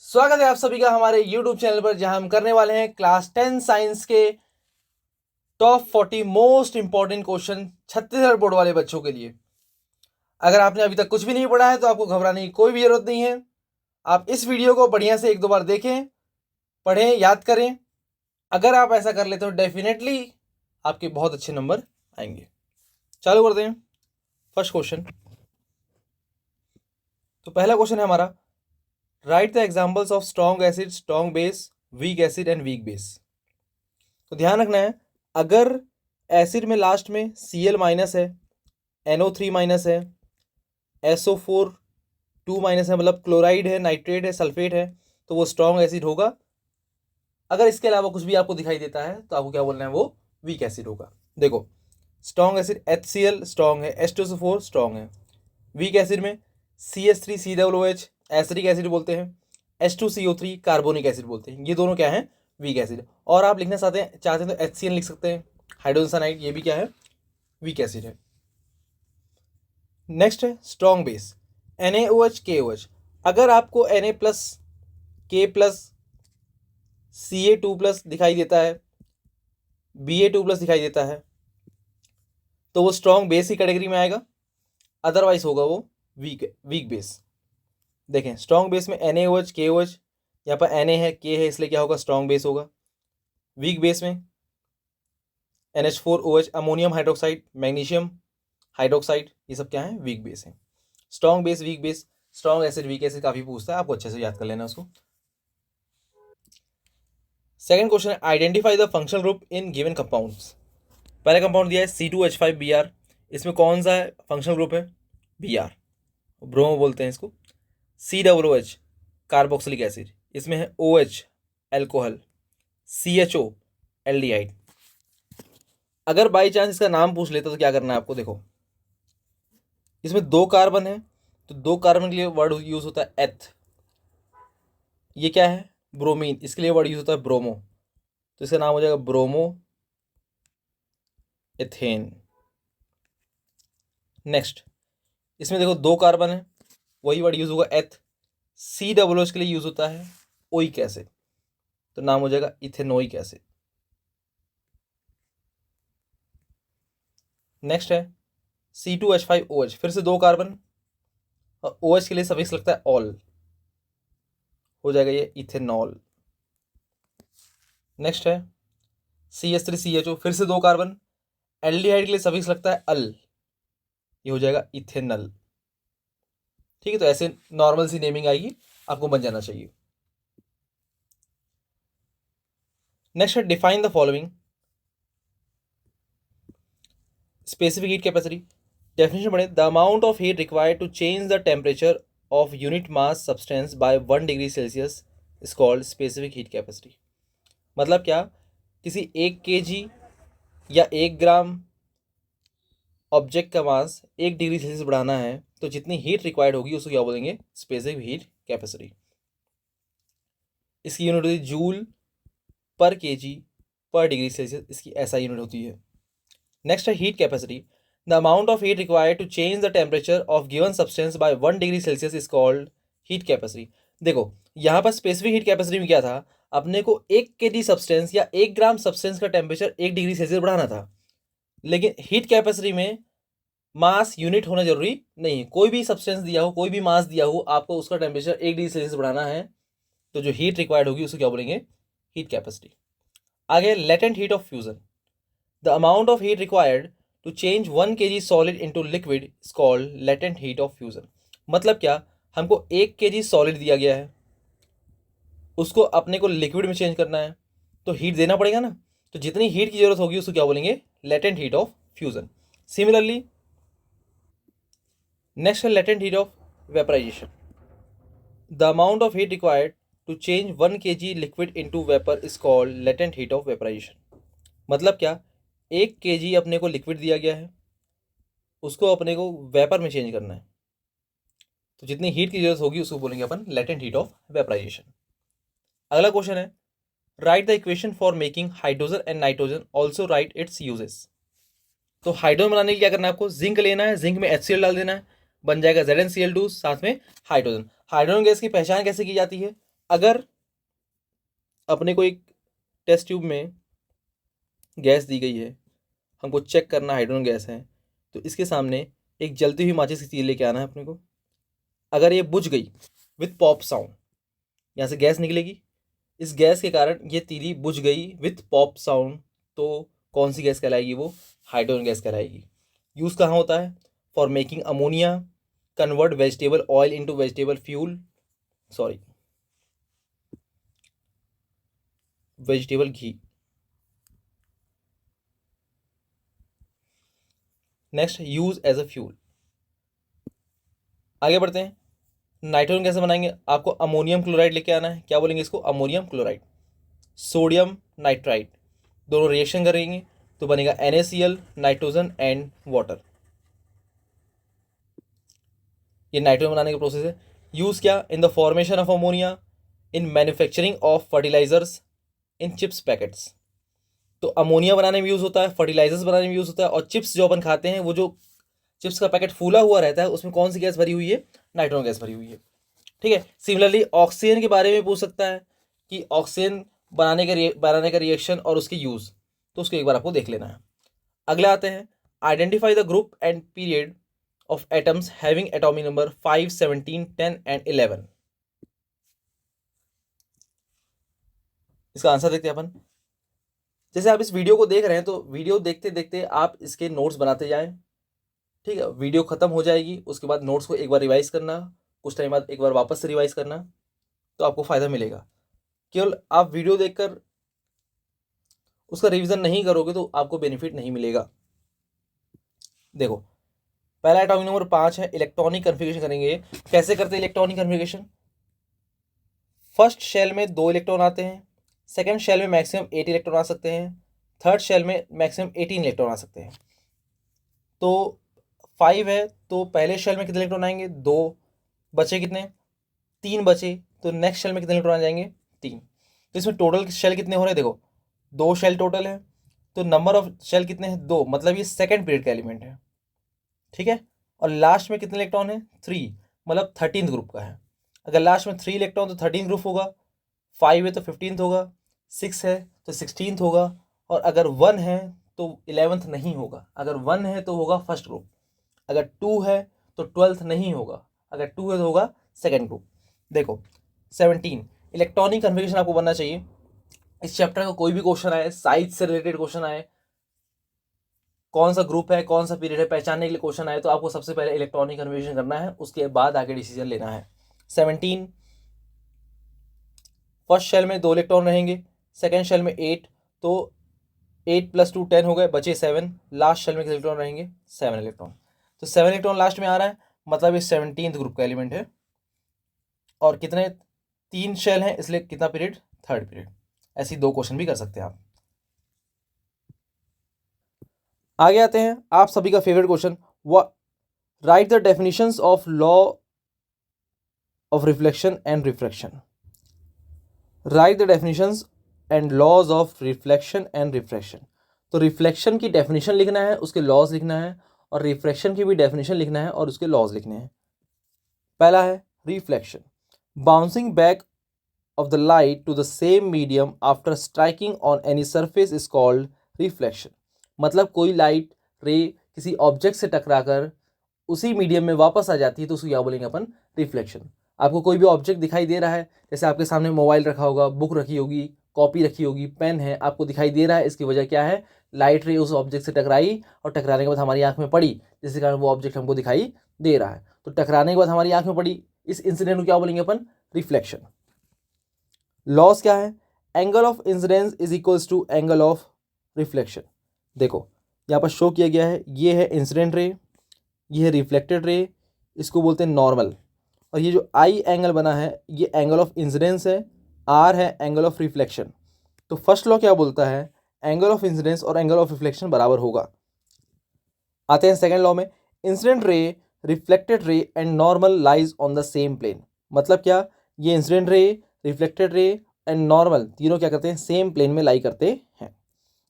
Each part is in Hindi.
स्वागत है आप सभी का हमारे YouTube चैनल पर, जहां हम करने वाले हैं क्लास 10 साइंस के top 40 most important question Chhattisgarh board वाले बच्चों के लिए। अगर आपने अभी तक कुछ भी नहीं पढ़ा है तो आपको घबराने की कोई भी जरूरत नहीं है। आप इस वीडियो को बढ़िया से एक दो बार देखें, पढ़ें, याद करें। अगर आप ऐसा कर लेते हो डेफिनेटली आपके बहुत अच्छे नंबर आएंगे। चालू करते हैं फर्स्ट क्वेश्चन। तो पहला क्वेश्चन है हमारा, right the examples of strong acid, strong base, weak acid and weak base. तो ध्यान रखना है, अगर एसिड में लास्ट में Cl माइनस है, NO3 माइनस है, SO4 2 माइनस है, मतलब क्लोराइड है, नाइट्रेट है, सल्फेट है, तो वो स्ट्रॉन्ग एसिड होगा। अगर इसके अलावा कुछ भी आपको दिखाई देता है तो आपको क्या बोलना है, वो वीक एसिड होगा। देखो, स्ट्रॉन्ग एसिड HCl स्ट्रॉन्ग है, H2SO4 स्ट्रॉन्ग है। वीक एसिड में CH3COOH एसिडिक एसिड बोलते हैं, H2CO3 कार्बोनिक एसिड बोलते हैं। ये दोनों क्या है, वीक एसिड। और आप लिखना चाहते हैं तो HCl लिख सकते हैं, हाइड्रोजन साइनाइड, ये भी क्या है, वीक एसिड है। नेक्स्ट है स्ट्रॉन्ग बेस, NaOH KOH। अगर आपको Na plus K plus Ca2 plus दिखाई देता है, Ba2 प्लस दिखाई देता है, तो वो स्ट्रॉन्ग बेस की कैटेगरी में आएगा, अदरवाइज होगा वो वीक बेस। देखें, स्ट्रॉन्ग बेस में NaOH KOH, यहाँ पर Na है, K है, इसलिए क्या होगा, स्ट्रॉन्ग बेस होगा। वीक बेस में NH4OH ammonium hydroxide, magnesium hydroxide, ये सब क्या है, वीक बेस है। Strong base, weak base, strong acid, weak acid काफी पूछता है, आपको अच्छे से याद कर लेना उसको। सेकंड क्वेश्चन है, identify the functional group in given compounds. पहला कंपाउंड दिया है C2H5Br, इसमें कौन सा है फंक्शनल ग्रुप है, Br, ब्रोमो बोलते हैं इसको। COOH कार्बोक्सिलिक एसिड, इसमें है OH एल्कोहल, CHO एल्डिहाइड। अगर बाई चांस इसका नाम पूछ लेता तो क्या करना है आपको, देखो इसमें 2 कार्बन है, तो 2 कार्बन के लिए वर्ड यूज होता है एथ। ये क्या है, ब्रोमीन, इसके लिए वर्ड यूज होता है ब्रोमो, तो इसका नाम हो जाएगा ब्रोमो एथेन। नेक्स्ट, इसमें देखो 2 कार्बन है, वही वर्ड यूज होगा एथ। COOH के लिए यूज होता है ओइक एसिड, तो नाम हो जाएगा इथेनोइक एसिड। नेक्स्ट है C2H5OH, फिर से 2 कार्बन और OH के लिए सफिक्स लगता है ऑल, हो जाएगा ये इथेनॉल। नेक्स्ट है CH3CHO, फिर से 2 कार्बन, एल्डिहाइड के लिए सफिक्स लगता है अल, ये हो जाएगा इथेनल। ठीक है, तो ऐसे नॉर्मल सी नेमिंग आएगी, आपको बन जाना चाहिए। नेक्स्ट है define the following. Specific heat capacity, definition पढ़े, the amount of heat required to change the temperature of unit mass substance by 1 degree Celsius is called specific heat capacity. मतलब क्या, किसी 1 kg या 1 ग्राम ऑब्जेक्ट का मास 1 डिग्री सेल्सियस बढ़ाना है तो जितनी हीट रिक्वायर्ड होगी उसको क्या बोलेंगे, स्पेसिफिक हीट कैपेसिटी। इसकी यूनिट होती है जूल पर kg पर डिग्री सेल्सियस, इसकी ऐसा यूनिट होती है। नेक्स्ट है heat capacity, the amount of heat required to change the temperature of given substance by 1 degree Celsius is called heat capacity. देखो यहाँ पर स्पेसिफिक हीट कैपेसिटी में क्या था, अपने को 1 kg सब्सटेंस या 1 ग्राम सब्सटेंस का टेम्परेचर 1 डिग्री सेल्सियस बढ़ाना था, लेकिन हीट कैपेसिटी में मास यूनिट होना जरूरी नहीं है। कोई भी सब्सटेंस दिया हो, कोई भी मास दिया हो, आपको उसका टेम्परेचर 1 डिग्री सेल्सियस बढ़ाना है, तो जो हीट रिक्वायर्ड होगी उसको क्या बोलेंगे, हीट कैपेसिटी। आगे latent heat of fusion, the amount of heat required to change 1 kg solid into liquid is called latent heat of fusion. मतलब क्या, हमको 1 kg सॉलिड दिया गया है, उसको अपने को लिक्विड में चेंज करना है, तो हीट देना पड़ेगा ना, तो जितनी हीट की जरूरत होगी उसको क्या बोलेंगे, latent heat of fusion. Similarly next है latent heat of vaporisation, the amount of heat required to change 1 kg liquid into vapour is called latent heat of vaporisation. मतलब क्या, 1 kg अपने को लिक्विड दिया गया है, उसको अपने को वेपर में चेंज करना है, तो जितनी हीट की जरूरत होगी उसको बोलेंगे अपन लेटेंट हीट ऑफ वेपराइजेशन। अगला क्वेश्चन है, write the equation for making hydrogen and nitrogen, also right it's uses. तो हाइड्रोजन बनाने के लिए क्या करना है आपको, जिंक लेना है, जिंक में HCl डाल देना है, बन जाएगा ZnCl2 साथ में हाइड्रोजन। हाइड्रोजन गैस की पहचान कैसे की जाती है, अगर अपने को एक टेस्ट ट्यूब में गैस दी गई है, हमको चेक करना हाइड्रोजन गैस है, तो इसके सामने एक जलती हुई माचिस की तीली लेके आना है अपने को। अगर ये बुझ गई विथ पॉप साउंड, यहाँ से गैस निकलेगी, इस गैस के कारण ये तीली बुझ गई विथ पॉप साउंड, तो कौन सी गैस कहलाएगी? वो हाइड्रोजन गैस कहलाएगी। यूज़ कहाँ होता है? For making ammonia, convert vegetable oil into vegetable fuel, sorry vegetable ghee. Next, use as a fuel. आगे बढ़ते हैं। नाइट्रोजन कैसे बनाएंगे? आपको अमोनियम क्लोराइड लेके आना है। क्या बोलेंगे इसको? Ammonium chloride. सोडियम नाइट्राइड, दोनों रिएक्शन करेंगे तो बनेगा NaCl, नाइट्रोजन एंड वाटर। ये नाइट्रोजन बनाने का प्रोसेस है। यूज क्या? In the formation of ammonia, in manufacturing of fertilizers, in chips packets. तो अमोनिया बनाने में यूज होता है, फर्टिलाइजर्स बनाने में यूज होता है, और चिप्स जो अपन खाते हैं, वो जो चिप्स का पैकेट फूला हुआ रहता है, उसमें कौन सी गैस भरी हुई है? नाइट्रोजन गैस भरी हुई है। ठीक है। सिमिलरली ऑक्सीजन के बारे में पूछ सकता है कि ऑक्सीजन बनाने का रिएक्शन और उसके यूज, तो उसको एक बार आपको देख लेना है। अगले आते हैं, identify the group and period of atoms having atomic number 5, 17, 10 and 11। इसका आंसर देखते हैं अपन। जैसे आप इस वीडियो को देख रहे हैं, तो वीडियो देखते देखते आप इसके नोट्स बनाते जाएं। ठीक है। वीडियो खत्म हो जाएगी, उसके बाद नोट्स को एक बार रिवाइज करना, कुछ टाइम बाद एक बार वापस से रिवाइज करना, तो आपको फायदा मिलेगा। केवल आप वीडियो देखकर उसका रिवीजन नहीं करोगे तो आपको बेनिफिट नहीं मिलेगा। देखो, पहला एटॉमिक नंबर 5 है, इलेक्ट्रॉनिक कन्फिगरेशन करेंगे। कैसे करते हैं इलेक्ट्रॉनिक कन्फिगरेशन? फर्स्ट शेल में 2 इलेक्ट्रॉन आते हैं, सेकेंड शेल में मैक्सिमम 8 इलेक्ट्रॉन आ सकते हैं, थर्ड शेल में मैक्सिमम 18 इलेक्ट्रॉन आ सकते हैं। तो 5 है, तो पहले शेल में कितने इलेक्ट्रॉन आएंगे? 2 बचे, कितने? 3 बचे। तो नेक्स्ट शेल में कितने इलेक्ट्रॉन आ जाएंगे? 3। तो इसमें टोटल शेल कितने हो रहे हैं? देखो, 2 शेल टोटल है, तो नंबर ऑफ शेल कितने हैं? 2, मतलब ये सेकेंड पीरियड का एलिमेंट है। ठीक है। और लास्ट में कितने इलेक्ट्रॉन है? 3, मतलब 13th ग्रुप का है। अगर लास्ट में 3 इलेक्ट्रॉन तो 13th ग्रुप होगा, 5 है तो 15th होगा, 6 है तो 16th होगा, और अगर 1 है तो 11th नहीं होगा। अगर 1 है तो होगा फर्स्ट ग्रुप, अगर 2 है तो 12th नहीं होगा, अगर 2 है तो होगा सेकेंड ग्रुप। देखो, 17 इलेक्ट्रॉनिक कन्फिगरेशन आपको बनना चाहिए। इस चैप्टर का कोई भी क्वेश्चन आए, साइज से रिलेटेड क्वेश्चन आए, कौन सा ग्रुप है, कौन सा पीरियड है, पहचानने के लिए क्वेश्चन आए, तो आपको सबसे पहले इलेक्ट्रॉनिक कन्फिगरेशन करना है, उसके बाद आगे डिसीजन लेना है। 17, फर्स्ट शेल में 2 इलेक्ट्रॉन रहेंगे, सेकेंड शेल में 8, तो 8 + 2 10 हो गए, बचे 7। लास्ट शेल में कितने इलेक्ट्रॉन रहेंगे? 7 इलेक्ट्रॉन। तो 7 इलेक्ट्रॉन लास्ट में आ रहा है, मतलब ये 17th ग्रुप का एलिमेंट है। और कितने? 3 शेल हैं, इसलिए कितना पीरियड? Third period. ऐसी 2 क्वेश्चन भी कर सकते हैं आप। आगे आते हैं, आप सभी का favourite question, write the definitions of law of reflection and refraction. Write the definitions and laws of reflection and refraction. तो रिफ्लेक्शन की डेफिनेशन लिखना है, उसके लॉज लिखना है, और रिफ्रैक्शन की भी डेफिनेशन लिखना है और उसके लॉज लिखने हैं। पहला है reflection, bouncing back of the light to the same medium after striking on any surface is called reflection। मतलब कोई लाइट रे किसी ऑब्जेक्ट से टकराकर उसी मीडियम में वापस आ जाती है, तो उसको क्या बोलेंगे अपन? रिफ्लेक्शन। आपको कोई भी ऑब्जेक्ट दिखाई दे रहा है, जैसे आपके सामने मोबाइल रखा होगा, बुक रखी होगी, कॉपी रखी होगी, पेन है, आपको दिखाई दे रहा है, इसकी वजह क्या है? लाइट रे उस ऑब्जेक्ट से टकराई और टकराने के बाद हमारी आंख में पड़ी, जिसके कारण वो ऑब्जेक्ट हमको दिखाई दे रहा है। तो टकराने के बाद हमारी आंख में पड़ी, इस इंसिडेंट को क्या बोलेंगे अपन? रिफ्लेक्शन। लॉस क्या है? Angle of incidence is equals to angle of reflection. देखो, यहाँ पर शो किया गया है, ये है इंसिडेंट रे, ये है रिफ्लेक्टेड रे, इसको बोलते हैं नॉर्मल। और ये जो आई एंगल बना है, ये एंगल ऑफ इंसिडेंस है, आर है एंगल ऑफ रिफ्लेक्शन। तो फर्स्ट लॉ क्या बोलता है? एंगल ऑफ इंसिडेंस और एंगल ऑफ रिफ्लेक्शन बराबर होगा। आते हैं सेकेंड लॉ में, incident ray, reflected ray and normal lies on the same plane. मतलब क्या? ये incident ray, reflected ray and normal तीनों क्या करते हैं? सेम प्लेन में लाई करते हैं।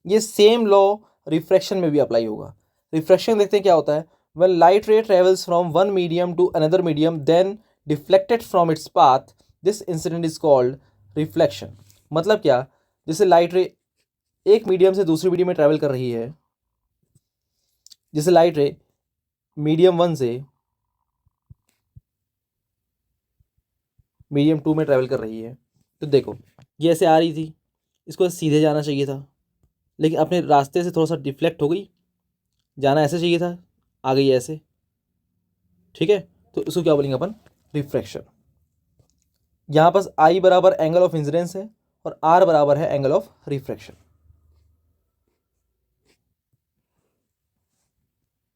ये सेम लॉ रिफ्रैक्शन में भी अप्लाई होगा। रिफ्रैक्शन देखते हैं क्या होता है? When light ray travels from one medium to another medium then deflected from its path this incident is called reflection. मतलब क्या, जैसे लाइट रे एक मीडियम से दूसरे मीडियम में ट्रैवल कर रही है, जैसे लाइट रे मीडियम 1 से मीडियम 2 में ट्रैवल कर रही है, तो देखो ये ऐसे आ रही थी, इसको सीधे जाना चाहिए था, लेकिन अपने रास्ते से थोड़ा सा डिफ्लेक्ट हो गई, जाना ऐसे चाहिए था, आ गई ऐसे। ठीक है, तो इसको क्या बोलेंगे अपन, रिफ्रैक्शन। यहाँ पर आई बराबर एंगल ऑफ इंसिडेंस है और आर बराबर है एंगल ऑफ रिफ्रैक्शन।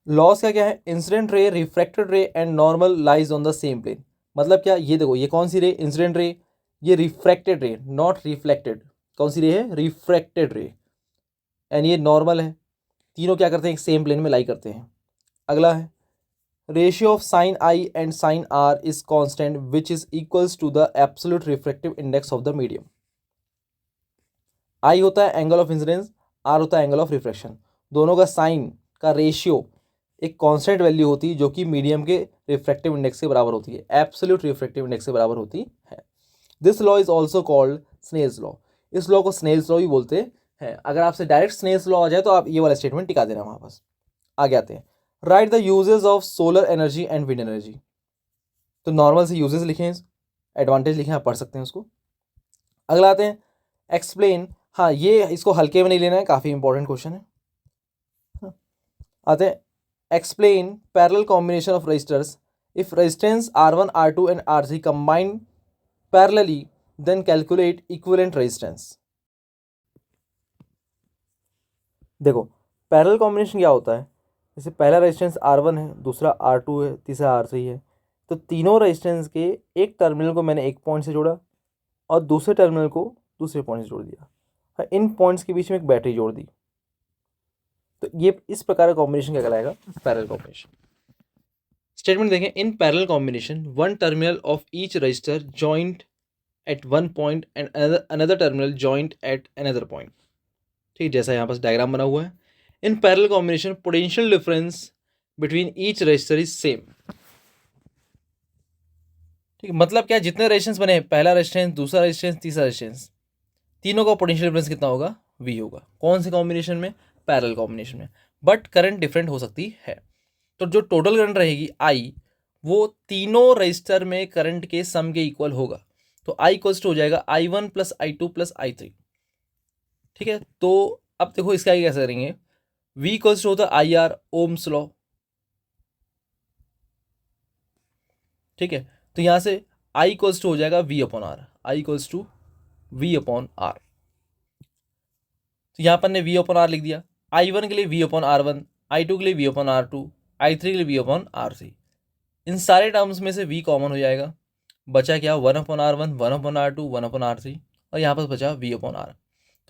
लॉस क्या क्या है, incident ray, refracted ray and normal lies on the same plane. मतलब क्या, ये देखो ये कौन सी रे, इंसिडेंट रे, ये रिफ्रैक्टेड रे नॉट रिफ्लेक्टेड, कौन सी रे है, रिफ्रैक्टेड रे, एंड ये नॉर्मल है, तीनों क्या करते हैं, एक सेम प्लेन में लाई करते हैं। अगला है ratio of sine i and sine r is constant which is equals to the absolute refractive index of the medium. I होता है एंगल ऑफ इंसिडेंस, आर होता है एंगल ऑफ रिफ्रैक्शन, दोनों का साइन का रेशियो एक कांस्टेंट वैल्यू होती है जो कि मीडियम के रिफ्रैक्टिव इंडेक्स के बराबर होती है, एब्सोल्यूट रिफ्रैक्टिव इंडेक्स के बराबर होती है। This law is also called Snell's law. इस लॉ को स्नेल्स लॉ भी बोलते हैं। अगर आपसे डायरेक्ट स्नेल्स लॉ आ जाए तो आप ये वाला स्टेटमेंट टिका देना वहाँ पास। आगे आते हैं, right the uses of solar energy and wind energy. तो नॉर्मल से यूजेस लिखें, एडवांटेज लिखें, आप पढ़ सकते हैं उसको। अगला आते हैं एक्सप्लेन, हाँ ये इसको हल्के में नहीं लेना है, काफ़ी इंपॉर्टेंट क्वेश्चन है। आते हैं explain parallel combination of resistors if resistance R1 R2 and R3 combine parallelly then calculate equivalent resistance. देखो पैरेलल कॉम्बिनेशन क्या होता है, जैसे पहला रेजिस्टेंस R1 है, दूसरा R2 है, तीसरा R3 है, तो तीनों रेजिस्टेंस के एक टर्मिनल को मैंने एक पॉइंट से जोड़ा और दूसरे टर्मिनल को दूसरे पॉइंट से जोड़ दिया, और इन पॉइंट्स के बीच में एक बैटरी जोड़ दी, तो ये इस प्रकार का कॉम्बिनेशन क्या कहलाएगा, पैरेलल कॉम्बिनेशन। स्टेटमेंट देखें, in parallel combination one terminal of each resistor joint at one point and another terminal joint at another point. ठीक, जैसा यहाँ पास डायग्राम बना हुआ है। In parallel combination potential difference between each resistor is same. ठीक है, मतलब क्या, जितने रेजिस्टेंस बने, पहला रेजिस्टेंस, दूसरा रेजिस्टेंस, तीसरा रेजिस्टेंस, तीनों का पोटेंशियल डिफरेंस कितना होगा, वी होगा। कौन से कॉम्बिनेशन में, पैरेलल कॉम्बिनेशन में, बट करंट डिफरेंट हो सकती है। तो जो टोटल करंट रहेगी आई, वो तीनों रजिस्टर में करंट के सम के इक्वल होगा। तो आई इक्वल्स टू हो जाएगा I1 plus I2 plus I3। ठीक है, तो अब देखो इसका कैसे करेंगे, V इक्वल्स टू होता है IR, ओम्स लॉ। ठीक है, तो यहाँ से I इक्वल्स टू हो जाएगा V upon R, I equals to V upon R. तो यहाँ पर ने V अपॉन आर लिख दिया, I1 के लिए V अपॉन R1, I2 के लिए V अपॉन R2, I3 के लिए V अपॉन R3। इन सारे टर्म्स में से V कॉमन हो जाएगा, बचा क्या, 1 upon R1, 1 upon R2, 1 upon R3, और यहाँ पर बचा V अपॉन R।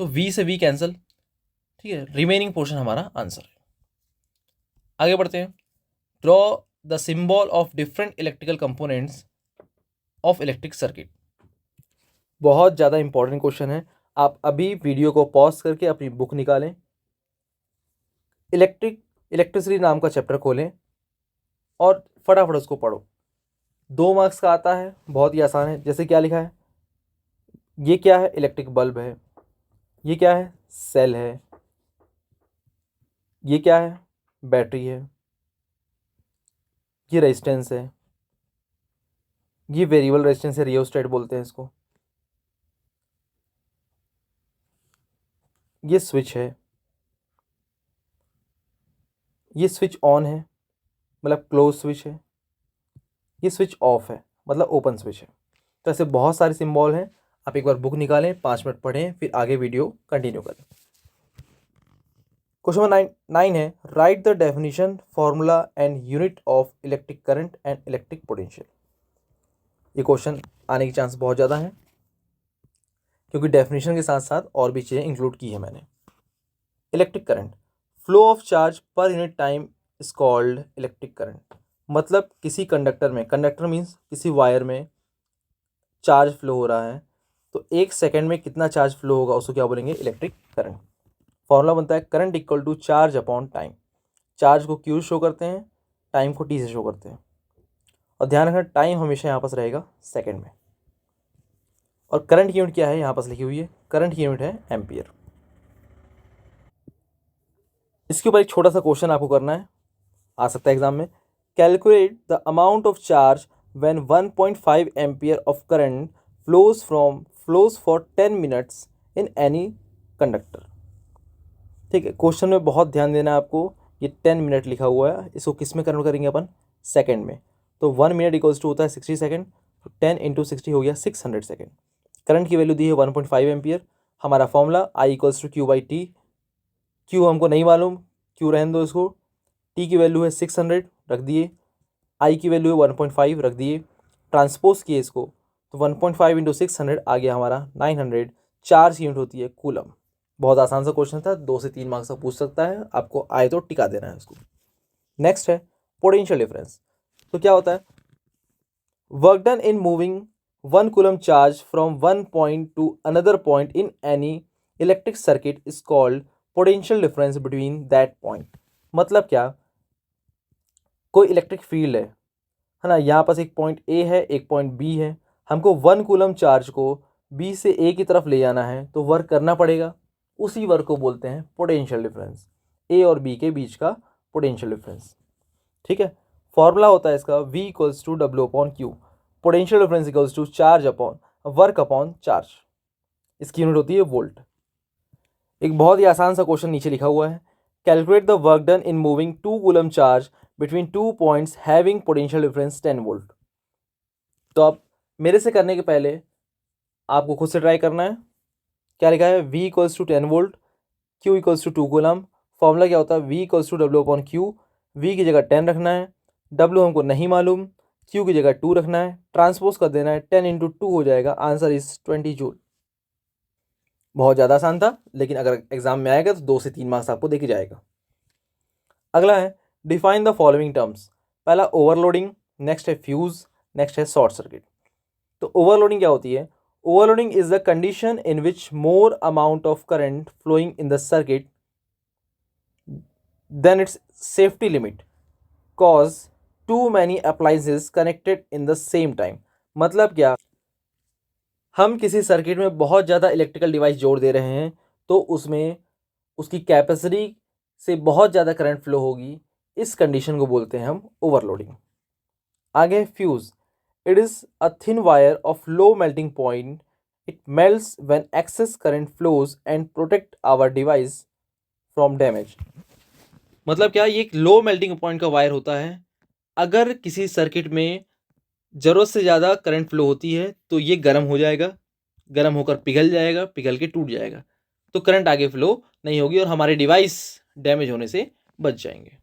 तो V से V कैंसिल, ठीक है, रिमेनिंग पोर्शन हमारा आंसर है। आगे बढ़ते हैं, draw the symbol of different electrical components of electric circuit. बहुत ज़्यादा इंपॉर्टेंट क्वेश्चन है, आप अभी वीडियो को पॉज करके अपनी बुक निकालें, इलेक्ट्रिसिटी नाम का चैप्टर खोलें और फटाफट उसको पढ़ो। 2 मार्क्स का आता है, बहुत ही आसान है। जैसे क्या लिखा है, ये क्या है, इलेक्ट्रिक बल्ब है, ये क्या है, सेल है, ये क्या है, बैटरी है, ये रेजिस्टेंस है, ये वेरिएबल रेजिस्टेंस है, रियोस्टेट बोलते हैं इसको, ये स्विच है, ये स्विच ऑन है मतलब क्लोज स्विच है, ये स्विच ऑफ है मतलब ओपन स्विच है। तो ऐसे बहुत सारे सिंबल हैं, आप एक बार बुक निकालें, 5 मिनट पढ़ें, फिर आगे वीडियो कंटिन्यू करें। क्वेश्चन नंबर 9 है, write the definition, formula and unit of electric current and electric potential. ये क्वेश्चन आने की चांस बहुत ज़्यादा है क्योंकि डेफिनेशन के साथ साथ और भी चीज़ें इंक्लूड की है मैंने। Electric current, flow of charge per unit time is called electric current. मतलब किसी कंडक्टर में, कंडक्टर मीन्स किसी वायर में चार्ज फ्लो हो रहा है, तो 1 सेकेंड में कितना चार्ज फ्लो होगा उसको क्या बोलेंगे, इलेक्ट्रिक करंट। फॉर्मूला बनता है current equal to charge upon time. Charge को क्यू शो करते हैं, टाइम को टी से शो करते हैं, और ध्यान रखना टाइम हमेशा यहाँ पास रहेगा सेकेंड में। और करंट की यूनिट क्या है यहाँ पास लिखी हुई है, करंट की यूनिट है एम्पियर। इसके ऊपर एक छोटा सा क्वेश्चन आपको करना है, आ सकता है एग्जाम में। Calculate the amount of charge when 1.5 ampere of current flows for 10 minutes in any conductor. ठीक है, क्वेश्चन में बहुत ध्यान देना है आपको। ये 10 मिनट लिखा हुआ है, इसको किस में कन्वर्ट करेंगे अपन, सेकंड में। तो 1 मिनट इक्वल्स टू होता है 60 सेकंड, तो 10 इंटू 60 हो गया 600 सेकंड। करंट की वैल्यू दी है 1.5 एम्पियर। हमारा formula I equals to Q by T. Q हमको नहीं मालूम, क्यू रहने दो इसको। टी की वैल्यू है 600 रख दिए, आई की वैल्यू है 1.5 रख दिए, ट्रांसपोज किए इसको तो 1.5 इंटू 600 आ गया हमारा 900। चार्ज यूनिट होती है कूलम। बहुत आसान सा क्वेश्चन था, 2 से 3 मार्क्स का पूछ सकता है, आपको आए तो टिका देना है उसको। नेक्स्ट है पोटेंशियल डिफरेंस। तो क्या होता है, work done in moving 1 coulomb charge from 1 point two another point in any electric circuit is called potential difference between that point. मतलब क्या, कोई इलेक्ट्रिक फील्ड है ना, यहाँ पास एक पॉइंट ए है एक पॉइंट बी है, हमको 1 कूलम चार्ज को बी से ए की तरफ ले जाना है तो वर्क करना पड़ेगा। उसी वर्क को बोलते हैं पोटेंशियल डिफरेंस, ए और बी के बीच का पोटेंशियल डिफरेंस। ठीक है, फॉर्मूला होता है इसका V equals to W upon Q. Potential difference equals to charge upon work upon charge. इसकी यूनिट होती है वोल्ट। एक बहुत ही आसान सा क्वेश्चन नीचे लिखा हुआ है, calculate the work done in moving 2 coulomb charge between 2 points having potential difference 10 volt. तो अब मेरे से करने के पहले आपको खुद से ट्राई करना है। क्या लिखा है, V equals to 10 volt, Q equals to 2 coulomb. Formula क्या होता है, V equals to W upon Q. V की जगह 10 रखना है, W हमको नहीं मालूम, Q की जगह 2 रखना है, ट्रांसपोज कर देना है, 10 इंटू 2 हो जाएगा, आंसर इज 20 जूल। बहुत ज़्यादा आसान था, लेकिन अगर एग्जाम में आएगा तो 2 से 3 मार्क्स आपको देके जाएगा। अगला है डिफाइन द फॉलोइंग टर्म्स। पहला ओवरलोडिंग, नेक्स्ट है फ्यूज, नेक्स्ट है शॉर्ट सर्किट। तो ओवरलोडिंग क्या होती है, overloading is the condition in which more amount of current flowing in the circuit than its safety limit cause too many appliances connected in the same time. मतलब क्या, हम किसी सर्किट में बहुत ज़्यादा इलेक्ट्रिकल डिवाइस जोड़ दे रहे हैं तो उसमें उसकी कैपेसिटी से बहुत ज़्यादा करंट फ्लो होगी, इस कंडीशन को बोलते हैं हम ओवरलोडिंग। आगे fuse, it is a thin wire of low melting point, it melts when excess current flows and protect our device from damage. मतलब क्या, ये एक लो मेल्टिंग पॉइंट का वायर होता है, अगर किसी सर्किट में ज़रूरत से ज़्यादा करंट फ्लो होती है तो ये गर्म हो जाएगा, गर्म होकर पिघल जाएगा, पिघल के टूट जाएगा, तो करंट आगे फ्लो नहीं होगी और हमारे डिवाइस डैमेज होने से बच जाएंगे।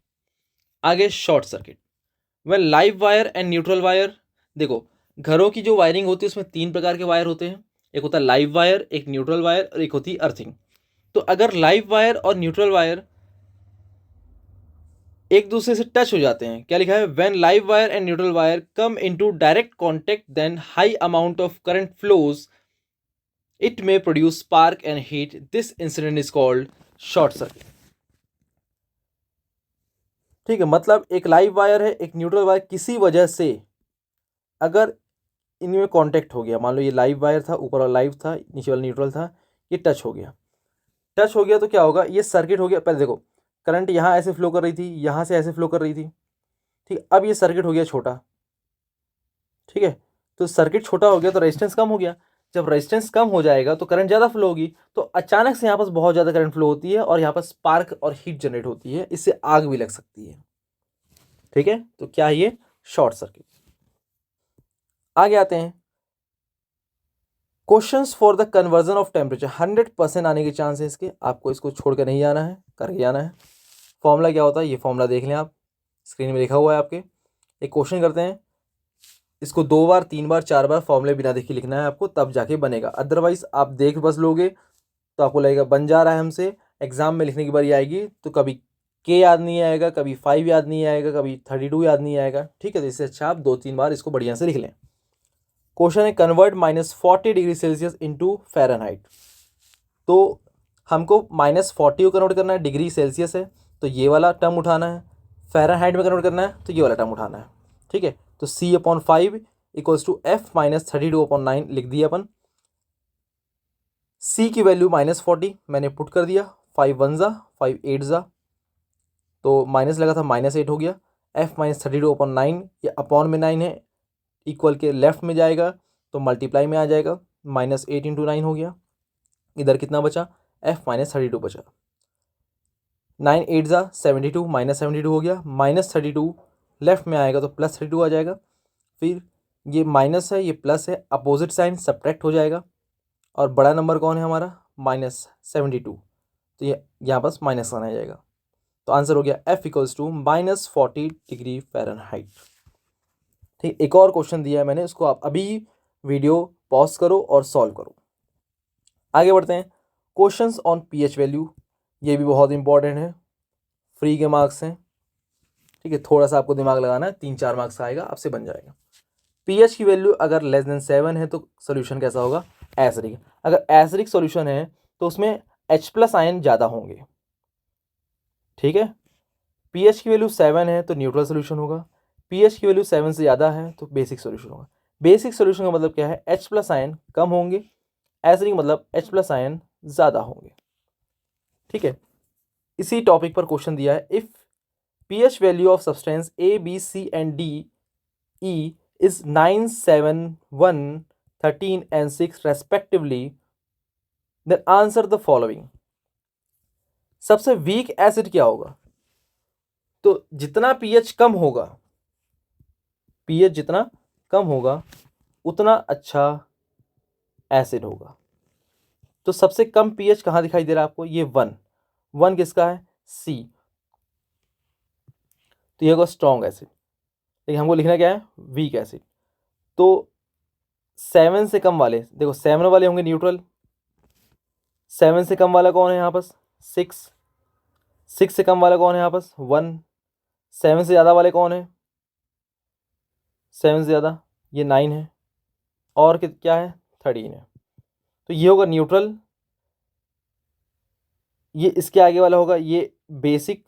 आगे short circuit, well live wire and neutral wire. देखो, घरों की जो वायरिंग होती है उसमें 3 प्रकार के वायर होते हैं, एक होता है लाइव वायर, एक न्यूट्रल वायर और एक होती है अर्थिंग। तो अगर लाइव वायर और न्यूट्रल वायर एक दूसरे से टच हो जाते हैं, क्या लिखा है, when live wire and neutral wire come into direct contact then high amount of current flows, it may produce spark and heat, this incident is called short circuit. ठीक है, मतलब एक लाइव वायर है एक न्यूट्रल वायर, किसी वजह से अगर इनमें कांटेक्ट हो गया, मान लो ये लाइव वायर था, ऊपर वाला लाइव था, नीचे वाला न्यूट्रल था, ये टच हो गया, टच हो गया तो क्या होगा, ये सर्किट हो गया। पहले देखो, करंट यहाँ ऐसे फ्लो कर रही थी, यहाँ से ऐसे फ्लो कर रही थी, ठीक, अब ये सर्किट हो गया छोटा। ठीक है, तो सर्किट छोटा हो गया तो रेजिस्टेंस कम हो गया, जब रेजिस्टेंस कम हो जाएगा तो करंट ज़्यादा फ्लो होगी, तो अचानक से यहाँ पर बहुत ज़्यादा करंट फ्लो होती है और यहाँ पर स्पार्क और हीट जनरेट होती है, इससे आग भी लग सकती है। ठीक है, तो क्या है ये, शॉर्ट सर्किट। आगे आते हैं, questions for the conversion of temperature. 100% आने के चांस है इसके, आपको इसको छोड़ कर नहीं जाना है, करके जाना है। फॉर्मूला क्या होता है, ये फॉर्मूला देख लें आप, स्क्रीन में लिखा हुआ है आपके। एक क्वेश्चन करते हैं, इसको 2 बार 3 बार 4 बार फॉर्मूले बिना देखे लिखना है आपको, तब जाके बनेगा, अदरवाइज आप देख बस लोगे तो आपको लगेगा बन जा रहा है हमसे, एग्जाम में लिखने की बारी आएगी तो कभी के याद नहीं आएगा, कभी 5 याद नहीं आएगा, कभी 32 याद नहीं आएगा। ठीक है, तो इससे अच्छा आप 2-3 बार इसको बढ़िया से लिख लें। क्वेश्चन है, convert -40 degree Celsius into Fahrenheit. तो हमको -40 को कन्वर्ट करना है, डिग्री सेल्सियस है तो ये वाला टर्म उठाना है, फ़ारेनहाइट में कन्वर्ट करना है तो ये वाला टर्म उठाना है। ठीक है, तो C/5 इक्वल्स टू F -32/9 लिख दिया अपन। सी की वैल्यू -40 मैंने पुट कर दिया, 5 1 ज़ा 5 8 ज़ा, तो माइनस लगा था -8 हो गया। f -32/9, ये अपॉन में 9 है, इक्वल के लेफ्ट में जाएगा तो मल्टीप्लाई में आ जाएगा, -8 × 9 हो गया। इधर कितना बचा, f -32 बचा। 9 8 ज़ा 72, -72 हो गया, -32 लेफ्ट में आएगा तो +32 आ जाएगा। फिर ये माइनस है, ये प्लस है, अपोजिट साइन सब्ट्रैक्ट हो जाएगा। और बड़ा नंबर कौन है हमारा, -72, तो ये यहाँ पास माइनस आना जाएगा। तो आंसर हो गया f = -40 डिग्री फ़ारेनहाइट। ठीक, एक और क्वेश्चन दिया है मैंने, उसको आप अभी वीडियो पॉज करो और सॉल्व करो। आगे बढ़ते हैं, क्वेश्चंस ऑन pH वैल्यू, ये भी बहुत इंपॉर्टेंट है, फ्री के मार्क्स हैं। ठीक है, थोड़ा सा आपको दिमाग लगाना है, 3-4 मार्क्स आएगा, आपसे बन जाएगा। pH की वैल्यू अगर <7 है तो सोल्यूशन कैसा होगा, एसिडिक। अगर एसिडिक सोल्यूशन है तो उसमें H+ आयन ज़्यादा होंगे। ठीक है, pH की वैल्यू 7 है तो न्यूट्रल सोल्यूशन होगा, pH की वैल्यू 7 से ज़्यादा है तो बेसिक सोल्यूशन होगा। बेसिक सोल्यूशन का मतलब क्या है, H+ आयन कम होंगे, एसिडिक मतलब H+ आयन ज़्यादा होंगे। ठीक है, इसी टॉपिक पर क्वेश्चन दिया है, if pH value of substance A B C and D E is 9 7 1 13 and 6 respectively, then answer the following। सबसे वीक एसिड क्या होगा, तो जितना pH कम होगा, pH जितना कम होगा उतना अच्छा एसिड होगा। तो सबसे कम pH कहाँ दिखाई दे रहा है आपको, ये 1 किसका है, C, तो ये होगा स्ट्रॉन्ग एसिड। लेकिन हमको लिखना क्या है, वीक एसिड। तो 7 से कम वाले, देखो 7 वाले होंगे न्यूट्रल, 7 से कम वाला कौन है यहाँ पास, 6 से कम वाला कौन है यहाँ पास, 1, 7 से ज़्यादा वाले कौन है, 7 से ज़्यादा ये 9 है, और क्या है, 13 है। तो ये होगा न्यूट्रल, ये इसके आगे वाला होगा ये बेसिक,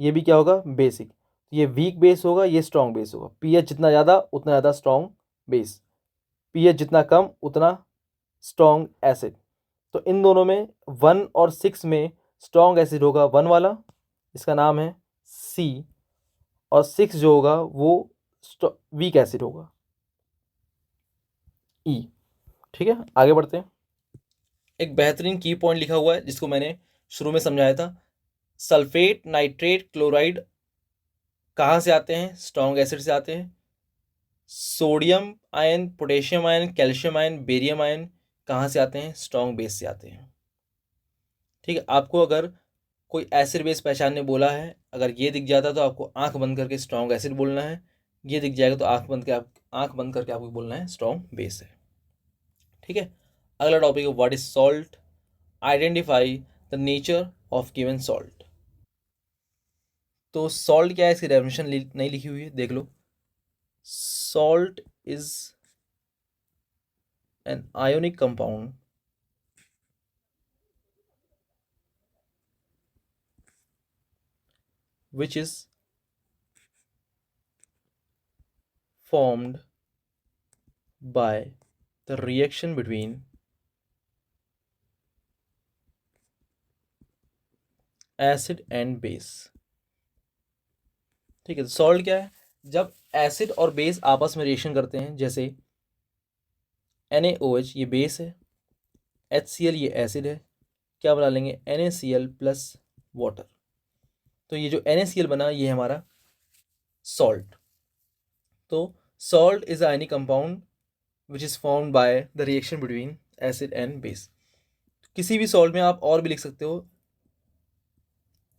ये भी क्या होगा, बेसिक। ये वीक बेस होगा, ये स्ट्रॉन्ग बेस होगा। pH जितना ज़्यादा उतना ज़्यादा स्ट्रॉन्ग बेस, pH जितना कम उतना स्ट्रॉन्ग एसिड। तो इन दोनों में 1 और 6 में स्ट्रॉन्ग एसिड होगा 1 वाला, इसका नाम है C, और 6 जो होगा वो वीक एसिड होगा, E। ठीक है, आगे बढ़ते हैं। एक बेहतरीन की पॉइंट लिखा हुआ है जिसको मैंने शुरू में समझाया था, सल्फेट नाइट्रेट क्लोराइड कहाँ से आते हैं, स्ट्रॉन्ग एसिड से आते हैं। Sodium ion potassium ion calcium ion barium ion कहाँ से आते हैं, स्ट्रॉन्ग बेस से आते हैं। ठीक है, आपको अगर कोई एसिड बेस पहचानने बोला है, अगर ये दिख जाता तो आपको आंख बंद करके स्ट्रॉन्ग एसिड बोलना है, ये दिख जाएगा तो आंख बंद करके आपको बोलना है स्ट्रॉन्ग बेस है। ठीक है, अगला टॉपिक है what is salt, identify the nature of given salt. तो सॉल्ट क्या है, इसकी डेफिनेशन नहीं लिखी हुई है, देख लो। Salt is an ionic compound which is formed by the reaction between acid and base। ठीक है, तो सॉल्ट क्या है, जब एसिड और बेस आपस में रिएक्शन करते हैं, जैसे NaOH ये बेस है, HCl ये एसिड है, क्या बना लेंगे, NaCl प्लस वाटर। तो ये जो NaCl बना ये हमारा सॉल्ट। तो salt is ionic compound which is formed by the reaction between acid and base. किसी भी सॉल्ट में आप और भी लिख सकते हो,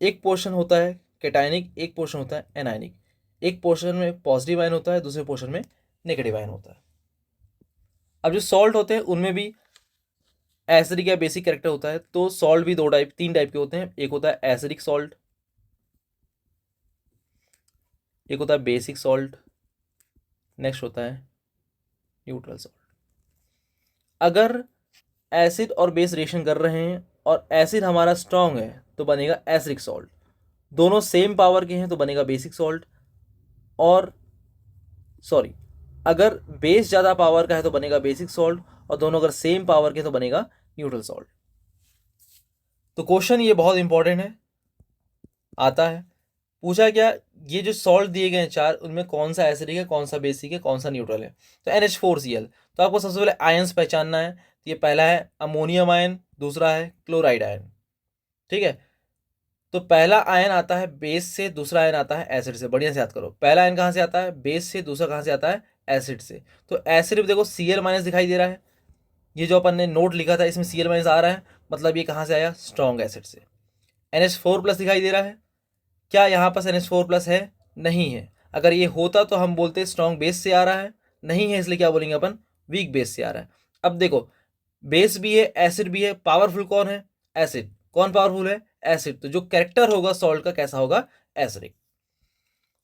एक पोर्शन होता है कैटायनिक, एक पोर्शन होता है एनायनिक, एक पोर्शन में पॉजिटिव आयन होता है, दूसरे पोर्शन में नेगेटिव आयन होता है। अब जो सॉल्ट होते हैं उनमें भी एसिडिक या बेसिक कैरेक्टर होता है। तो सॉल्ट भी तीन टाइप के होते हैं, एक होता है एसिडिक सॉल्ट, एक होता है बेसिक सॉल्ट, नेक्स्ट होता है न्यूट्रल सॉल्ट। अगर एसिड और बेस रिएक्शन कर रहे हैं और एसिड हमारा स्ट्रॉन्ग है तो बनेगा एसिडिक सॉल्ट, दोनों सेम पावर के हैं तो बनेगा बेसिक सॉल्ट, और सॉरी अगर बेस ज़्यादा पावर का है तो बनेगा बेसिक सॉल्ट, और दोनों अगर सेम पावर के तो बनेगा न्यूट्रल सॉल्ट। तो क्वेश्चन ये बहुत इंपॉर्टेंट है, आता है, पूछा क्या, ये जो सॉल्ट दिए गए हैं चार, उनमें कौन सा एसिडिक है, कौन सा बेसिक है, कौन सा न्यूट्रल है। तो NH4Cl, तो आपको सबसे पहले आयंस पहचानना है। तो ये पहला है अमोनियम आयन, दूसरा है क्लोराइड आयन। ठीक है, तो पहला आयन आता है बेस से, दूसरा आयन आता है एसिड से। बढ़िया से याद करो, पहला आयन कहाँ से आता है, बेस से, दूसरा कहाँ से आता है, एसिड से। तो एसिड देखो Cl माइनस दिखाई दे रहा है, ये जो अपन ने नोट लिखा था इसमें Cl माइनस आ रहा है, मतलब ये कहाँ से आया, स्ट्रॉन्ग एसिड से। NH4 प्लस दिखाई दे रहा है, क्या यहाँ पर NH4 प्लस है, नहीं है। अगर ये होता तो हम बोलते स्ट्रॉन्ग बेस से आ रहा है, नहीं है, इसलिए क्या बोलेंगे अपन, वीक बेस से आ रहा है। अब देखो, बेस भी है एसिड भी है, पावरफुल कौन है, एसिड। कौन पावरफुल है, एसिड। तो जो कैरेक्टर होगा सॉल्ट का कैसा होगा, एसिडिक।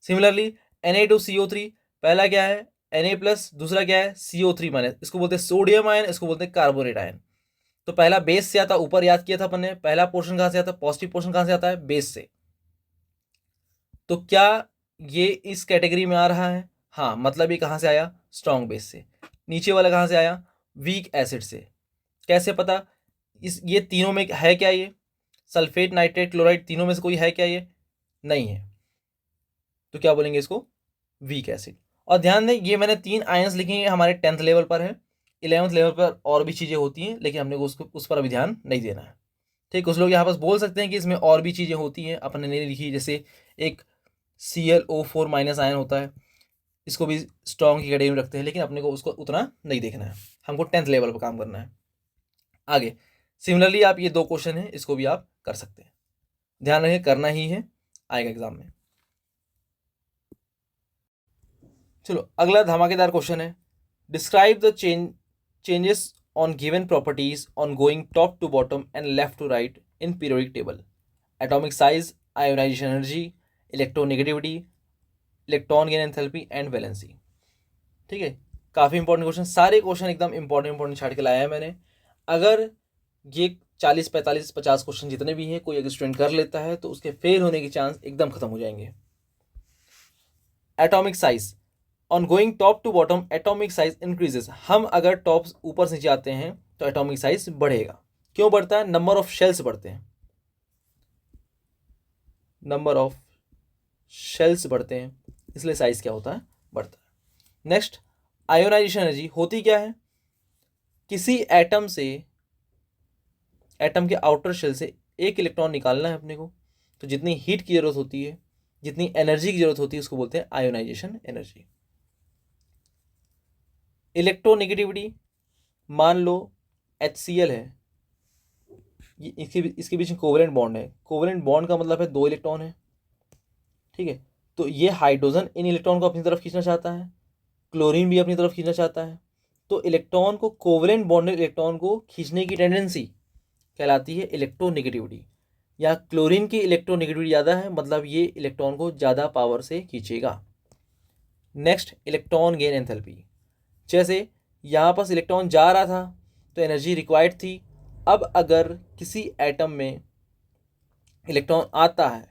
सिमिलरली Na2CO3, पहला क्या है Na प्लस, दूसरा क्या है CO3 माइनस, इसको बोलते हैं सोडियम आयन, इसको बोलते हैं कार्बोनेट आयन। तो पहला बेस से आता, ऊपर याद किया था अपन ने, पहला पोर्शन कहाँ से आता है, पॉजिटिव पोर्शन कहाँ से आता है, बेस से। तो क्या ये इस कैटेगरी में आ रहा है, हाँ, मतलब ये कहाँ से आया, स्ट्रॉन्ग बेस से। नीचे वाला कहाँ से आया, वीक एसिड से। कैसे पता, इस ये तीनों में है क्या, ये सल्फेट नाइट्रेट क्लोराइड तीनों में से कोई है क्या, ये नहीं है, तो क्या बोलेंगे इसको, वीक एसिड। और ध्यान दें, ये मैंने 3 आयंस लिखे हैं, हमारे 10th लेवल पर है। 11th लेवल पर और भी चीज़ें होती हैं, लेकिन हमने उसको उस पर अभी ध्यान नहीं देना है। ठीक, कुछ लोग यहाँ पास बोल सकते हैं कि इसमें और भी चीज़ें होती हैं, अपने नहीं लिखी, जैसे एक ClO4 माइनस आयन होता है, इसको भी स्ट्रॉन्ग की कैटेगरी में रखते हैं, लेकिन अपने को उसको उतना नहीं देखना है, हमको 10th लेवल पर काम करना है। आगे सिमिलरली आप ये 2 क्वेश्चन हैं, इसको भी आप कर सकते हैं, ध्यान रखें, करना ही है, आएगा एग्जाम में। चलो अगला धमाकेदार क्वेश्चन है, describe the changes on given properties on going top to bottom and left to right in periodic table. Atomic size, ionization energy, electronegativity, electron gain enthalpy and valency. ठीक है, काफ़ी इंपॉर्टेंट क्वेश्चन, सारे क्वेश्चन एकदम इंपॉर्टेंट छाट के लाया है मैंने। अगर ये 40 45 50 क्वेश्चन जितने भी हैं, कोई अगर स्टूडेंट कर लेता है तो उसके फेल होने के चांस एकदम खत्म हो जाएंगे। Atomic size, on going top to bottom atomic size increases. हम अगर टॉप ऊपर से नीचे आते हैं तो एटॉमिक साइज बढ़ेगा। क्यों बढ़ता है, नंबर ऑफ शेल्स बढ़ते हैं, नंबर ऑफ शेल्स बढ़ते हैं, इसलिए साइज क्या होता है, बढ़ता है। नेक्स्ट, आयोनाइजेशन एनर्जी होती क्या है, किसी एटम से, एटम के आउटर शेल से एक इलेक्ट्रॉन निकालना है अपने को, तो जितनी हीट की जरूरत होती है, जितनी एनर्जी की जरूरत होती है, उसको बोलते हैं आयोनाइजेशन एनर्जी। इलेक्ट्रोनेगेटिविटी, मान लो HCl है, ये इसके बीच में कोवेलेंट बॉन्ड है, कोवेलेंट बॉन्ड का मतलब है 2 इलेक्ट्रॉन है। ठीक है, तो ये हाइड्रोजन इन इलेक्ट्रॉन को अपनी तरफ खींचना चाहता है, क्लोरीन भी अपनी तरफ खींचना चाहता है, तो इलेक्ट्रॉन को, कोवेलेंट बॉन्डेड इलेक्ट्रॉन को खींचने की टेंडेंसी कहलाती है इलेक्ट्रोनेगेटिविटी, या क्लोरीन की इलेक्ट्रोनेगेटिविटी ज़्यादा है, मतलब ये इलेक्ट्रॉन को ज़्यादा पावर से खींचेगा। नेक्स्ट, इलेक्ट्रॉन गेन एंथैल्पी, जैसे यहाँ पास इलेक्ट्रॉन जा रहा था तो एनर्जी रिक्वायर्ड थी, अब अगर किसी एटम में इलेक्ट्रॉन आता है,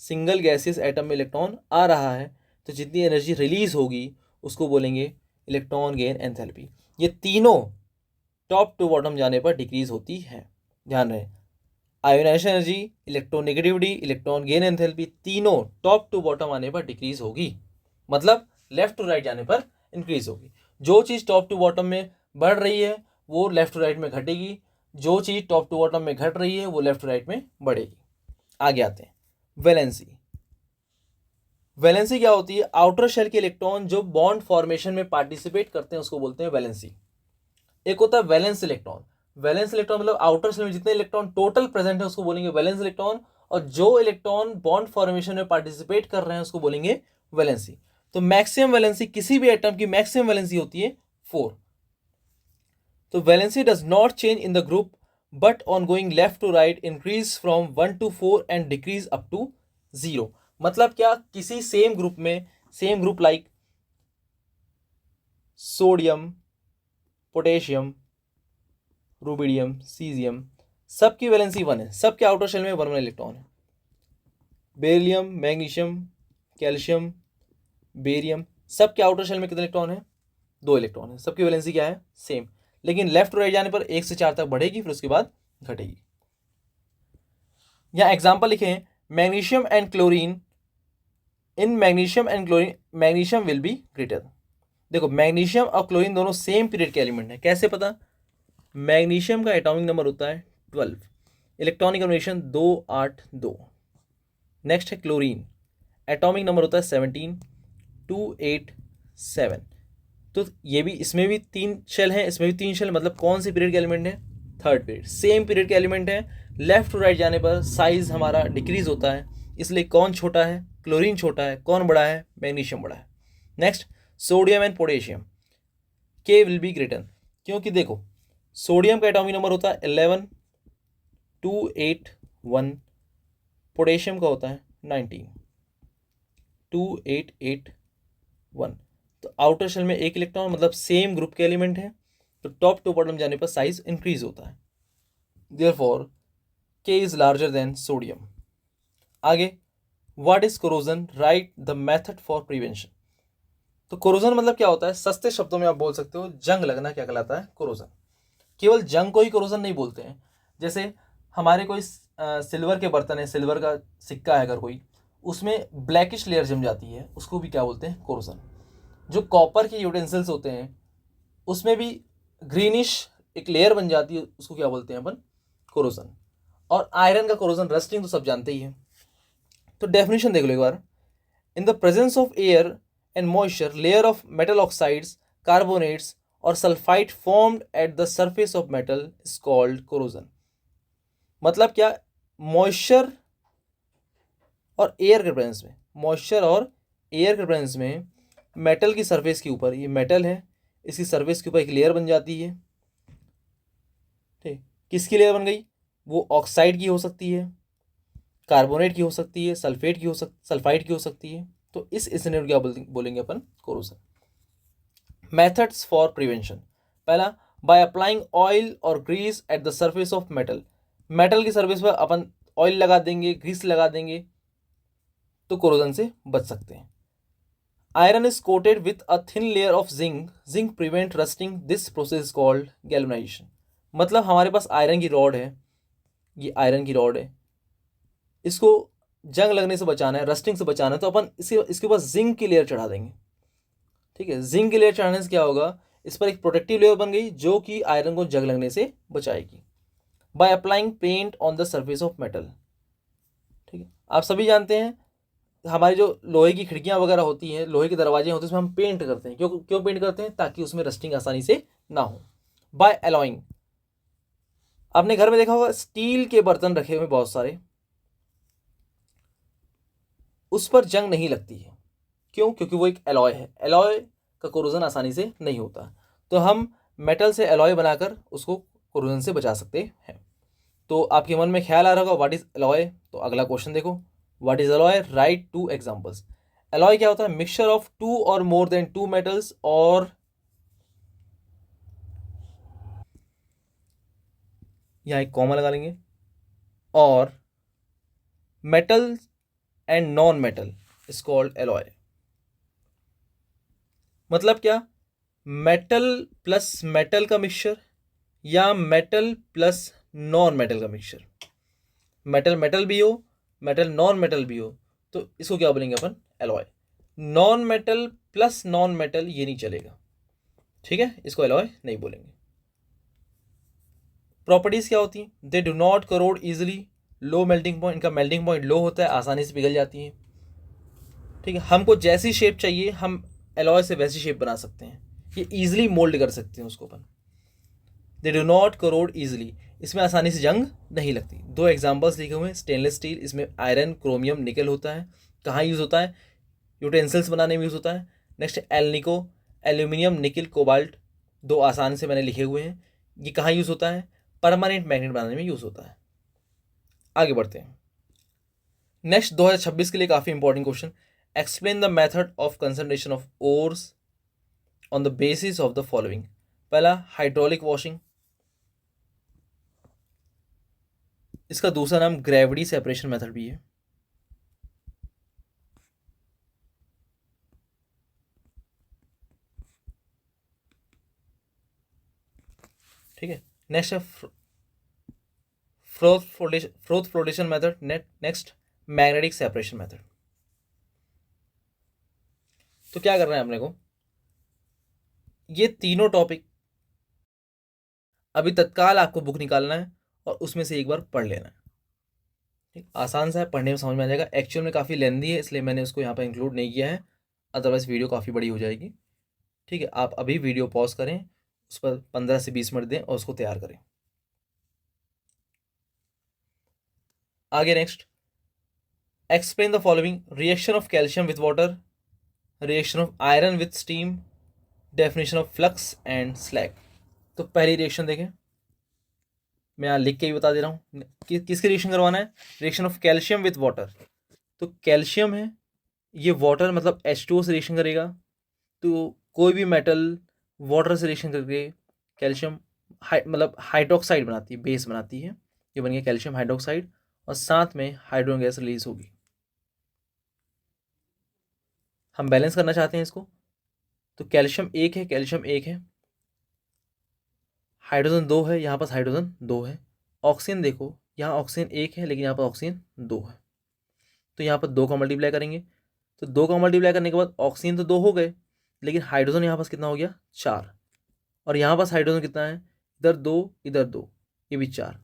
सिंगल गैसियस एटम में इलेक्ट्रॉन आ रहा है, तो जितनी एनर्जी रिलीज होगी उसको बोलेंगे इलेक्ट्रॉन गेन एंथैल्पी। ये तीनों टॉप टू बॉटम जाने पर डिक्रीज होती है, ध्यान रहे, ionization energy, electronegativity, electron gain enthalpy, तीनों टॉप टू बॉटम आने पर डिक्रीज होगी, मतलब लेफ्ट टू राइट जाने पर इंक्रीज होगी। जो चीज़ टॉप टू बॉटम में बढ़ रही है वो लेफ्ट टू राइट में घटेगी, जो चीज़ टॉप टू बॉटम में घट रही है वो लेफ्ट टू राइट में बढ़ेगी। आगे आते हैं, वैलेंसी। वैलेंसी क्या होती है, आउटर शेल के इलेक्ट्रॉन जो बॉन्ड फॉर्मेशन में पार्टिसिपेट करते हैं उसको बोलते हैं वैलेंसी। एक होता है वैलेंस इलेक्ट्रॉन, वैलेंस इलेक्ट्रॉन मतलब आउटर शेल में जितने इलेक्ट्रॉन टोटल प्रेजेंट है उसको बोलेंगे वैलेंस इलेक्ट्रॉन, और जो इलेक्ट्रॉन बॉन्ड फॉर्मेशन में पार्टिसिपेट कर रहे हैं उसको बोलेंगे वैलेंसी। तो मैक्सिमम वैलेंसी, किसी भी एटम की मैक्सिमम वैलेंसी होती है 4। तो valency does not change in the group but on going left to right increase from 1 to 4 and decrease up to 0। मतलब क्या, किसी सेम ग्रुप में, same group like sodium, potassium, rubidium, caesium, सबकी वैलेंसी 1 है, सबके आउटर शेल में 1 इलेक्ट्रॉन है। बेरिलियम, मैग्नीशियम, कैल्शियम, बेरियम, सबके आउटर शेल में कितने इलेक्ट्रॉन है, 2 इलेक्ट्रॉन है, सबकी वैलेंसी क्या है, सेम। लेकिन लेफ्ट टू राइट जाने पर 1 से 4 तक बढ़ेगी, फिर उसके बाद घटेगी। यहाँ एग्जाम्पल लिखे हैं, magnesium and chlorine, in magnesium and chlorine magnesium will be greater. देखो मैग्नीशियम और क्लोरीन दोनों सेम पीरियड के एलिमेंट हैं, कैसे पता? मैग्नीशियम का एटॉमिक नंबर होता है 12, इलेक्ट्रॉनिक कॉन्बिनेशन 282। नेक्स्ट है क्लोरीन, एटॉमिक नंबर होता है 17, 287। तो ये भी, इसमें भी 3 शेल हैं, इसमें भी 3 शेल, मतलब कौन सी पीरियड के एलिमेंट है? थर्ड पीरियड, सेम पीरियड के एलिमेंट है। लेफ्ट टू राइट जाने पर साइज हमारा डिक्रीज होता है, इसलिए कौन छोटा है? क्लोरीन छोटा है। कौन बड़ा है? मैग्नीशियम बड़ा है। नेक्स्ट, सोडियम एंड पोटेशियम, के विल बी ग्रेटर, क्योंकि देखो सोडियम का एटॉमिक नंबर होता है 11, 281, पोटेशियम का होता है 19, 2881। तो आउटर शेल में एक इलेक्ट्रॉन, मतलब सेम ग्रुप के एलिमेंट है, तो टॉप टू बॉटम जाने पर साइज इंक्रीज होता है। देयरफॉर के इज लार्जर देन सोडियम। आगे, what is corrosion, right the method for prevention. तो कोरोजन मतलब क्या होता है? सस्ते शब्दों में आप बोल सकते हो जंग लगना क्या कहलाता है? कोरोजन। केवल जंग को ही कोरोजन नहीं बोलते हैं। जैसे हमारे कोई सिल्वर के बर्तन है, सिल्वर का सिक्का है अगर कोई, उसमें ब्लैकिश लेयर जम जाती है, उसको भी क्या बोलते हैं? कोरोजन। जो कॉपर के यूटेंसिल्स होते हैं उसमें भी ग्रीनिश एक लेयर बन जाती है, उसको क्या बोलते हैं अपन? कोरोजन। और आयरन का कोरोजन, रस्टिंग तो सब जानते ही हैं। तो डेफिनेशन देख लो एक बार, in the presence of air and moisture layer of metal oxides, carbonates और sulphide formed at the surface of metal is called corrosion. मतलब क्या? मॉइस्चर और एयर के प्रेजेंस में, मॉइस्चर और एयर के प्रेजेंस में मेटल की सरफेस के ऊपर, ये मेटल है, इसकी सरफेस के ऊपर एक लेयर बन जाती है। ठीक, किसकी लेयर बन गई? वो ऑक्साइड की हो सकती है, कार्बोनेट की हो सकती है, सल्फेट की सल्फाइड की हो सकती है। तो इस सिनेरियो क्या बोलेंगे अपन? कोरोजन। मेथड्स फॉर प्रिवेंशन, पहला, बाय अप्लाइंग ऑयल और grease at the surface of metal. Metal की सरफेस पर अपन ऑयल लगा देंगे, ग्रीस लगा देंगे, तो कोरोजन से बच सकते हैं। Iron is coated with a thin layer of zinc, zinc prevent rusting, this process called galvanisation. मतलब हमारे पास आयरन की रॉड है, ये आयरन की रॉड है, इसको जंग लगने से बचाना है, रस्टिंग से बचाना है, तो अपन इसके ऊपर जिंक की लेयर चढ़ा देंगे। ठीक है, जिंक की लेयर चढ़ाने से क्या होगा? इस पर एक प्रोटेक्टिव लेयर बन गई जो कि आयरन को जंग लगने से बचाएगी। By applying paint on the surface of metal. ठीक है, आप सभी जानते हैं हमारी जो लोहे की खिड़कियां वगैरह होती हैं, लोहे के दरवाजे होते हैं, उसमें हम पेंट करते हैं। क्यों क्यों पेंट करते हैं? ताकि उसमें रस्टिंग आसानी से ना हो। बाय एलॉइंग, आपने घर में देखा होगा स्टील के बर्तन रखे हुए बहुत सारे, उस पर जंग नहीं लगती है। क्यों? क्योंकि वो एक एलॉय है, एलॉय का कोरोजन आसानी से नहीं होता। तो हम मेटल से एलॉय बनाकर उसको कोरोजन से बचा सकते हैं। तो आपके मन में ख्याल आ रहा होगा व्हाट इज एलॉय। तो अगला क्वेश्चन देखो, what is alloy, right 2 examples. Alloy क्या होता है? मिक्सचर ऑफ 2 और मोर देन 2 मेटल्स, और यहाँ एक कॉमा लगा लेंगे, और metal and non metal is called alloy. मतलब क्या? मेटल प्लस मेटल का मिक्सचर, या मेटल प्लस नॉन मेटल का मिक्सचर। मेटल मेटल भी हो, मेटल नॉन मेटल भी हो, तो इसको क्या बोलेंगे अपन? Alloy. Non metal plus non metal ये नहीं चलेगा। ठीक है, इसको एलॉय नहीं बोलेंगे। प्रॉपर्टीज क्या होती हैं? दे do not crore easily, low melting point, इनका मेल्टिंग पॉइंट लो होता है, आसानी से पिघल जाती है। ठीक है, हमको जैसी शेप चाहिए हम एलॉय से वैसी शेप बना सकते हैं, ये इजिली मोल्ड कर सकते हैं उसको अपन। They do not corrode easily, इसमें आसानी से जंग नहीं लगती। 2 एग्जाम्पल्स लिखे हुए हैं, स्टेनलेस स्टील, इसमें आयरन, क्रोमियम, निकल होता है। कहाँ यूज़ होता है? यूटेंसिल्स बनाने में यूज़ होता है। नेक्स्ट एल्निको, एल्यूमिनियम, निकल, कोबाल्ट, 2 आसान से मैंने लिखे हुए हैं। ये कहाँ यूज़ होता है? परमानेंट मैग्नेट बनाने में यूज़ होता है। आगे बढ़ते हैं। नेक्स्ट 2026 के लिए काफ़ी important question, explain the method of concentration of ores on the basis of the following. पहला, हाइड्रोलिक वॉशिंग, इसका दूसरा नाम ग्रेविटी सेपरेशन मेथड भी है। ठीक है, नेक्स्ट है froth flotation method, next magnetic separation method. तो क्या करना है अपने को, ये तीनों टॉपिक अभी तत्काल आपको बुक निकालना है और उसमें से एक बार पढ़ लेना है। ठीक, आसान सा है, पढ़ने में समझ में आ जाएगा। एक्चुअल में काफ़ी लेंदी है, इसलिए मैंने उसको यहाँ पर इंक्लूड नहीं किया है, अदरवाइज वीडियो काफ़ी बड़ी हो जाएगी। ठीक है, आप अभी वीडियो पॉज करें, उस पर 15 से 20 मिनट दें और उसको तैयार करें। आगे next, explain the following reaction of calcium with water, reaction of iron with steam, definition of flux and slag. तो पहली रिएक्शन देखें, मैं यहाँ लिख के ही बता दे रहा हूँ किसकी रिएक्शन करवाना है। Reaction of calcium with water, तो कैल्शियम है, ये वाटर मतलब H2O से रिएक्शन करेगा। तो कोई भी मेटल वाटर से रिएक्शन करके कैल्शियम मतलब हाइड्रोक्साइड बनाती है, बेस बनाती है, ये बन गया कैल्शियम हाइड्रोक्साइड, और साथ में हाइड्रोजन गैस रिलीज होगी। हम बैलेंस करना चाहते हैं इसको, तो कैल्शियम एक है, कैल्शियम एक है, हाइड्रोजन दो है, यहाँ पास हाइड्रोजन दो है। ऑक्सीजन देखो, यहाँ ऑक्सीजन एक है लेकिन यहाँ पर ऑक्सीजन दो है, तो यहाँ पर दो का मल्टीप्लाई करेंगे, तो दो का मल्टीप्लाई करने के बाद ऑक्सीजन तो दो हो गए, लेकिन हाइड्रोजन यहाँ पास कितना हो गया, चार, और यहाँ पास हाइड्रोजन कितना है, इधर दो इधर दो, ये भी चार,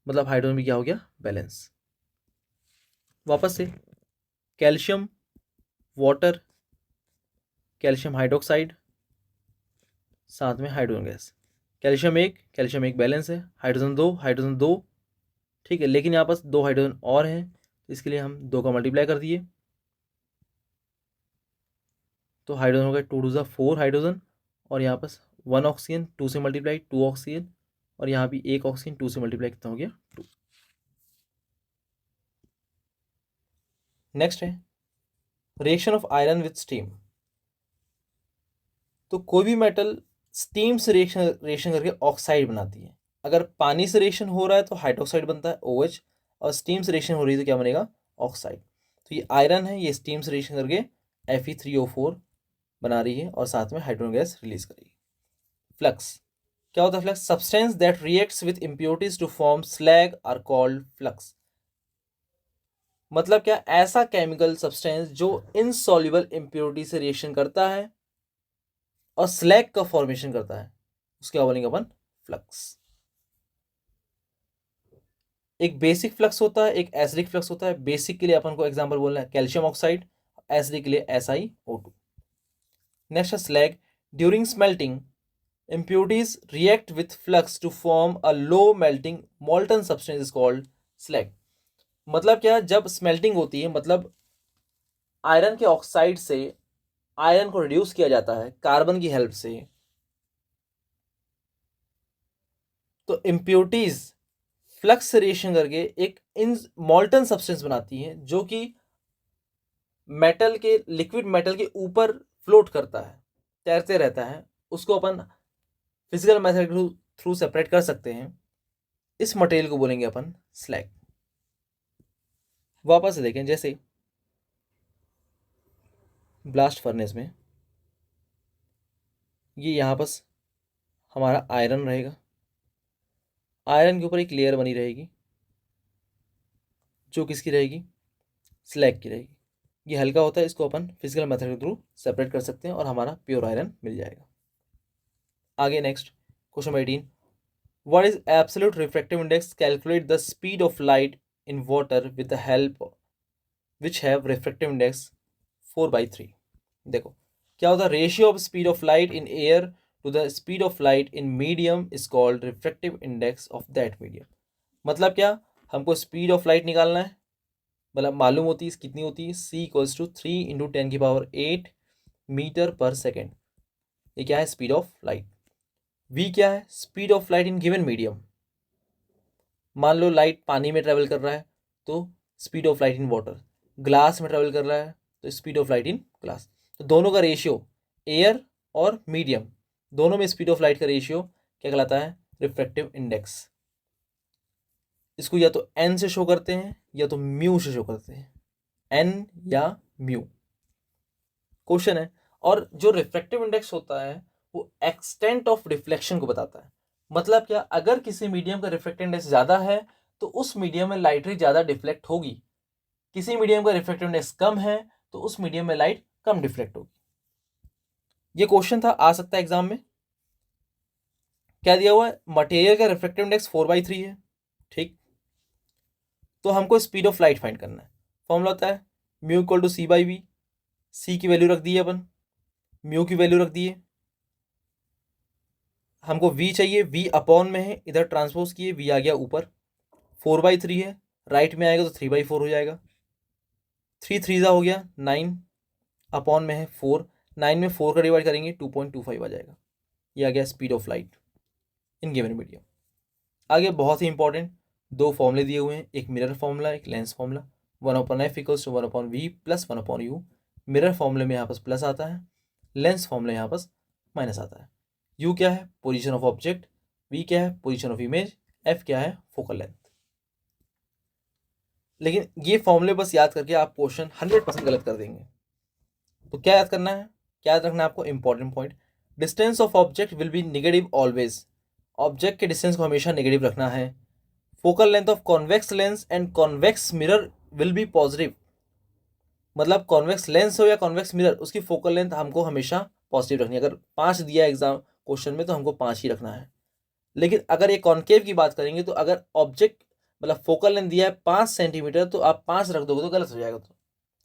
मतलब हाइड्रोजन भी क्या हो गया, बैलेंस। वापस से कैल्शियम वाटर, कैल्शियम हाइड्रोक्साइड, साथ में हाइड्रोजन गैस, कैल्शियम एक बैलेंस है, हाइड्रोजन दो, ठीक है, लेकिन यहाँ पास दो हाइड्रोजन और हैं, तो इसके लिए हम दो का मल्टीप्लाई कर दिए, तो हाइड्रोजन हो गया टू टू ज़ा फोर हाइड्रोजन, और यहाँ पास वन ऑक्सीजन, टू से मल्टीप्लाई टू ऑक्सीजन, और यहाँ भी एक ऑक्सीजन, टू से मल्टीप्लाई कितना हो गया, टू। नेक्स्ट है reaction of iron with steam, तो कोई भी मेटल स्टीम से रिएक्शन करके ऑक्साइड बनाती है। अगर पानी से रिएक्शन हो रहा है तो हाइड्रोक्साइड बनता है OH, और स्टीम से रिएक्शन हो रही है तो क्या बनेगा, ऑक्साइड। तो ये आयरन है, ये स्टीम से रिएक्शन करके Fe3O4 बना रही है और साथ में हाइड्रोजन गैस रिलीज करेगी। फ्लक्स, क्या होता है flux, substance that reacts with impurities to form slag are called flux. मतलब क्या, ऐसा केमिकल सब्सटेंस जो इनसॉल्युबल इम्प्योरिटी से रिएक्शन करता है और स्लैग का फॉर्मेशन करता है, उसके क्या बोलेंगे अपन, फ्लक्स। एक बेसिक फ्लक्स होता है, एक एसिडिक फ्लक्स होता है। बेसिक के लिए अपन को एग्जांपल बोलना है कैल्शियम ऑक्साइड, एसिडिक के लिए SiO2। नेक्स्ट है slag, during smelting impurities react with flux to form a low melting molten substance is called slag। मतलब क्या, जब स्मेल्टिंग होती है, मतलब आयरन के ऑक्साइड से आयरन को रिड्यूस किया जाता है कार्बन की हेल्प से, तो इम्प्योरिटीज फ्लक्स से रिएक्शन करके एक इन मॉल्टन सब्सटेंस बनाती है जो कि मेटल के, लिक्विड मेटल के ऊपर फ्लोट करता है, तैरते रहता है। उसको अपन फिजिकल मेथड के थ्रू सेपरेट कर सकते हैं। इस मटेरियल को बोलेंगे अपन स्लैग। वापस से देखें, जैसे ब्लास्ट फर्नेस में ये यहाँ पर हमारा आयरन रहेगा, आयरन के ऊपर एक लेयर बनी रहेगी जो किसकी रहेगी, स्लैग की रहेगी। ये हल्का होता है, इसको अपन फिजिकल मेथड के थ्रू सेपरेट कर सकते हैं और हमारा प्योर आयरन मिल जाएगा। आगे next question 18, what is absolute refractive index, calculate the speed of light in water with the help which have refractive index 4/3। देखो क्या होता है, ratio of speed of light in air to the speed of light in medium is called refractive index of that medium. मतलब क्या, हमको स्पीड ऑफ लाइट निकालना है, मतलब मालूम होती है कितनी होती है, C = 3 × 10⁸ मीटर पर सेकेंड। ये क्या है, स्पीड ऑफ लाइट। V क्या है, speed of light in given medium. मान लो लाइट पानी में ट्रेवल कर रहा है तो speed of light in water, glass में ट्रेवल कर रहा है तो speed of light in glass. तो दोनों का रेशियो, एयर और मीडियम, दोनों में स्पीड ऑफ लाइट का रेशियो क्या कहलाता है, रिफ्रैक्टिव इंडेक्स। इसको या तो n से शो करते हैं या तो म्यू से शो करते हैं, n या म्यू। क्वेश्चन है, और जो रिफ्रैक्टिव इंडेक्स होता है वो एक्सटेंट ऑफ रिफ्लेक्शन को बताता है। मतलब क्या, अगर किसी मीडियम का रिफ्रैक्टिव इंडेक्स ज़्यादा है तो उस मीडियम में लाइट रे ज़्यादा डिफ्लेक्ट होगी, किसी मीडियम का रिफ्रैक्टिव इंडेक्स कम है तो उस मीडियम में लाइट कम डिफ्लेक्ट होगी। ये क्वेश्चन था, आ सकता है एग्जाम में। क्या दिया हुआ है, मटेरियल का रिफ्रैक्टिव इंडेक्स 4/3 है, ठीक। तो हमको स्पीड ऑफ लाइट फाइंड करना है। फॉर्मूला होता है म्यू इक्वल टू C/V। सी की वैल्यू रख दी है अपन, म्यू की वैल्यू रख दी है, हमको v चाहिए, v अपॉन में है, इधर ट्रांसपोज किए, v आ गया ऊपर, 4/3 है, राइट में आएगा तो 3/4 हो जाएगा, 3 3 हो गया 9, अपॉन में है 4, 9 में 4 का डिवाइड करेंगे 2.25 आ जाएगा। ये आ गया speed of light in given medium. आगे बहुत ही इंपॉर्टेंट दो फॉर्मूले दिए हुए हैं, एक मिरर फॉर्मूला, एक lens formula. 1/f equals to 1/v plus 1/u। Mirror फॉर्मूले में यहाँ पास प्लस आता है, लेंस फॉर्मूले यहाँ पास माइनस आता है। u क्या है, पोजीशन ऑफ ऑब्जेक्ट, v क्या है, पोजीशन ऑफ इमेज, f क्या है, फोकल लेंथ। लेकिन ये फॉर्मूले बस याद करके आप क्वेश्चन 100% गलत कर देंगे। तो क्या याद करना है, क्या याद रखना है आपको, important point, distance of object will be negative always. Object के डिस्टेंस को हमेशा नेगेटिव रखना है। Focal length of convex lens and convex mirror will be positive. मतलब कॉन्वेक्स लेंस हो या कॉन्वेक्स मिरर, उसकी फोकल लेंथ हमको हमेशा पॉजिटिव रखनी है। अगर 5 दिया एग्जाम क्वेश्चन में तो हमको 5 ही रखना है। लेकिन अगर ये कॉन्केव की बात करेंगे तो अगर ऑब्जेक्ट मतलब फोकल लेंथ दिया है 5 सेंटीमीटर तो आप 5 रख दोगे तो गलत हो जाएगा। तो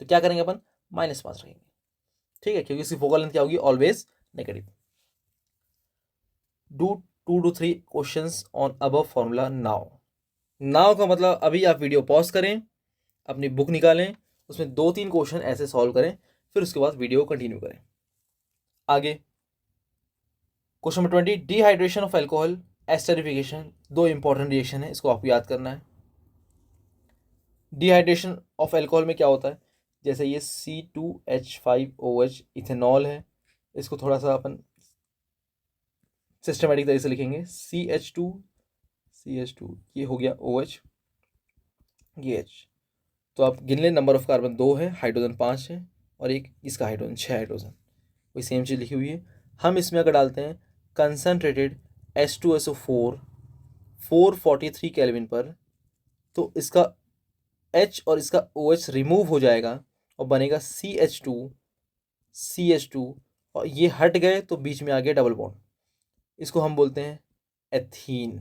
क्या करेंगे अपन, -5 रखेंगे, ठीक है, क्योंकि इसकी फोकल लेंथ क्या होगी, always negative. Do 2 to 3 questions on above formula now. Now का मतलब अभी आप वीडियो पॉज करें, अपनी बुक निकालें, उसमें 2-3 क्वेश्चन ऐसे सॉल्व करें, फिर उसके बाद वीडियो कंटिन्यू करें। आगे question number 20, dehydration of alcohol, esterification. दो इंपॉर्टेंट रिएक्शन है, इसको आपको याद करना है। डिहाइड्रेशन ऑफ एल्कोहल में क्या होता है, जैसे ये C2H5OH इथेनॉल है, इसको थोड़ा सा अपन सिस्टमेटिक तरीके से लिखेंगे, CH2 ये हो गया OH, ये H। तो आप गिन लें, नंबर ऑफ कार्बन 2 है, हाइड्रोजन 5 है, और एक इसका हाइड्रोजन 6 हाइड्रोजन, वही सेम चीज़ लिखी हुई है। हम इसमें अगर डालते हैं कंसनट्रेटेड H2SO4 443 केल्विन पर, तो इसका H और इसका OH रिमूव हो जाएगा और बनेगा CH2 और ये हट गए तो बीच में आ गया डबल बॉन्ड, इसको हम बोलते हैं एथीन।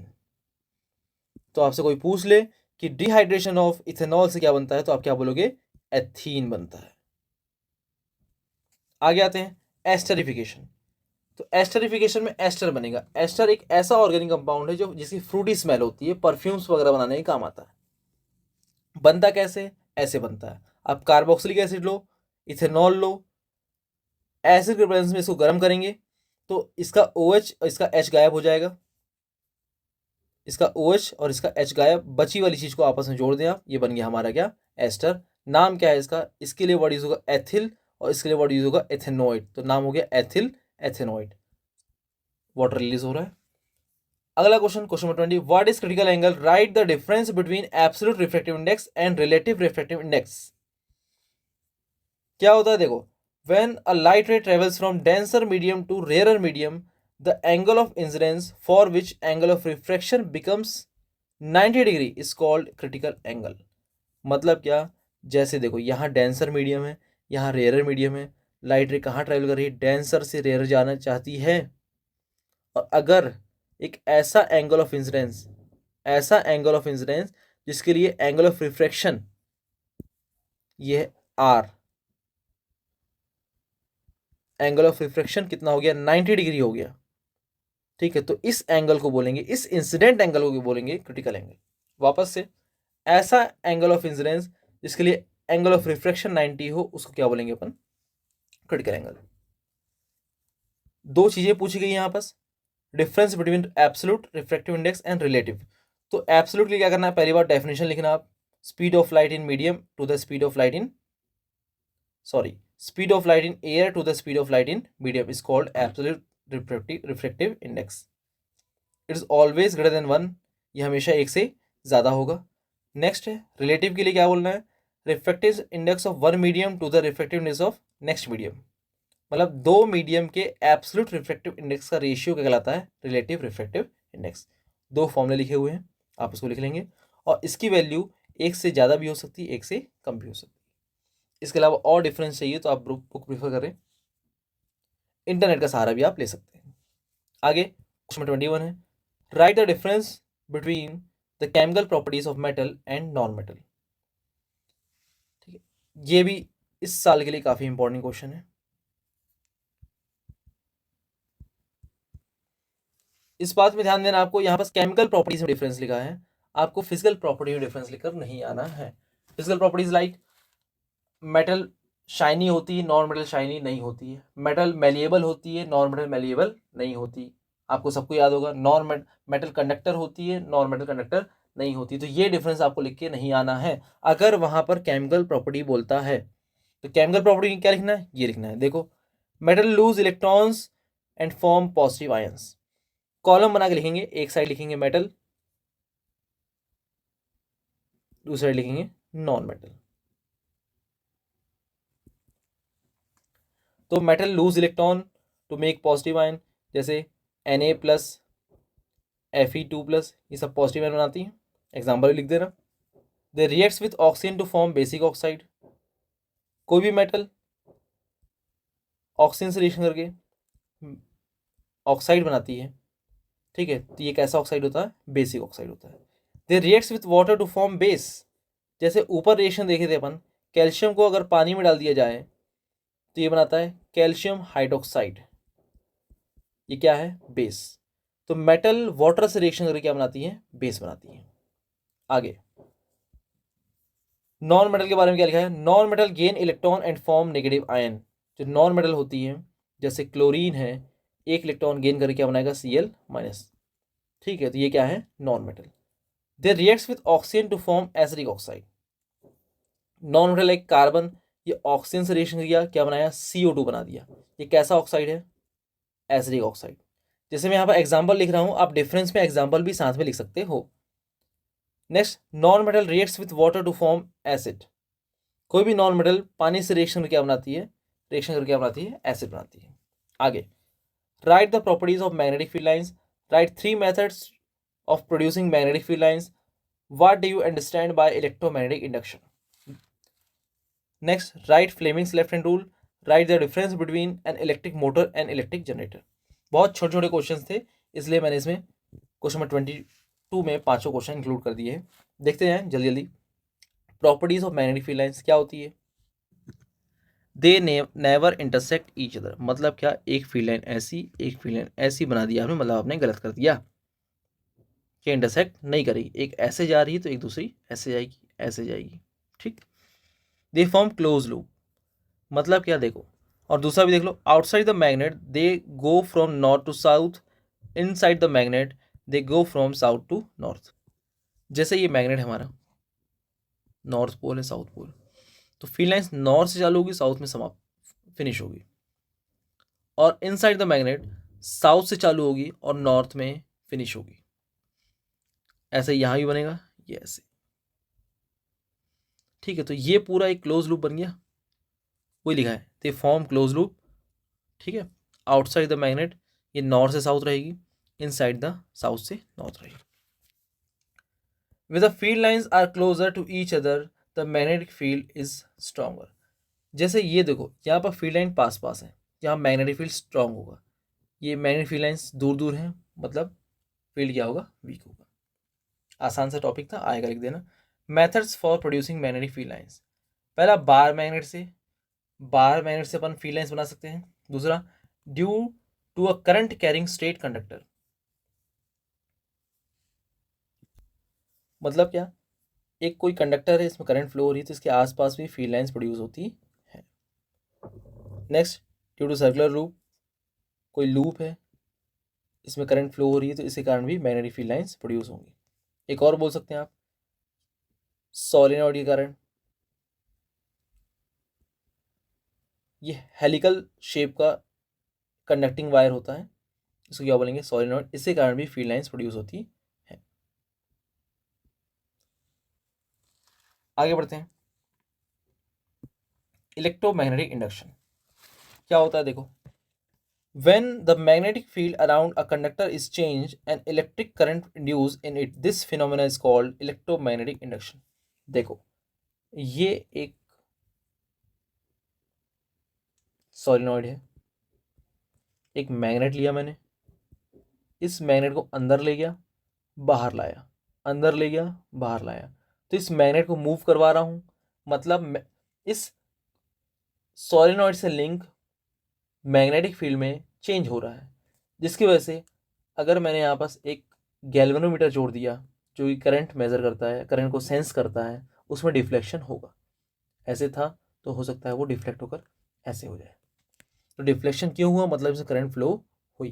तो आपसे कोई पूछ ले कि डिहाइड्रेशन ऑफ इथेनॉल से क्या बनता है, तो आप क्या बोलोगे, एथीन बनता है। आगे आते हैं एस्टरिफिकेशन। तो एस्टरिफिकेशन में एस्टर बनेगा। एस्टर एक ऐसा ऑर्गेनिक कंपाउंड है जो जिसकी फ्रूटी स्मेल होती है, परफ्यूम्स वगैरह बनाने के काम आता है। बनता कैसे, ऐसे बनता है, आप कार्बोक्सिलिक एसिड लो, इथेनॉल लो, एसिड के प्रेजेंस में इसको गर्म करेंगे तो इसका OH और इसका H गायब हो जाएगा, इसका OH और इसका H गायब, बची वाली चीज को आपस में जोड़ दें आप, ये बन गया हमारा क्या, एस्टर। नाम क्या है इसका, इसके लिए वर्ड यूज होगा एथिल और इसके लिए वर्ड यूज होगा एथेनॉइड, तो नाम हो गया एथिल एथेनॉइड। वाटर रिलीज हो रहा है। अगला question, question number 20, what is critical angle, right the difference between absolute refractive index and relative refractive index. क्या होता है देखो, when a light ray travels from denser medium to rarer medium, the angle of incidence for which angle of refraction becomes 90 degree is called critical angle। मतलब क्या, जैसे देखो यहाँ डेंसर मीडियम है, यहाँ रेयर मीडियम है, लाइट रे कहाँ ट्रेवल कर रही है, डेंसर से रेयर जाना चाहती है, और अगर एक ऐसा एंगल ऑफ इंसिडेंस, ऐसा एंगल ऑफ इंसिडेंस जिसके लिए एंगल ऑफ रिफ्रैक्शन ये है R, एंगल ऑफ रिफ्रैक्शन कितना हो गया, 90 डिग्री हो गया, ठीक है, तो इस एंगल को बोलेंगे, इस इंसिडेंट एंगल को बोलेंगे क्रिटिकल एंगल। वापस से, ऐसा एंगल ऑफ इंसिडेंस जिसके लिए एंगल ऑफ रिफ्रैक्शन 90 हो, उसको क्या बोलेंगे अपन, क्रिटिकल एंगल। दो चीजें पूछी गई यहां पास, difference between absolute refractive index and relative. तो एब्सोल्यूट के लिए क्या करना है, पहली बार डेफिनेशन लिखना आप, speed of light in medium to the speed of light in speed of light in air to the speed of light in medium is called absolute refractive index. It is always greater than 1, ये हमेशा एक से ज़्यादा होगा। नेक्स्ट है रिलेटिव के लिए क्या बोलना है, refractive index of one medium to the refractive index of next medium. मतलब दो मीडियम के एब्सोल्यूट रिफ्रैक्टिव इंडेक्स का रेशियो क्या कहलाता है, रिलेटिव रिफ्रैक्टिव इंडेक्स। दो फॉर्मूले लिखे हुए हैं, आप इसको लिख लेंगे, और इसकी वैल्यू एक से ज़्यादा भी हो सकती है, एक से कम भी हो सकती है। इसके अलावा और डिफरेंस चाहिए तो आप बुक प्रीफर करें, इंटरनेट का सहारा भी आप ले सकते हैं। आगे क्वेश्चन 21 है, write the difference between the chemical properties of metal and non metal. ठीक है, ये भी इस साल के लिए काफ़ी इंपॉर्टेंट क्वेश्चन है। इस बात में ध्यान देना, आपको यहाँ पर केमिकल प्रॉपर्टीज में डिफरेंस लिखा है, आपको फिजिकल प्रॉपर्टी में डिफरेंस लिखकर नहीं आना है। Physical properties like metal shiny होती है, नॉन मेटल शाइनी नहीं होती है, मेटल मेलिएबल होती है, नॉन मेटल मेलिएबल नहीं होती। आपको सबको याद होगा, नॉन मेटल कंडक्टर होती है, नॉन मेटल कंडक्टर नहीं होती। तो ये डिफरेंस आपको लिख के नहीं आना है अगर वहां पर केमिकल प्रॉपर्टी बोलता है। तो केमिकल प्रॉपर्टी क्या लिखना है, ये लिखना है। देखो, metal loose electrons and form positive ions. Column बना के लिखेंगे, एक साइड लिखेंगे मेटल, दूसरी साइड लिखेंगे नॉन मेटल। तो metal lose electron to make positive ion, जैसे Na प्लस Fe2 प्लस, ये सब पॉजिटिव आयन बनाती हैं। एग्जाम्पल भी लिख देना। They reacts with oxygen to form basic oxide. कोई भी मेटल ऑक्सीजन से रिएक्शन करके ऑक्साइड बनाती है, ठीक है, तो ये कैसा ऑक्साइड होता है, बेसिक ऑक्साइड होता है। They reacts with water to form base. जैसे ऊपर रिएक्शन देखे थे अपन, कैल्शियम को अगर पानी में डाल दिया जाए तो ये बनाता है कैल्शियम हाइड्रोक्साइड, ये क्या है, बेस। तो मेटल वाटर से रिएक्शन करके क्या बनाती है, बेस बनाती है। आगे नॉन मेटल के बारे में क्या लिखा है, non metal gain electron and form negative ion. जो नॉन मेटल होती है, जैसे क्लोरीन है, एक इलेक्ट्रॉन गेन करके क्या बनाएगा, Cl माइनस। ठीक है, तो ये क्या है, non metal. They reacts with oxygen to form acidic oxide. Non metal like carbon, ये ऑक्सीजन से रिएक्शन किया, क्या बनाया, CO2 बना दिया। ये कैसा ऑक्साइड है, एसिडिक ऑक्साइड। जैसे मैं यहाँ पर एग्जाम्पल लिख रहा हूँ, आप डिफरेंस में एग्जाम्पल भी साथ में लिख सकते हो। Next, non metal reacts with water to form acid. कोई भी नॉन मेटल पानी से रिएक्शन करके क्या बनाती है, रिएक्शन करके क्या बनाती है, एसिड बनाती है। आगे, right the properties of magnetic field lines. Right 3 methods of producing magnetic field lines. What do you understand bye electromagnetic induction. Next, right Fleming's left hand rule. Right the difference between an electric motor and electric generator. बहुत छोटे छोटे क्वेश्चन थे, इसलिए मैंने इसमें क्वेश्चन नंबर 22 में 5 क्वेश्चन इंक्लूड कर दिए हैं। देखते हैं जल्दी जल्दी। Properties of magnetic field lines क्या होती है, they never intersect each other. मतलब क्या, एक फील्ड लाइन ऐसी, एक फील्ड लाइन ऐसी बना दिया आपने, मतलब आपने गलत कर दिया कि इंटरसेक्ट नहीं करेगी। एक ऐसे जा रही है तो एक दूसरी ऐसे जाएगी, ऐसे जाएगी, ठीक। They form close loop. मतलब क्या, देखो, और दूसरा भी देख लो, outside the magnet they go from north to south, inside the magnet they go from south to north. जैसे ये मैग्नेट हमारा, नॉर्थ पोल है, साउथ पोल, तो फील्ड लाइंस नॉर्थ से चालू होगी, साउथ में समाप्त फिनिश होगी। और इनसाइड द मैग्नेट साउथ से चालू होगी और नॉर्थ में फिनिश होगी। ऐसे यहां भी बनेगा, ये ऐसे, ठीक है। तो ये पूरा एक क्लोज लूप बन गया, वही लिखा है, दे फॉर्म क्लोज लूप, ठीक है। आउटसाइड द मैग्नेट, ये नॉर्थ से साउथ रहेगी, इनसाइड द साउथ से नॉर्थ रहेगी। When the field lines are closer to each other, the magnetic field is stronger. जैसे ये देखो, यहाँ पर फील्ड लाइन पास पास है, यहाँ मैग्नेटिक फील्ड स्ट्रांग होगा। ये मैग्नेटिक फील्ड लाइन्स दूर दूर हैं, मतलब फील्ड क्या होगा, वीक होगा। आसान सा टॉपिक था, आएगा लिख देना। Methods for producing magnetic field lines. पहला, बार मैग्नेट से अपन फील्ड लाइन्स बना सकते हैं। दूसरा, due to a current carrying straight conductor. मतलब क्या, एक कोई कंडक्टर है, इसमें करंट फ्लो हो रही है, तो इसके आसपास भी फील्ड लाइंस प्रोड्यूस होती है। Next, due to circular loop, कोई लूप है, इसमें करंट फ्लो हो रही है, तो इसके कारण भी मैग्नेटिक फील्ड लाइंस प्रोड्यूस होंगी। एक और बोल सकते हैं आप, सोलेनॉइड के कारण, ये हेलिकल शेप का कंडक्टिंग वायर होता है, इसको क्या बोलेंगे, सोलेनॉइड। इसके कारण भी फील्ड लाइंस प्रोड्यूस होती है। आगे बढ़ते हैं। इलेक्ट्रोमैग्नेटिक इंडक्शन क्या होता है, देखो, When the magnetic field around a conductor is changed and electric current induced in it, this phenomena is called electromagnetic induction. देखो, ये एक सोलिनॉइड है, एक मैग्नेट लिया मैंने, इस मैग्नेट को अंदर ले गया, बाहर लाया, अंदर ले गया, बाहर लाया, तो इस मैग्नेट को मूव करवा रहा हूँ, मतलब इस सोलिनॉइड से लिंक मैग्नेटिक फील्ड में चेंज हो रहा है, जिसकी वजह से अगर मैंने यहाँ पास एक गैल्वेनोमीटर जोड़ दिया जो कि करंट मेज़र करता है, करंट को सेंस करता है, उसमें डिफ्लेक्शन होगा। ऐसे था तो हो सकता है वो डिफ्लेक्ट होकर ऐसे हो जाए। तो डिफ्लेक्शन क्यों हुआ, मतलब इसमें करंट फ्लो हुई।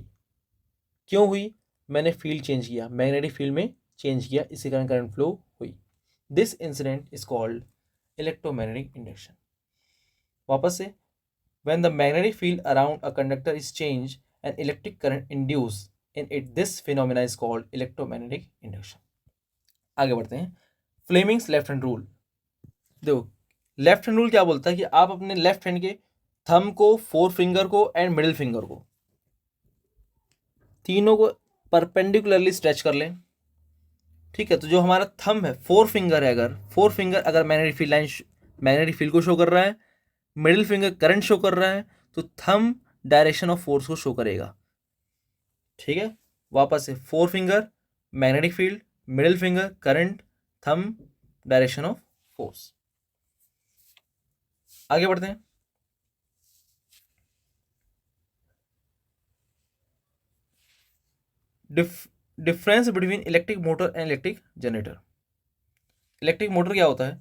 क्यों हुई, मैंने फील्ड चेंज किया, मैग्नेटिक फील्ड में चेंज किया, इसी कारण करंट फ्लो हुई। This incident is called electromagnetic induction. वापस से, when the magnetic field around a conductor is changed and electric current induced in it, this phenomena is called electromagnetic induction. आगे बढ़ते हैं। Fleming's left hand rule. देखो, लेफ्ट हैंड रूल क्या बोलता है कि आप अपने लेफ्ट हैंड के थंब को, फोर फिंगर को एंड मिडिल फिंगर को, तीनों को परपेंडिकुलरली स्ट्रेच कर लें। ठीक है, तो जो हमारा थंब है, फोर फिंगर है, अगर फोर फिंगर अगर magnetic field line, magnetic field को शो कर रहा है, मिडिल फिंगर करंट शो कर रहा है, तो थंब डायरेक्शन ऑफ फोर्स को शो करेगा। ठीक है, वापस से, four finger magnetic field, middle finger current, thumb direction of force. आगे बढ़ते हैं। Difference between electric motor and electric generator. Electric motor क्या होता है,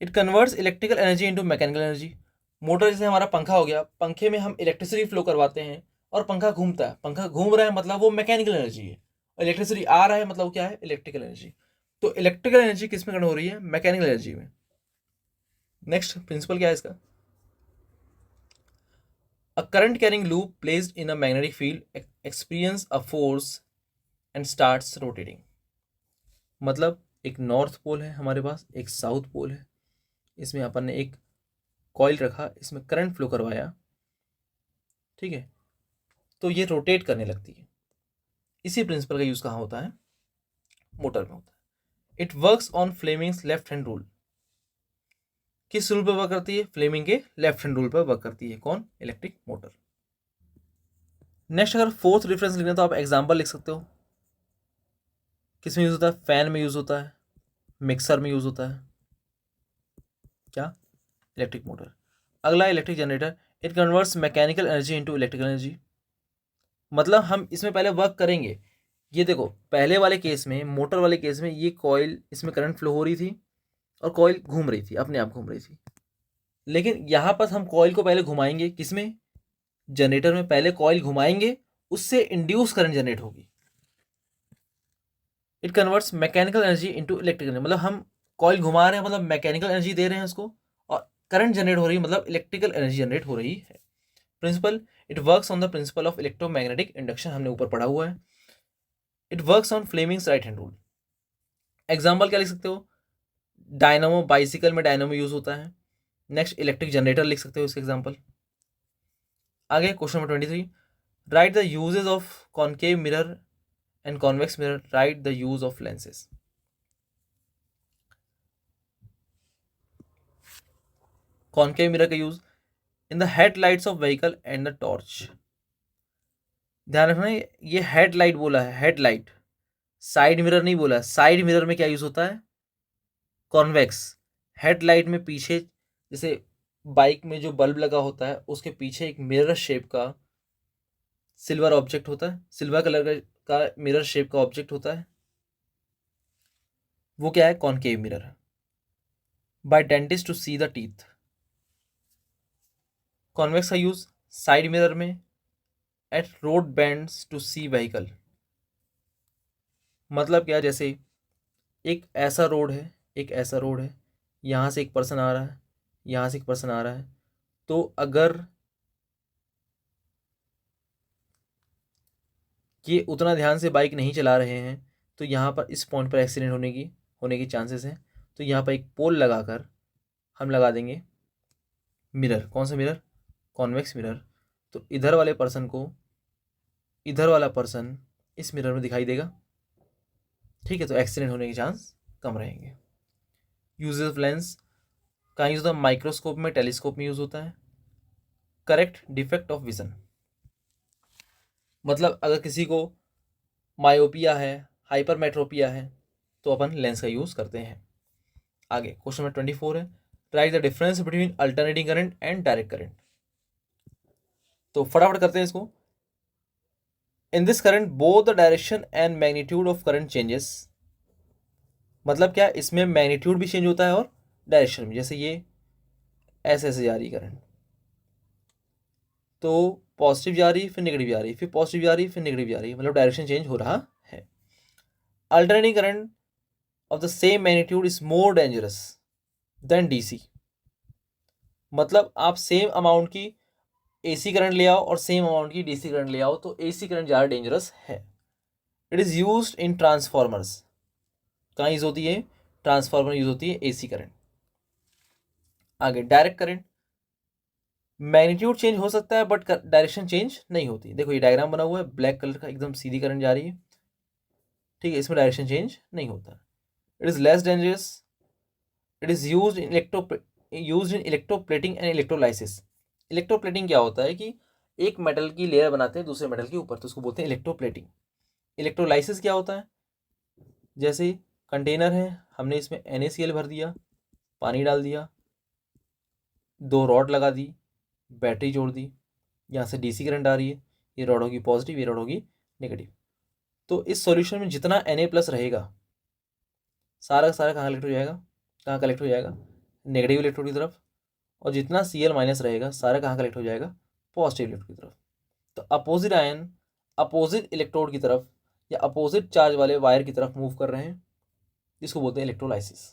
it converts electrical energy into mechanical energy. Motor जैसे हमारा पंखा हो गया, पंखे में हम इलेक्ट्रिसिटी फ्लो करवाते हैं और पंखा घूमता है, पंखा घूम रहा है मतलब वो मैकेनिकल एनर्जी है, और इलेक्ट्रिसिटी आ रहा है मतलब क्या है, इलेक्ट्रिकल एनर्जी। तो इलेक्ट्रिकल एनर्जी किस में कन्वर्ट हो रही है, मैकेनिकल एनर्जी में। नेक्स्ट प्रिंसिपल क्या है इसका, अ current carrying loop placed in a magnetic field experience a force and starts rotating. मतलब एक नॉर्थ पोल है हमारे पास, एक साउथ पोल है, इसमें अपन ने एक कॉइल रखा, इसमें करंट फ्लो करवाया, ठीक है, तो ये रोटेट करने लगती है। इसी प्रिंसिपल का यूज कहाँ होता है, मोटर में होता है। It works on Fleming's left hand rule. किस रूल पर वर्क करती है, फ्लेमिंग के लेफ्ट हैंड रूल पर वर्क करती है। कौन, इलेक्ट्रिक मोटर। नेक्स्ट, अगर फोर्थ रेफरेंस लिखना तो आप एग्जांपल लिख सकते हो। किस में यूज होता है, फैन में यूज होता है, मिक्सर में यूज होता है, क्या, इलेक्ट्रिक मोटर। अगला electric generator, it converts mechanical energy into electrical energy. मतलब हम इसमें पहले वर्क करेंगे। ये देखो, पहले वाले केस में, मोटर वाले केस में, ये कॉइल, इसमें करंट फ्लो हो रही थी और कॉइल घूम रही थी, अपने आप घूम रही थी। लेकिन यहाँ पर हम कॉइल को पहले घुमाएंगे, किसमें, जनरेटर में पहले कॉइल घुमाएंगे, उससे इंड्यूस करंट जनरेट होगी। It converts mechanical energy into electrical energy. मतलब हम कॉइल घुमा रहे हैं, मतलब मैकेनिकल एनर्जी दे रहे हैं उसको, और करंट जनरेट हो रही है, मतलब इलेक्ट्रिकल एनर्जी जनरेट हो रही है। Principle, it works on the principle of electromagnetic induction, हमने ऊपर पढ़ा हुआ है। It works on Fleming's right hand rule. Example क्या लिख सकते हो, डायनामो, बाइसिकल में डायनामो यूज होता है। नेक्स्ट, इलेक्ट्रिक जनरेटर लिख सकते हो इसके एग्जाम्पल। आगे question number 23, write the uses of concave mirror and convex mirror, write the use of lenses. Concave mirror का use in the headlights of vehicle and the torch. ध्यान रखना, ये हेडलाइट बोला है, हेडलाइट, साइड मिरर नहीं बोला। साइड मिरर में क्या यूज होता है, कॉन्वेक्स। हेडलाइट में पीछे, जैसे बाइक में जो बल्ब लगा होता है, उसके पीछे एक मिरर शेप का सिल्वर ऑब्जेक्ट होता है, सिल्वर कलर का मिरर शेप का ऑब्जेक्ट होता है, वो क्या है, कॉनकेव मिरर है। By dentist to see the teeth. Convex का यूज साइड मिरर में, at road bends to see vehicle. मतलब क्या, जैसे एक ऐसा रोड है, एक ऐसा रोड है, यहाँ से एक पर्सन आ रहा है, यहाँ से एक पर्सन आ रहा है, तो अगर ये उतना ध्यान से बाइक नहीं चला रहे हैं, तो यहाँ पर इस पॉइंट पर एक्सीडेंट होने की चांसेस हैं। तो यहाँ पर एक पोल लगाकर हम लगा देंगे मिरर। कौन सा मिरर, कॉन्वेक्स मिरर। तो इधर वाले पर्सन को इधर वाला पर्सन इस मिरर में दिखाई देगा, ठीक है, तो एक्सीडेंट होने के चांस कम रहेंगे। यूजेस ऑफ लेंस कहाँ यूज होता है? माइक्रोस्कोप में, टेलीस्कोप में यूज होता है। करेक्ट डिफेक्ट ऑफ विजन, मतलब अगर किसी को मायोपिया है, हाइपरमेट्रोपिया है, तो अपन लेंस का यूज करते हैं। आगे क्वेश्चन नंबर 24 है, write the difference between alternating current and direct current. तो फटाफट करते हैं इसको। In this current both the direction and magnitude of current changes, मतलब क्या, इसमें मैग्नीट्यूड भी चेंज होता है और डायरेक्शन भी। जैसे ये ऐसे ऐसे जा रही करंट, तो पॉजिटिव जा रही, फिर नेगेटिव जा रही, फिर पॉजिटिव जा रही, फिर नेगेटिव जा रही, मतलब डायरेक्शन चेंज हो रहा है। Alternating current of the same magnitude is more dangerous than DC, मतलब आप सेम अमाउंट की एसी करंट ले आओ और सेम अमाउंट की डीसी करंट ले आओ, तो एसी करंट ज़्यादा डेंजरस है। It is used in transformers, कहाँ यूज होती है? ट्रांसफार्मर यूज होती है एसी करंट। आगे डायरेक्ट करंट, मैग्नीट्यूड चेंज हो सकता है बट डायरेक्शन चेंज नहीं होती। देखो ये डायग्राम बना हुआ है, ब्लैक कलर का, एकदम सीधी करंट जा रही है, ठीक है, इसमें डायरेक्शन चेंज नहीं होता। It is less dangerous, it is use in electroplating and electrolysis. Electroplating क्या होता है कि एक मेटल की लेयर बनाते हैं दूसरे मेटल के ऊपर, तो उसको बोलते हैं इलेक्ट्रोप्लेटिंग। इलेक्ट्रोलाइसिस क्या होता है? जैसे कंटेनर है, हमने इसमें NaCl भर दिया, पानी डाल दिया, 2 रॉड लगा दी, बैटरी जोड़ दी, यहाँ से डीसी करंट आ रही है, ये रॉड होगी पॉजिटिव, ये रॉड होगी नेगेटिव। तो इस सॉल्यूशन में जितना Na+ रहेगा, सारा का सारा कहाँ कलेक्ट हो जाएगा? कहाँ कलेक्ट हो जाएगा? नेगेटिव इलेक्ट्रोड की तरफ। और जितना Cl- रहेगा, सारा कहाँ कलेक्ट हो जाएगा? पॉजिटिव इलेक्ट्रोड की तरफ। तो अपोजिट आयन अपोजिट इलेक्ट्रोड की तरफ या अपोजिट चार्ज वाले वायर की तरफ मूव कर रहे हैं, जिसको बोलते हैं इलेक्ट्रोलाइसिस।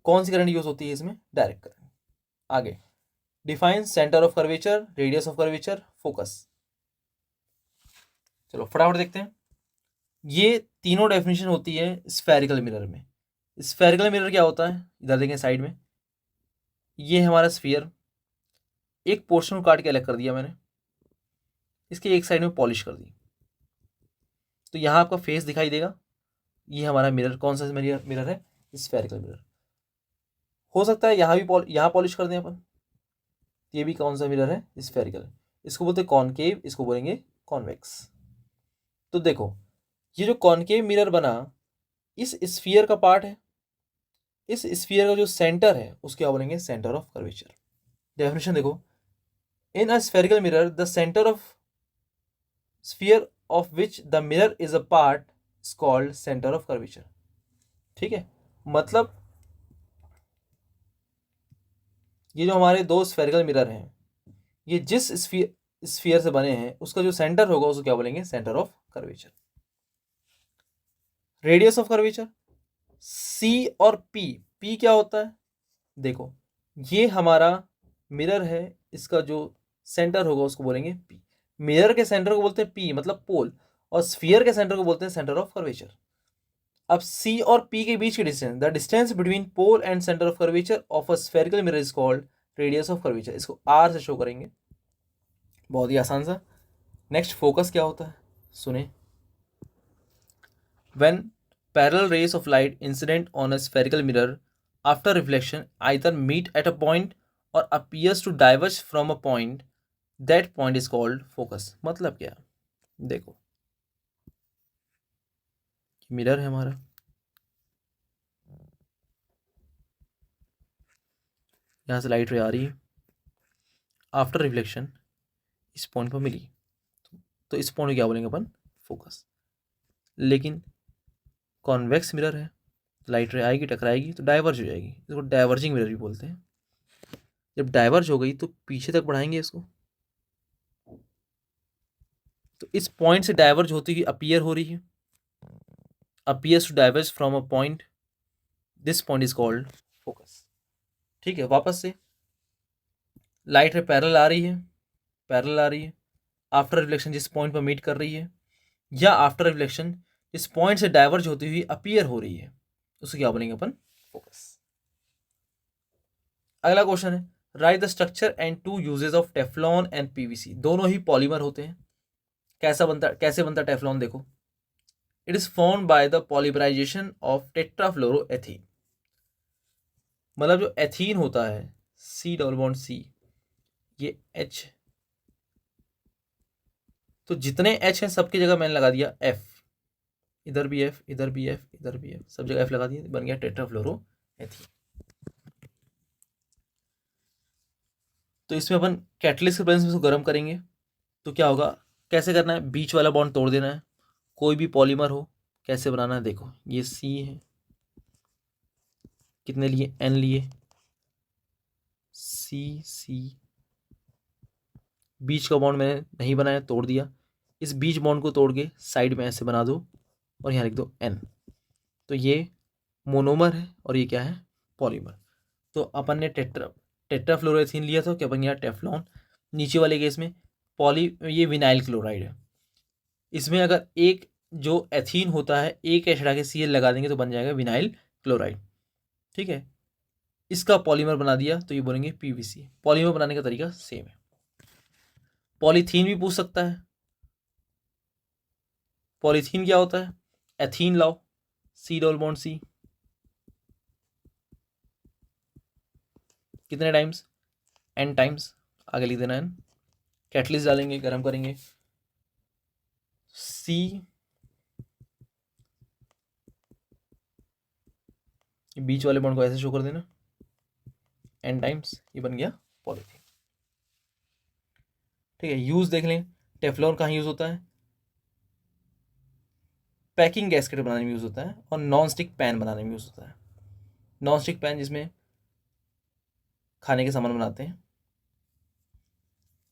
कौन सी करंट यूज होती है इसमें? Direct current. आगे define centre of curvature, radius of curvature, focus. चलो फटाफट देखते हैं। ये तीनों डेफिनेशन होती है स्फेरिकल मिरर में। स्फेरिकल मिरर क्या होता है? इधर देखें साइड में, ये हमारा स्फीयर, एक पोर्शन को काट के अलग कर दिया मैंने, इसके एक साइड में पॉलिश कर दी, तो यहाँ आपका फेस दिखाई देगा। ये हमारा मिरर, कौन सा मिरर है? Spherical mirror. हो सकता है यहाँ भी यहाँ पॉलिश कर दें अपन, ये भी कौन सा मिरर है? स्फेरिकल। इसको बोलते हैं कॉनकेव, इसको बोलेंगे कॉन्वेक्स। तो देखो ये जो कॉनकेव मिरर बना, इस स्फीयर का पार्ट है, इस स्फीयर का जो सेंटर है उसको क्या बोलेंगे? Centre of curvature. डेफिनेशन देखो, in a spherical mirror the centre of sphere of which the mirror is a part is called centre of curvature. ठीक है, मतलब ये जो हमारे 2 स्फेरिकल मिरर हैं, ये जिस स्फीयर से बने हैं उसका जो सेंटर होगा उसको क्या बोलेंगे? Centre of curvature. Radius of curvature, C और पी क्या होता है? देखो ये हमारा मिरर है, इसका जो सेंटर होगा उसको बोलेंगे पी। मिरर के सेंटर को बोलते हैं पी, मतलब पोल, और स्फीयर के सेंटर को बोलते हैं सेंटर ऑफ कर्वेचर। अब सी और पी के बीच की distance, the distance between pole and centre of curvature of a spherical mirror is called radius of curvature. इसको आर से शो करेंगे, बहुत ही आसान सा। नेक्स्ट फोकस क्या होता है? सुने, when parallel rays of light incident on a spherical mirror after reflection either meet at a point or appears to diverge from a point, that point is called focus। मतलब क्या? देखो मिरर है हमारा, यहाँ से लाइट रे आ रही है, आफ्टर रिफ्लेक्शन इस पॉइंट पर मिली, तो इस पॉइंट को क्या बोलेंगे अपन? फोकस। लेकिन कॉन्वेक्स मिरर है, लाइट रे आएगी, टकराएगी तो डाइवर्ज हो जाएगी, इसको डाइवर्जिंग मिरर भी बोलते हैं। जब डाइवर्ज हो गई तो पीछे तक बढ़ाएंगे इसको, तो इस पॉइंट से डाइवर्ज होती हुई अपीयर हो रही है, appears to diverge from a point, this point is called focus। ठीक है, वापस से लाइट रे पैरेलल आ रही है, पैरेलल आ रही है, आफ्टर रिफ्लेक्शन जिस पॉइंट पर मीट कर रही है, या आफ्टर रिफ्लेक्शन इस पॉइंट से डाइवर्ज होती हुई अपीयर हो रही है, उसको क्या बोलेंगे अपन? फोकस। अगला क्वेश्चन है, write the structure and two uses of Teflon and PVC. दोनों ही पॉलीमर होते हैं। कैसे बनता टेफ्लॉन देखो, it is formed by the polymerisation of tetrafluoroethene. मतलब जो एथीन होता है, सी डबल बॉन्ड सी, ये एच, तो जितने एच हैं सबकी जगह मैंने लगा दिया एफ, इधर भी एफ, इधर भी एफ, इधर भी एफ, सब जगह एफ लगा दिया, बन गया टेट्राफ्लोरोएथीन। तो इसमें अपन कैटलिस्ट के प्रेजेंस में इसको गर्म करेंगे तो क्या होगा, कैसे करना है, बीच वाला बॉन्ड तोड़ देना है। कोई भी पॉलीमर हो, कैसे बनाना है देखो, ये सी है, कितने लिए, एन लिए, सी सी, बीच का बॉन्ड मैंने नहीं बनाया, तोड़ दिया। इस बीच बॉन्ड को तोड़ के साइड में ऐसे बना दो और यहाँ लिख दो एन। तो ये मोनोमर है और ये क्या है, पॉलीमर। तो अपन ने टेट्राफ्लोरोएथीन लिया था, क्या बन गया, टेफ्लॉन। नीचे वाले केस में ये विनाइल क्लोराइड है। इसमें अगर एक जो एथीन होता है, एक एच हटा के सी एल लगा देंगे तो बन जाएगा विनाइल क्लोराइड। ठीक है, इसका पॉलीमर बना दिया तो ये बोलेंगे पीवीसी। पॉलीमर बनाने का तरीका सेम है। पॉलीथीन भी पूछ सकता है। पॉलीथीन क्या होता है, एथीन लाओ, सी डबल बॉन्ड सी, कितने टाइम्स, एन टाइम्स, आगे लिख देना एन। कैटलिस्ट डालेंगे, गर्म करेंगे, सी, बीच वाले बॉन्ड को ऐसे शो कर देना, एन टाइम्स, ये बन गया पॉलीथीन। ठीक है, यूज देख लें, टेफ्लॉन कहाँ यूज होता है, पैकिंग गैस्केट बनाने में यूज होता है और नॉन स्टिक पैन बनाने में यूज होता है। नॉन स्टिक पैन जिसमें खाने के सामान बनाते हैं।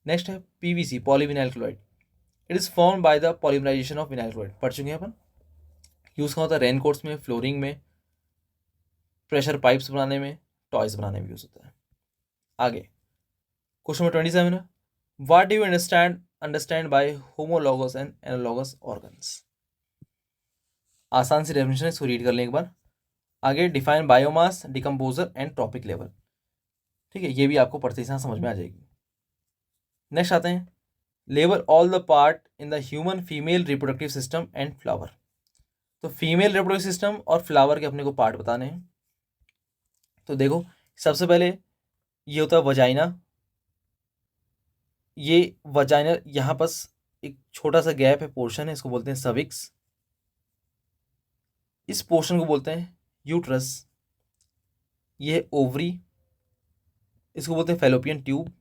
नेक्स्ट है PVC, polyvinyl chloride. It is form by the polymerisation of vinyl chloride, पढ़ चुके हैं अपन। यूज कहाँ होता है, रेनकोट्स में, फ्लोरिंग में, प्रेशर पाइप्स बनाने में, टॉयज बनाने में यूज होता है। आगे क्वेश्चन नंबर 27 है, what do you understand bye homologous and analogous organs. आसान सी डेफिनेशन है, इसको रीड कर लें एक बार। आगे define biomass, decomposer and trophic level. ठीक है, ये भी आपको पढ़ते ही समझ में आ जाएगी। नेक्स्ट आते हैं, label all the part in the human female reproductive system and flower. तो फीमेल रिप्रोडक्टिव सिस्टम और फ्लावर के अपने को पार्ट बताने हैं। तो देखो, सबसे पहले ये होता है वजाइना। ये वजाइना, यहाँ पास एक छोटा सा गैप है, पोर्शन है, इसको बोलते हैं सर्विक्स। इस पोर्शन को बोलते हैं यूट्रस। ये है ओवरी, इसको बोलते हैं फैलोपियन ट्यूब।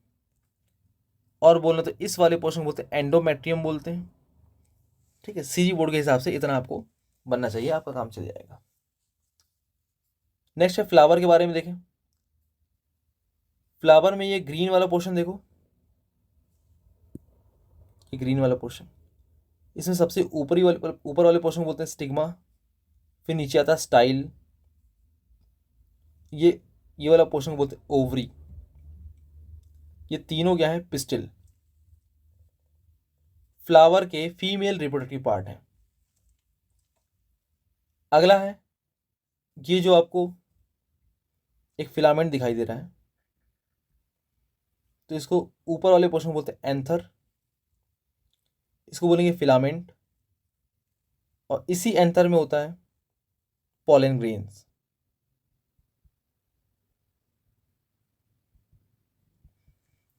और बोलना तो इस वाले पोर्शन को बोलते हैं एंडोमेट्रियम बोलते हैं। ठीक है, सीजी बोर्ड के हिसाब से इतना आपको बनना चाहिए, आपका काम चल जाएगा। नेक्स्ट है फ्लावर के बारे में देखें। फ्लावर में ये ग्रीन वाला पोर्शन देखो, ये ग्रीन वाला पोर्शन, इसमें सबसे ऊपर वाले पोर्शन को बोलते हैं स्टिग्मा। फिर नीचे आता है स्टाइल, ये वाला पोर्शन को बोलते हैं ओवरी। ये तीनों क्या है, पिस्टिल। फ्लावर के फीमेल रिप्रोडक्टिव पार्ट है। अगला है, ये जो आपको एक फिलामेंट दिखाई दे रहा है, तो इसको ऊपर वाले पोर्शन को बोलते हैं एंथर, इसको बोलेंगे फिलामेंट। और इसी एंथर में होता है पॉलन ग्रेन्स।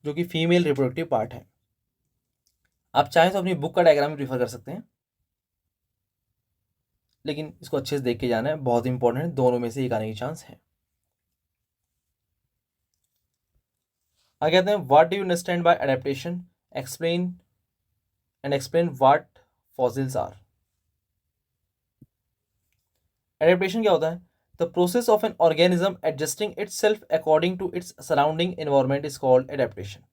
जो कि फीमेल रिप्रोडक्टिव पार्ट है। आप चाहें तो अपनी बुक का डायग्राम भी प्रीफर कर सकते हैं, लेकिन इसको अच्छे से देख के जाना है, बहुत इंपॉर्टेंट है, दोनों में से एक आने की चांस है। आगे आते हैं, what do you understand by adaptation, explain what fossils are. Adaptation क्या होता है, the process of an organism adjusting itself according to its surrounding environment is called adaptation.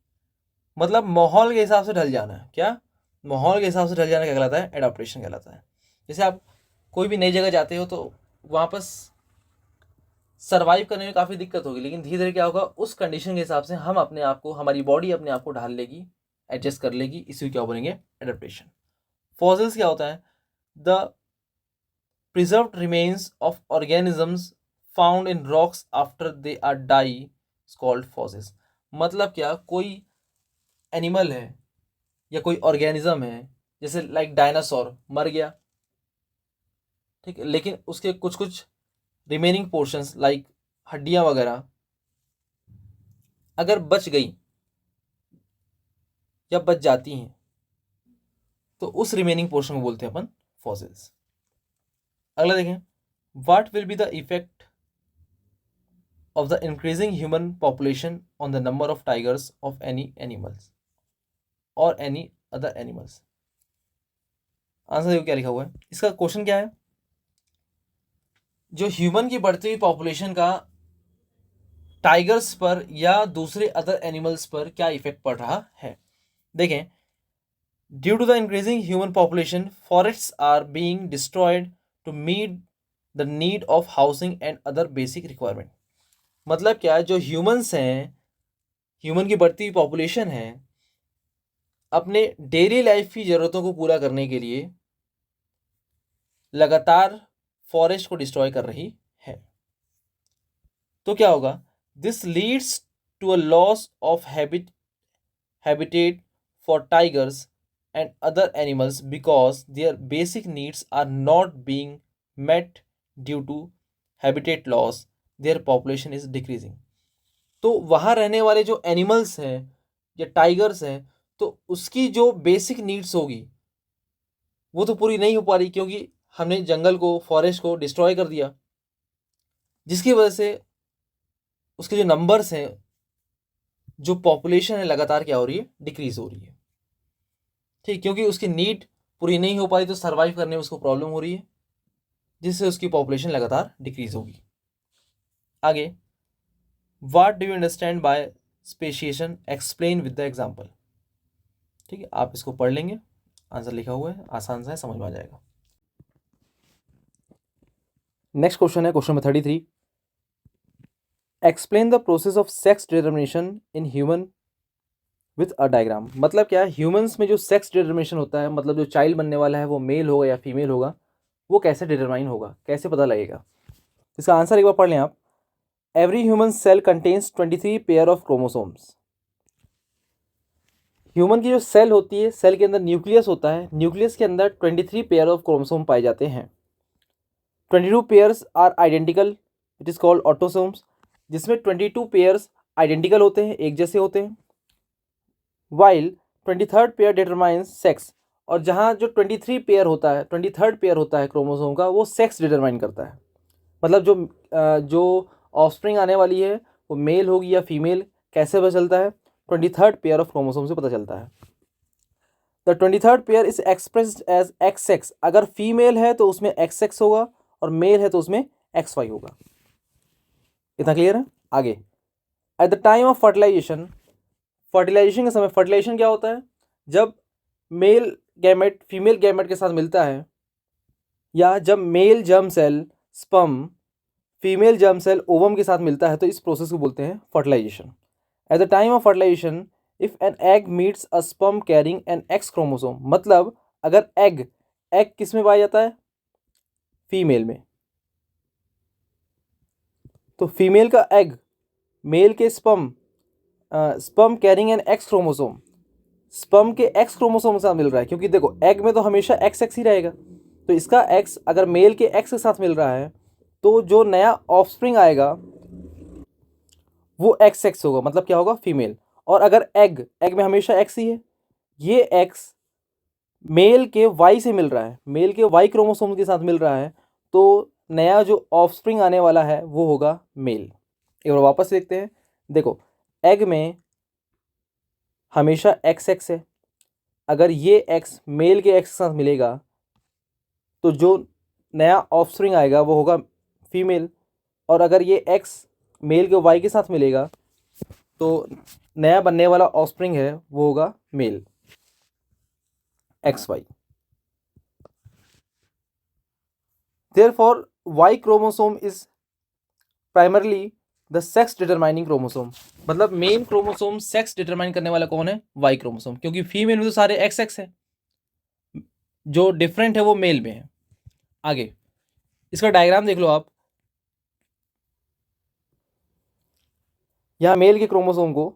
मतलब माहौल के हिसाब से ढल जाना है। क्या, माहौल के हिसाब से ढल जाना क्या कहलाता है, एडाप्टेशन कहलाता है। जैसे आप कोई भी नई जगह जाते हो तो वहाँ पर सर्वाइव करने में काफ़ी दिक्कत होगी, लेकिन धीरे धीरे क्या होगा, उस कंडीशन के हिसाब से हम अपने आप को, हमारी बॉडी अपने आप को ढाल लेगी, एडजस्ट कर लेगी, इसी क्या बोलेंगे, एडेप्टेशन। फॉसिल्स क्या होता है, the preserved remains of organisms found in rocks after they are die is called fossils। मतलब क्या, कोई एनिमल है या कोई ऑर्गेनिज्म है, जैसे लाइक डायनासोर मर गया, ठीक है, लेकिन उसके कुछ कुछ रिमेनिंग पोर्शंस लाइक हड्डियां वगैरह अगर बच गई या बच जाती हैं, तो उस रिमेनिंग पोर्शन को बोलते हैं अपन फॉसिल्स। अगला देखें, what will be the effect of the increasing human population on the number of tigers of any animals or any other animals। Answer देखो क्या लिखा हुआ है, इसका क्वेश्चन क्या है, जो ह्यूमन की बढ़ती हुई पॉपुलेशन का टाइगर्स पर या दूसरे अदर एनिमल्स पर क्या इफेक्ट पड़ रहा है। देखें, due to the increasing human population forests are being destroyed to meet the need of housing and other basic requirement. मतलब क्या, जो ह्यूमंस हैं, ह्यूमन की बढ़ती हुई पॉपुलेशन है, अपने डेली लाइफ की ज़रूरतों को पूरा करने के लिए लगातार फॉरेस्ट को डिस्ट्रॉय कर रही है। तो क्या होगा, this leads to a loss of habitat for tigers and other animals because their basic needs are not being met due to habitat loss, their population is decreasing. तो वहाँ रहने वाले जो एनिमल्स हैं या टाइगर्स हैं, तो उसकी जो बेसिक नीड्स होगी वो तो पूरी नहीं हो पा रही, क्योंकि हमने जंगल को, फॉरेस्ट को डिस्ट्रॉय कर दिया, जिसकी वजह से उसके जो नंबर्स हैं, जो पॉपुलेशन है, लगातार क्या हो रही है, डिक्रीज हो रही है। ठीक, क्योंकि उसकी नीड पूरी नहीं हो पाई तो सर्वाइव करने में उसको प्रॉब्लम हो रही है, जिससे उसकी पॉपुलेशन लगातार डिक्रीज होगी। आगे, what do you understand bye speciation, explain with the example. ठीक है, आप इसको पढ़ लेंगे, आंसर लिखा हुआ है, आसान सा है, समझ में आ जाएगा। नेक्स्ट क्वेश्चन है question number 33, explain the process of sex determination in human with a diagram. मतलब क्या है, ह्यूमंस में जो सेक्स डिटर्मिनेशन होता है, मतलब जो चाइल्ड बनने वाला है वो मेल होगा या फीमेल होगा, वो कैसे डिटरमाइन होगा, कैसे पता लगेगा। इसका आंसर एक बार पढ़ लें आप। Every human cell contains 23 pair of chromosomes. Human की जो सेल होती है, सेल के अंदर न्यूक्लियस होता है, न्यूक्लियस के अंदर 23 पेयर ऑफ क्रोमोसोम पाए जाते हैं। 22 pairs are identical, it is called autosomes, जिसमें 22 पेयर्स आइडेंटिकल होते हैं, एक जैसे होते हैं। While 23rd pair determines sex, और जहाँ जो 23 पेयर होता है, 23rd पेयर होता है क्रोमोसोम का, वो सेक्स डिटरमाइन करता है। मतलब जो ऑफस्प्रिंग आने वाली है वो मेल होगी या फीमेल, कैसे पता चलता है, 23rd पेयर ऑफ क्रोमोसोम से पता चलता है। The 23rd pair is expressed as X X. अगर फीमेल है तो उसमें एक्स एक्स होगा, और मेल है तो उसमें एक्स वाई होगा। इतना क्लियर है। आगे, at the time of fertilization, fertilization के समय, फर्टिलाइजेशन क्या होता है, जब मेल गैमेट फीमेल गैमेट के साथ मिलता है, या जब male germ cell sperm female germ cell ovum के साथ मिलता है, तो इस प्रोसेस को बोलते हैं fertilization. At the time of fertilization, if an egg meets a sperm carrying an X chromosome, मतलब अगर एग किस में पाया जाता है, फीमेल में, तो फीमेल का एग मेल के sperm carrying an X chromosome, sperm के एक्स क्रोमोसोम के साथ मिल रहा है, क्योंकि देखो एग में तो हमेशा एक्स एक्स ही रहेगा, तो इसका एक्स अगर मेल के एक्स के साथ मिल रहा है, तो जो नया ऑफस्प्रिंग आएगा वो एक्स एक्स होगा, मतलब क्या होगा, फीमेल। और अगर एग में हमेशा एक्स ही है, ये एक्स मेल के वाई से मिल रहा है, मेल के वाई क्रोमोसोम के साथ मिल रहा है, तो नया जो ऑफस्प्रिंग आने वाला है वो होगा मेल। एक बार वापस देखते हैं, देखो एग में हमेशा एक्स एक्स है, अगर ये एक्स मेल के एक्स के साथ मिलेगा तो जो नया ऑफस्प्रिंग आएगा वो होगा फीमेल, और अगर ये एक्स मेल के वाई के साथ मिलेगा तो नया बनने वाला ऑफस्प्रिंग है वो होगा male, X Y. Therefore Y chromosome is primarily the sex determining chromosome. मतलब मेन क्रोमोसोम सेक्स डिटरमाइन करने वाला कौन है, वाई क्रोमोसोम, क्योंकि फीमेल में तो सारे एक्स एक्स है, जो डिफरेंट है वो मेल में है। आगे इसका डायग्राम देख लो आप, यहाँ मेल के क्रोमोसोम को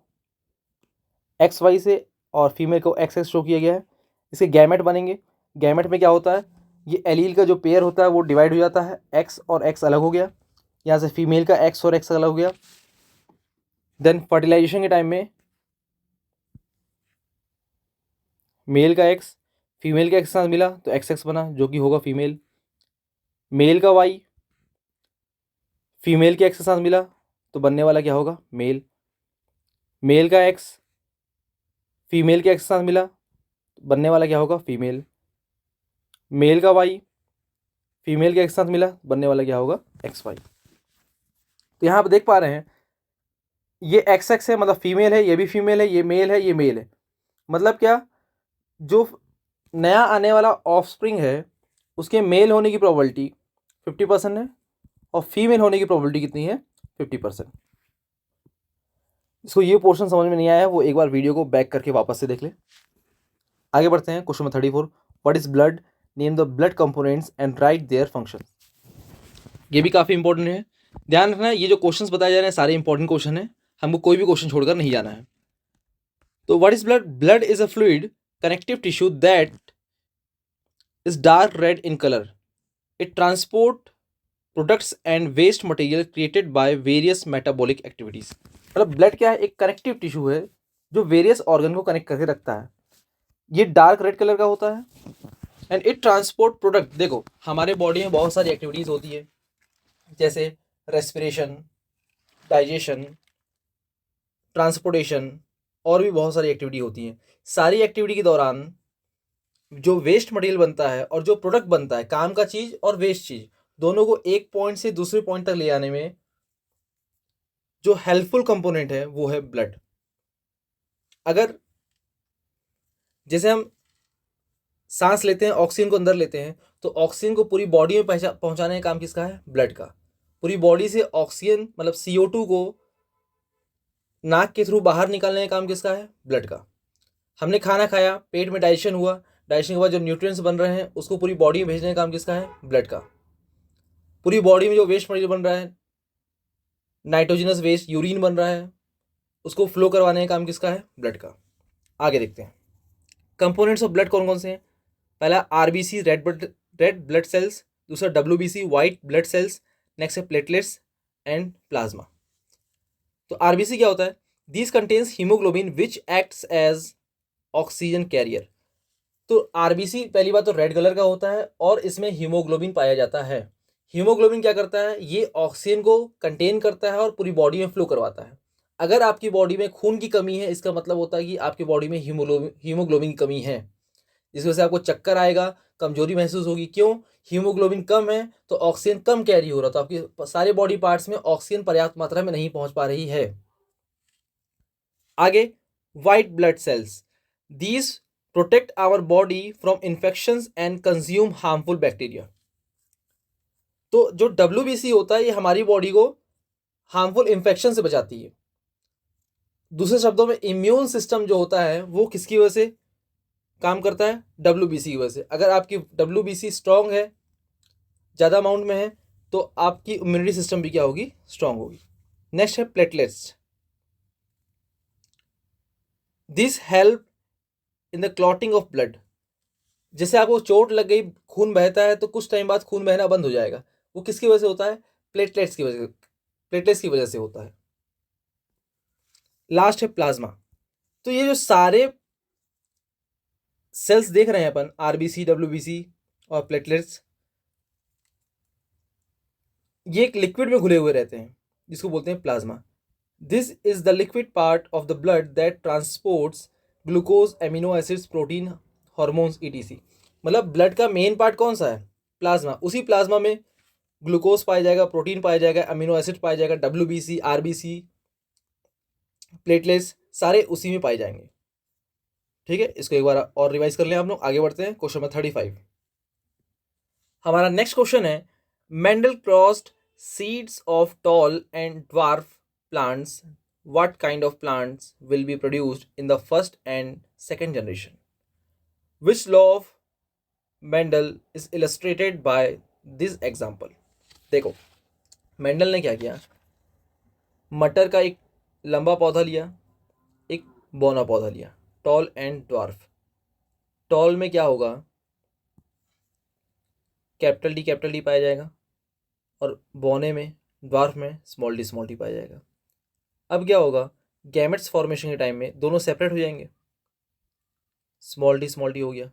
XY से और फीमेल को XX शो किया गया है। इसके गैमेट बनेंगे। गैमेट में क्या होता है, ये एलील का जो पेयर होता है वो डिवाइड हो जाता है, X और X अलग हो गया, यहाँ से फीमेल का X और X अलग हो गया। देन फर्टिलाइजेशन के टाइम में मेल का X फीमेल के X के साथ मिला तो XX बना, जो कि होगा फीमेल। मेल का Y फीमेल के X के साथ मिला तो बनने वाला क्या होगा, मेल। मेल का X फीमेल के X के साथ मिला तो बनने वाला क्या होगा, फीमेल। मेल का Y फीमेल के X के साथ मिला, बनने वाला क्या होगा, XY। तो यहाँ आप देख पा रहे हैं ये XX है, मतलब फीमेल है, ये भी फीमेल है, ये मेल है, ये मेल है। मतलब क्या, जो नया आने वाला ऑफस्प्रिंग है उसके मेल होने की प्रोबेबिलिटी 50% है और फीमेल होने की प्रोबेबिलिटी कितनी है, 50%। इसको ये पोर्शन समझ में नहीं आया वो एक बार वीडियो को बैक करके वापस से देख ले। आगे बढ़ते हैं question number 34। What is blood, name the blood components and right their function. ये भी काफ़ी इंपॉर्टेंट है, ध्यान रखना ये जो क्वेश्चंस बताए जा रहे हैं सारे इंपॉर्टेंट क्वेश्चन है, हमको कोई भी क्वेश्चन छोड़कर नहीं जाना है। तो what is blood, blood is a fluid connective tissue that is dark red in color. It transport products and waste material created by various metabolic activities. मतलब ब्लड क्या है, एक कनेक्टिव टिश्यू है जो वेरियस ऑर्गन को कनेक्ट करके रखता है। ये डार्क रेड कलर का होता है एंड इट ट्रांसपोर्ट प्रोडक्ट। देखो हमारे बॉडी में बहुत सारी एक्टिविटीज़ होती है, जैसे रेस्पिरेशन, डाइजेशन, ट्रांसपोर्टेशन, और भी बहुत सारी एक्टिविटी होती हैं। सारी एक्टिविटी के दौरान जो वेस्ट मटेरियल बनता है और जो प्रोडक्ट बनता है, काम का चीज़ और वेस्ट चीज़, दोनों को एक पॉइंट से दूसरे पॉइंट तक ले जाने में जो हेल्पफुल कंपोनेंट है वो है ब्लड। अगर जैसे हम सांस लेते हैं, ऑक्सीजन को अंदर लेते हैं, तो ऑक्सीजन को पूरी बॉडी में पहुंचाने का काम किसका है, ब्लड का। पूरी बॉडी से ऑक्सीजन मतलब CO2 को नाक के थ्रू बाहर निकालने का काम किसका है, ब्लड का। हमने खाना खाया, पेट में डाइजेशन हुआ, डाइजेशन के बाद जो न्यूट्रिएंट्स बन रहे हैं उसको पूरी बॉडी में भेजने का काम किसका है, ब्लड का। पूरी बॉडी में जो वेस्ट मटेरियल बन रहा है, नाइट्रोजनस वेस्ट, यूरिन बन रहा है, उसको फ्लो करवाने का काम किसका है, ब्लड का। आगे देखते हैं कंपोनेंट्स ऑफ ब्लड कौन कौन से हैं। पहला RBC रेड ब्लड सेल्स, दूसरा WBC white blood cells, next है प्लेटलेट्स एंड प्लाज्मा। तो RBC क्या होता है, this contains haemoglobin which acts as oxygen carrier. तो RBC पहली बात तो रेड कलर का होता है और इसमें हीमोग्लोबिन पाया जाता है। हीमोग्लोबिन क्या करता है, ये ऑक्सीजन को कंटेन करता है और पूरी बॉडी में फ्लो करवाता है। अगर आपकी बॉडी में खून की कमी है, इसका मतलब होता है कि आपकी बॉडी में हीमोग्लोबिन की कमी है, जिस वजह से आपको चक्कर आएगा, कमजोरी महसूस होगी। क्यों, हीमोग्लोबिन कम है तो ऑक्सीजन कम कैरी हो रहा, तो आपके सारे बॉडी पार्ट्स में ऑक्सीजन पर्याप्त मात्रा में नहीं पहुंच पा रही है। आगे white blood cells, these protect our body from infections and consume harmful bacteria. तो जो WBC होता है ये हमारी बॉडी को हार्मफुल इन्फेक्शन से बचाती है। दूसरे शब्दों में इम्यून सिस्टम जो होता है वो किसकी वजह से काम करता है, WBC की वजह से। अगर आपकी WBC स्ट्रांग है, ज़्यादा अमाउंट में है, तो आपकी इम्यूनिटी सिस्टम भी क्या होगी, स्ट्रांग होगी। नेक्स्ट है platelets, this help in the clotting of blood. जैसे आपको चोट लग गई, खून बहता है, तो कुछ टाइम बाद खून बहना बंद हो जाएगा, वो किसकी वजह से होता है, प्लेटलेट्स की वजह से होता है। लास्ट है प्लाज्मा। तो ये जो सारे सेल्स देख रहे हैं अपन, RBC, WBC और प्लेटलेट्स, ये एक लिक्विड में घुले हुए रहते हैं जिसको बोलते हैं plasma. This is the liquid part of the blood that transports glucose, amino acids, protein, hormones ETC। मतलब ब्लड का मेन पार्ट कौन सा है, प्लाज्मा। उसी प्लाज्मा में ग्लूकोज पाया जाएगा, प्रोटीन पाया जाएगा, अमीनो एसिड पाया जाएगा, WBC, RBC, प्लेटलेट्स सारे उसी में पाए जाएंगे। ठीक है, इसको एक बार और रिवाइज कर लें आप लोग। आगे बढ़ते हैं क्वेश्चन नंबर 35। हमारा नेक्स्ट क्वेश्चन है, Mendel crossed seeds of tall and dwarf plants, what kind of plants will be produced in the first and second generation? Which law of Mendel is illustrated by this example? देखो मेंडल ने क्या किया, मटर का एक लंबा पौधा लिया, एक बौना पौधा लिया, टॉल एंड ड्वार्फ। टॉल में क्या होगा, कैपिटल डी पाया जाएगा, और बौने में, ड्वार्फ में स्मॉल डी पाया जाएगा। अब क्या होगा, गैमेट्स फॉर्मेशन के टाइम में दोनों सेपरेट हो जाएंगे, स्मॉल डी हो गया।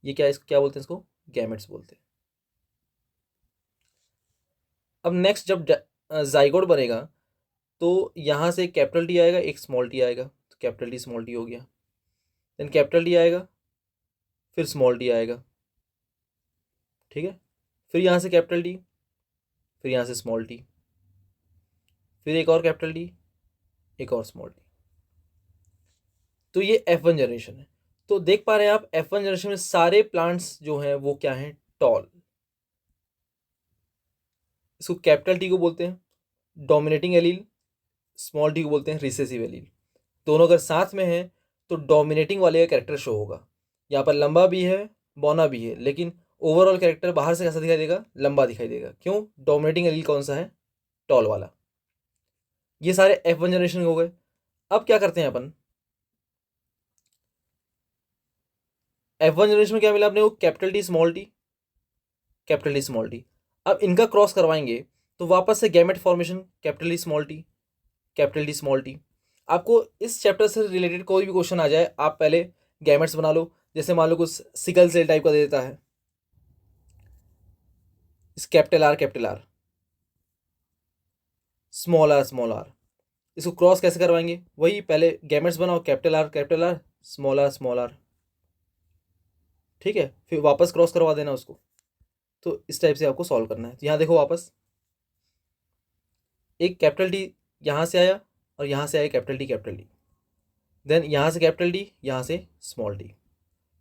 ये क्या बोलते हैं इसको, गैमेट्स बोलते हैं। अब नेक्स्ट जब जाइगोट बनेगा तो यहाँ से कैपिटल डी आएगा, एक स्मॉल टी आएगा, तो कैपिटल डी स्मॉल टी हो गया। देन कैपिटल डी आएगा, फिर स्मॉल डी आएगा, ठीक है। फिर यहाँ से कैपिटल डी, फिर यहाँ से स्मॉल टी, फिर एक और कैपिटल डी, एक और स्मॉल टी। तो ये F1 जनरेशन है। तो देख पा रहे हैं आप, F1 जनरेशन में सारे प्लांट्स जो हैं वो क्या हैं, टॉल। इसको कैपिटल टी को बोलते हैं डोमिनेटिंग एलील, स्मॉल टी को बोलते हैं रिसेसिव एलील। दोनों अगर साथ में हैं तो डोमिनेटिंग वाले का कैरेक्टर शो होगा। यहाँ पर लंबा भी है, बौना भी है, लेकिन ओवरऑल कैरेक्टर बाहर से कैसा दिखाई देगा, लंबा दिखाई देगा। क्यों, डोमिनेटिंग एलील कौन सा है, टॉल वाला। ये सारे F1 जनरेशन हो गए। अब क्या करते हैं अपन, F1 जनरेशन में क्या मिला अपने को, capital T small T, capital T small T. अब इनका क्रॉस करवाएंगे तो वापस से gamete formation, capital T small T, capital T small T. आपको इस चैप्टर से रिलेटेड कोई भी क्वेश्चन आ जाए, आप पहले गैमेट्स बना लो। जैसे मान लो कुछ सिकल सेल टाइप का दे देता है, इस कैपिटल आर, स्मॉल आर, इसको क्रॉस कैसे करवाएंगे, वही पहले गैमेट्स बनाओ, कैपिटल आर, स्मॉल आर, ठीक है। फिर वापस क्रॉस करवा देना उसको। तो इस टाइप से आपको सॉल्व करना है। तो यहाँ देखो, वापस एक कैपिटल डी यहाँ से आया और यहाँ से आया कैपिटल डी, देन यहाँ से कैपिटल डी, यहाँ से स्मॉल डी,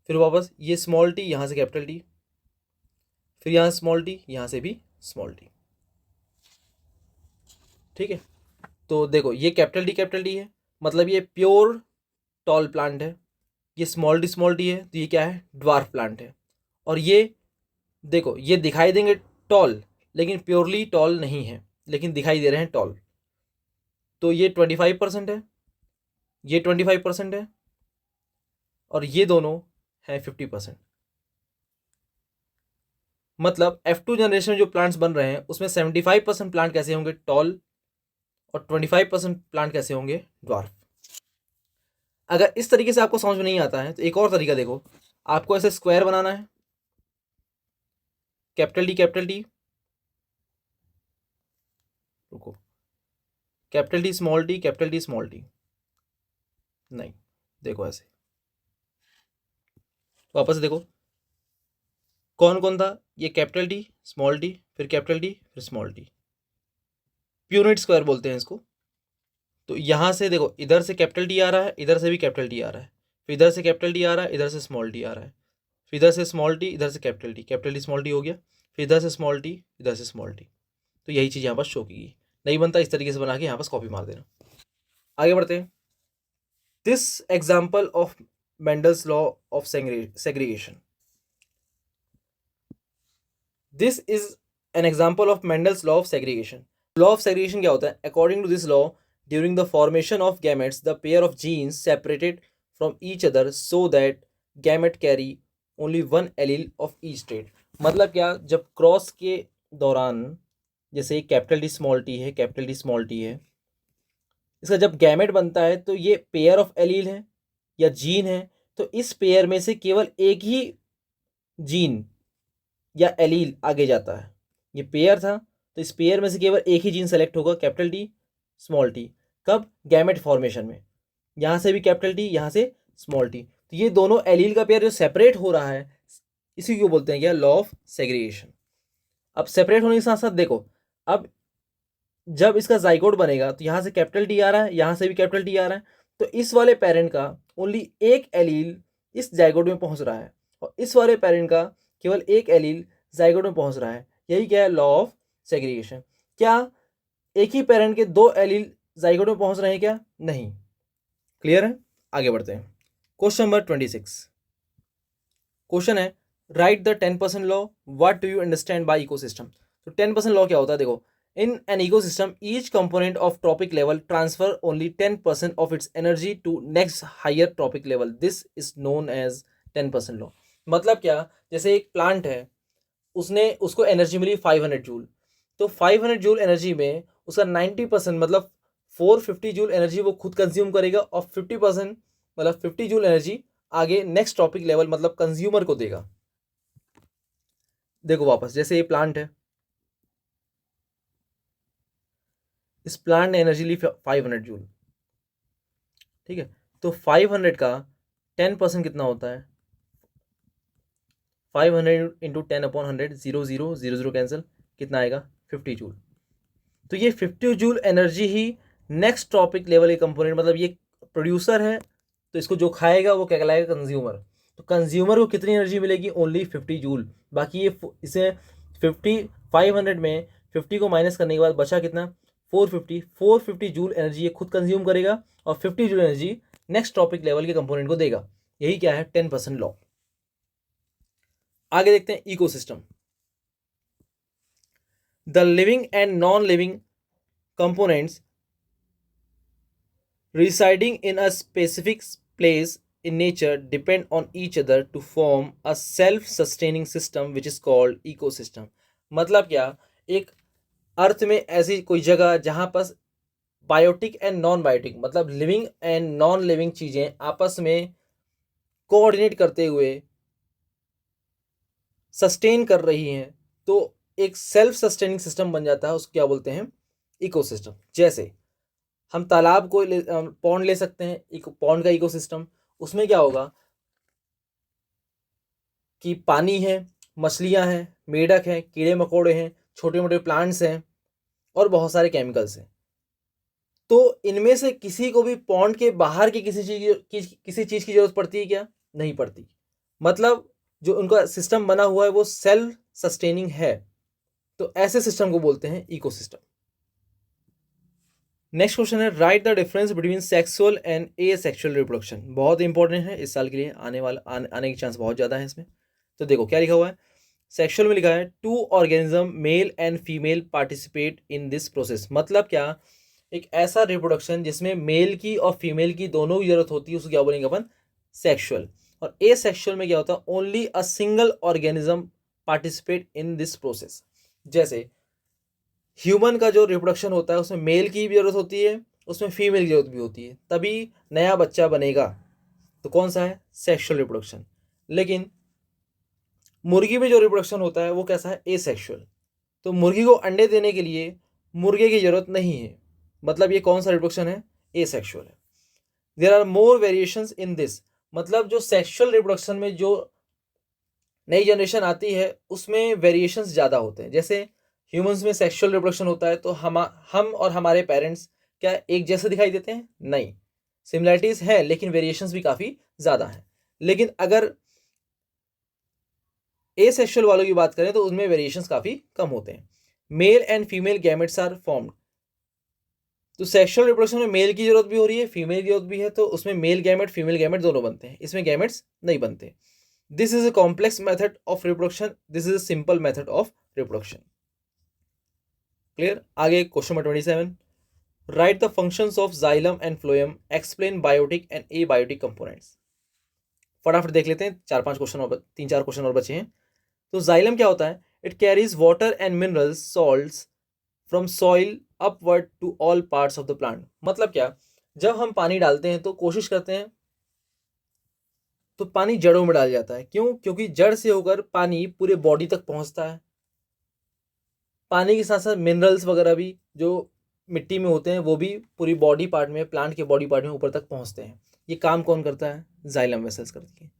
फिर वापस ये स्मॉल टी, यहाँ से कैपिटल डी, फिर यहाँ स्मॉल टी, यहाँ से भी स्मॉल टी, ठीक है। तो देखो, ये कैपिटल डी है, मतलब ये प्योर टॉल प्लांट है। ये स्मॉल डी है, तो ये क्या है, ड्वार्फ प्लांट है। और ये देखो, ये दिखाई देंगे टॉल, लेकिन प्योरली टॉल नहीं है, लेकिन दिखाई दे रहे हैं टॉल। तो ये 25% है, ये 25% है, और ये दोनों हैं 50%। मतलब F2 जनरेशन में जो प्लांट्स बन रहे हैं उसमें 75% प्लांट कैसे होंगे, टॉल, और 25% प्लांट कैसे होंगे, ड्वार्फ। अगर इस तरीके से आपको समझ में नहीं आता है तो एक और तरीका देखो, आपको ऐसे स्क्वायर बनाना है, कैपिटल टी, रुको, कैपिटल टी स्मॉल टी, नहीं, देखो ऐसे, वापस देखो कौन कौन था, ये कैपिटल टी, स्मॉल टी, फिर कैपिटल टी, फिर स्मॉल टी, प्यूनिट स्क्वायर बोलते हैं इसको। तो यहाँ से देखो, इधर से कैपिटल टी आ रहा है, इधर से भी कैपिटल टी आ रहा है, फिर इधर से कैपिटल टी आ रहा है, इधर से स्मॉल टी आ रहा है, फिर इधर से स्मॉल टी, इधर से कैपिटल टी स्मॉल टी हो गया, फिर इधर से स्मॉल टी, इधर से स्मॉल टी। तो यही चीज़ यहाँ पर शो की, नहीं बनता इस तरीके से बना के यहाँ पर कॉपी मार देना। आगे बढ़ते हैं। This example of Mendel's law of segregation, this is an example of Mendel's law of segregation. Law of segregation क्या होता है, according to this law during the formation of gametes the pair of genes separated from each other so that gamete carry only one allele of each trait. मतलब क्या, जब क्रॉस के दौरान, जैसे कैपिटल डी स्मॉल टी है, कैपिटल डी स्मॉल टी है, इसका जब गैमेट बनता है तो ये पेयर ऑफ एलील है या जीन है, तो इस पेयर में से केवल एक ही जीन या एलील आगे जाता है। ये पेयर था, तो इस पेयर में से केवल एक ही जीन सेलेक्ट होगा, कैपिटल टी स्मॉल टी। कब, गैमेट फॉर्मेशन में, यहाँ से भी कैपिटल टी, यहाँ से स्मॉल टी। तो ये दोनों एलील का पेयर जो सेपरेट हो रहा है, इसी को बोलते हैं क्या, लॉ ऑफ सेग्रीगेशन। अब सेपरेट होने के साथ साथ देखो, अब जब इसका जाइगोट बनेगा तो यहाँ से कैपिटल टी आ रहा है, यहाँ से भी कैपिटल टी आ रहा है, तो इस वाले पेरेंट का ओनली एक एलील इस जाइगोट में पहुँच रहा है, और इस वाले पेरेंट का केवल एक एलील जाइगोट में पहुँच रहा है। यही क्या है, लॉ ऑफ सेग्रीगेशन। क्या एक ही पेरेंट के दो एलील जाइगोट में पहुँच रहे हैं क्या, नहीं। क्लियर है, आगे बढ़ते हैं। क्वेश्चन नंबर 26 क्वेश्चन है, write the 10% law, what do you understand bye ecosystem. तो 10% लॉ क्या होता है, देखो In an ecosystem, each component of trophic level transfer only 10% of its energy to next higher trophic level. This is known as 10% law. मतलब क्या, जैसे एक प्लांट है, उसने उसको एनर्जी मिली 500 जूल, तो 500 जूल एनर्जी में उसका 90% मतलब 450 जूल एनर्जी वो खुद कंज्यूम करेगा और 50% मतलब 50 जूल एनर्जी आगे नेक्स्ट टॉपिक लेवल मतलब कंज्यूमर को देगा। देखो वापस, जैसे ये प्लांट है, इस प्लांट ने एनर्जी ली 500 जूल, ठीक है, तो 500 का 10% कितना होता है, 500 इंटू 10/100, 0 कैंसिल, कितना आएगा 50 जूल। तो ये 50 जूल एनर्जी ही नेक्स्ट टॉपिक लेवल के कंपोनेंट, मतलब ये प्रोड्यूसर है तो इसको जो खाएगा वो क्या कहलाएगा, कंज्यूमर। तो कंज्यूमर को कितनी एनर्जी मिलेगी, ओनली 50 जूल। बाकी ये इसे 500 में 50 को माइनस करने के बाद बचा कितना, 450 जूल एनर्जी ये खुद कंज्यूम करेगा और 50 joule energy next topic level के कंपोनेंट को देगा। यही क्या है, 10% लॉ। आगे देखते हैं ecosystem. The living and non living components residing in a specific place in nature depend on each other to form a self-sustaining system which is called ecosystem। मतलब क्या, एक अर्थ में ऐसी कोई जगह जहाँ पर बायोटिक एंड नॉन बायोटिक मतलब लिविंग एंड नॉन लिविंग चीज़ें आपस में कोऑर्डिनेट करते हुए सस्टेन कर रही हैं, तो एक सेल्फ सस्टेनिंग सिस्टम बन जाता है, उसको क्या बोलते हैं, इकोसिस्टम। जैसे हम तालाब को पॉन्ड ले सकते हैं, एक पॉन्ड का इकोसिस्टम, उसमें क्या होगा कि पानी है, मछलियां हैं, मेढक हैं, कीड़े मकोड़े हैं, छोटे मोटे प्लांट्स हैं और बहुत सारे केमिकल्स हैं। तो इनमें से किसी को भी पॉन्ड के बाहर की किसी चीज़ की जरूरत पड़ती है क्या, नहीं पड़ती। मतलब जो उनका सिस्टम बना हुआ है वो सेल्फ सस्टेनिंग है, तो ऐसे सिस्टम को बोलते हैं इकोसिस्टम। नेक्स्ट क्वेश्चन है, write the difference between sexual and asexual reproduction. बहुत इंपॉर्टेंट है इस साल के लिए, आने के चांस बहुत ज़्यादा है इसमें। तो देखो क्या लिखा हुआ है, सेक्सुअल में लिखा है 2 organism mail and female participate in this process. मतलब क्या, एक ऐसा रिप्रोडक्शन जिसमें मेल की और फीमेल की दोनों की जरूरत होती है, उसको क्या बोलेंगे अपन, सेक्सुअल। और एसेक्सुअल में क्या होता है, only a single organism participate in this process. जैसे ह्यूमन का जो रिप्रोडक्शन होता है उसमें मेल की भी जरूरत होती है, उसमें फीमेल की जरूरत भी होती है, तभी नया बच्चा बनेगा। तो कौन सा है, सेक्सुअल रिप्रोडक्शन। लेकिन मुर्गी में जो रिप्रोडक्शन होता है वो कैसा है, एसेक्सुअल। तो मुर्गी को अंडे देने के लिए मुर्गे की जरूरत नहीं है, मतलब ये कौन सा रिप्रोडक्शन है, एसेक्सुअल है। There are more variations in this, मतलब जो सेक्सुअल रिप्रोडक्शन में जो नई जनरेशन आती है उसमें वेरिएशंस ज़्यादा होते हैं। जैसे ह्यूमंस में सेक्सुअल रिप्रोडक्शन होता है तो हम और हमारे पेरेंट्स क्या एक जैसे दिखाई देते हैं, नहीं, सिमिलैरिटीज है लेकिन वेरिएशंस भी काफ़ी ज़्यादा हैं। लेकिन अगर एसेक्सुअल वालों की बात करें तो उसमें वेरिएशंस काफ़ी कम होते हैं। Male and female gametes are formed. तो सेक्सुअल रिप्रोडक्शन में मेल की जरूरत भी हो रही है, फीमेल की जरूरत भी है, तो उसमें मेल गैमेट फीमेल गैमेट दोनों बनते हैं, इसमें गैमेट्स नहीं बनते। This is a complex method of reproduction, this is a simple method of reproduction. Clear. आगे question number 27, write the functions of xylem and phloem, explain biotic and abiotic components. फटाफट देख लेते हैं, 4-5 क्वेश्चन और 3-4 क्वेश्चन और बचे हैं। तो जाइलम क्या होता है, it carries water and minerals salts from soil upward to all parts of the plant. मतलब क्या, जब हम पानी डालते हैं तो कोशिश करते हैं तो पानी जड़ों में डाल जाता है, क्यों, क्योंकि जड़ से होकर पानी पूरे बॉडी तक पहुंचता है। पानी के साथ साथ मिनरल्स वगैरह भी जो मिट्टी में होते हैं वो भी पूरी बॉडी पार्ट में, प्लांट के बॉडी पार्ट में ऊपर तक पहुंचते हैं। ये काम कौन करता है, जाइलम वेसल्स करती है।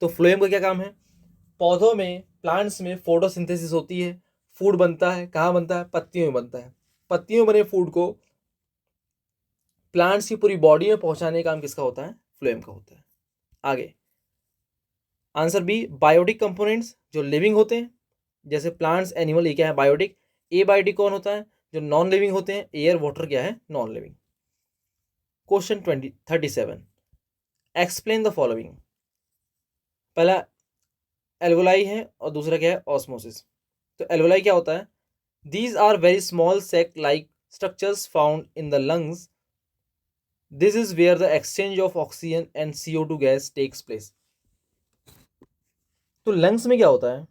तो फ्लोएम का क्या काम है, पौधों में, प्लांट्स में फोटोसिंथेसिस होती है, फूड बनता है, कहाँ बनता है, पत्तियों में बनता है। पत्तियों में बने फूड को प्लांट्स की पूरी बॉडी में पहुंचाने का काम किसका होता है, फ्लोएम का होता है। आगे आंसर बी, बायोटिक कंपोनेंट्स जो लिविंग होते हैं, जैसे प्लांट्स, एनिमल, ये क्या है, बायोटिक। ए बायोटिक कौन होता है, जो नॉन लिविंग होते हैं, एयर वाटर क्या है, non living. Question 37, explain the following. पहला एल्वोलाई है और दूसरा क्या है, ऑस्मोसिस। तो एल्वोलाई क्या होता है, These are very small sac-like structures found in the lungs. This is where the exchange of oxygen and CO2 gas takes place. तो लंग्स में क्या होता है?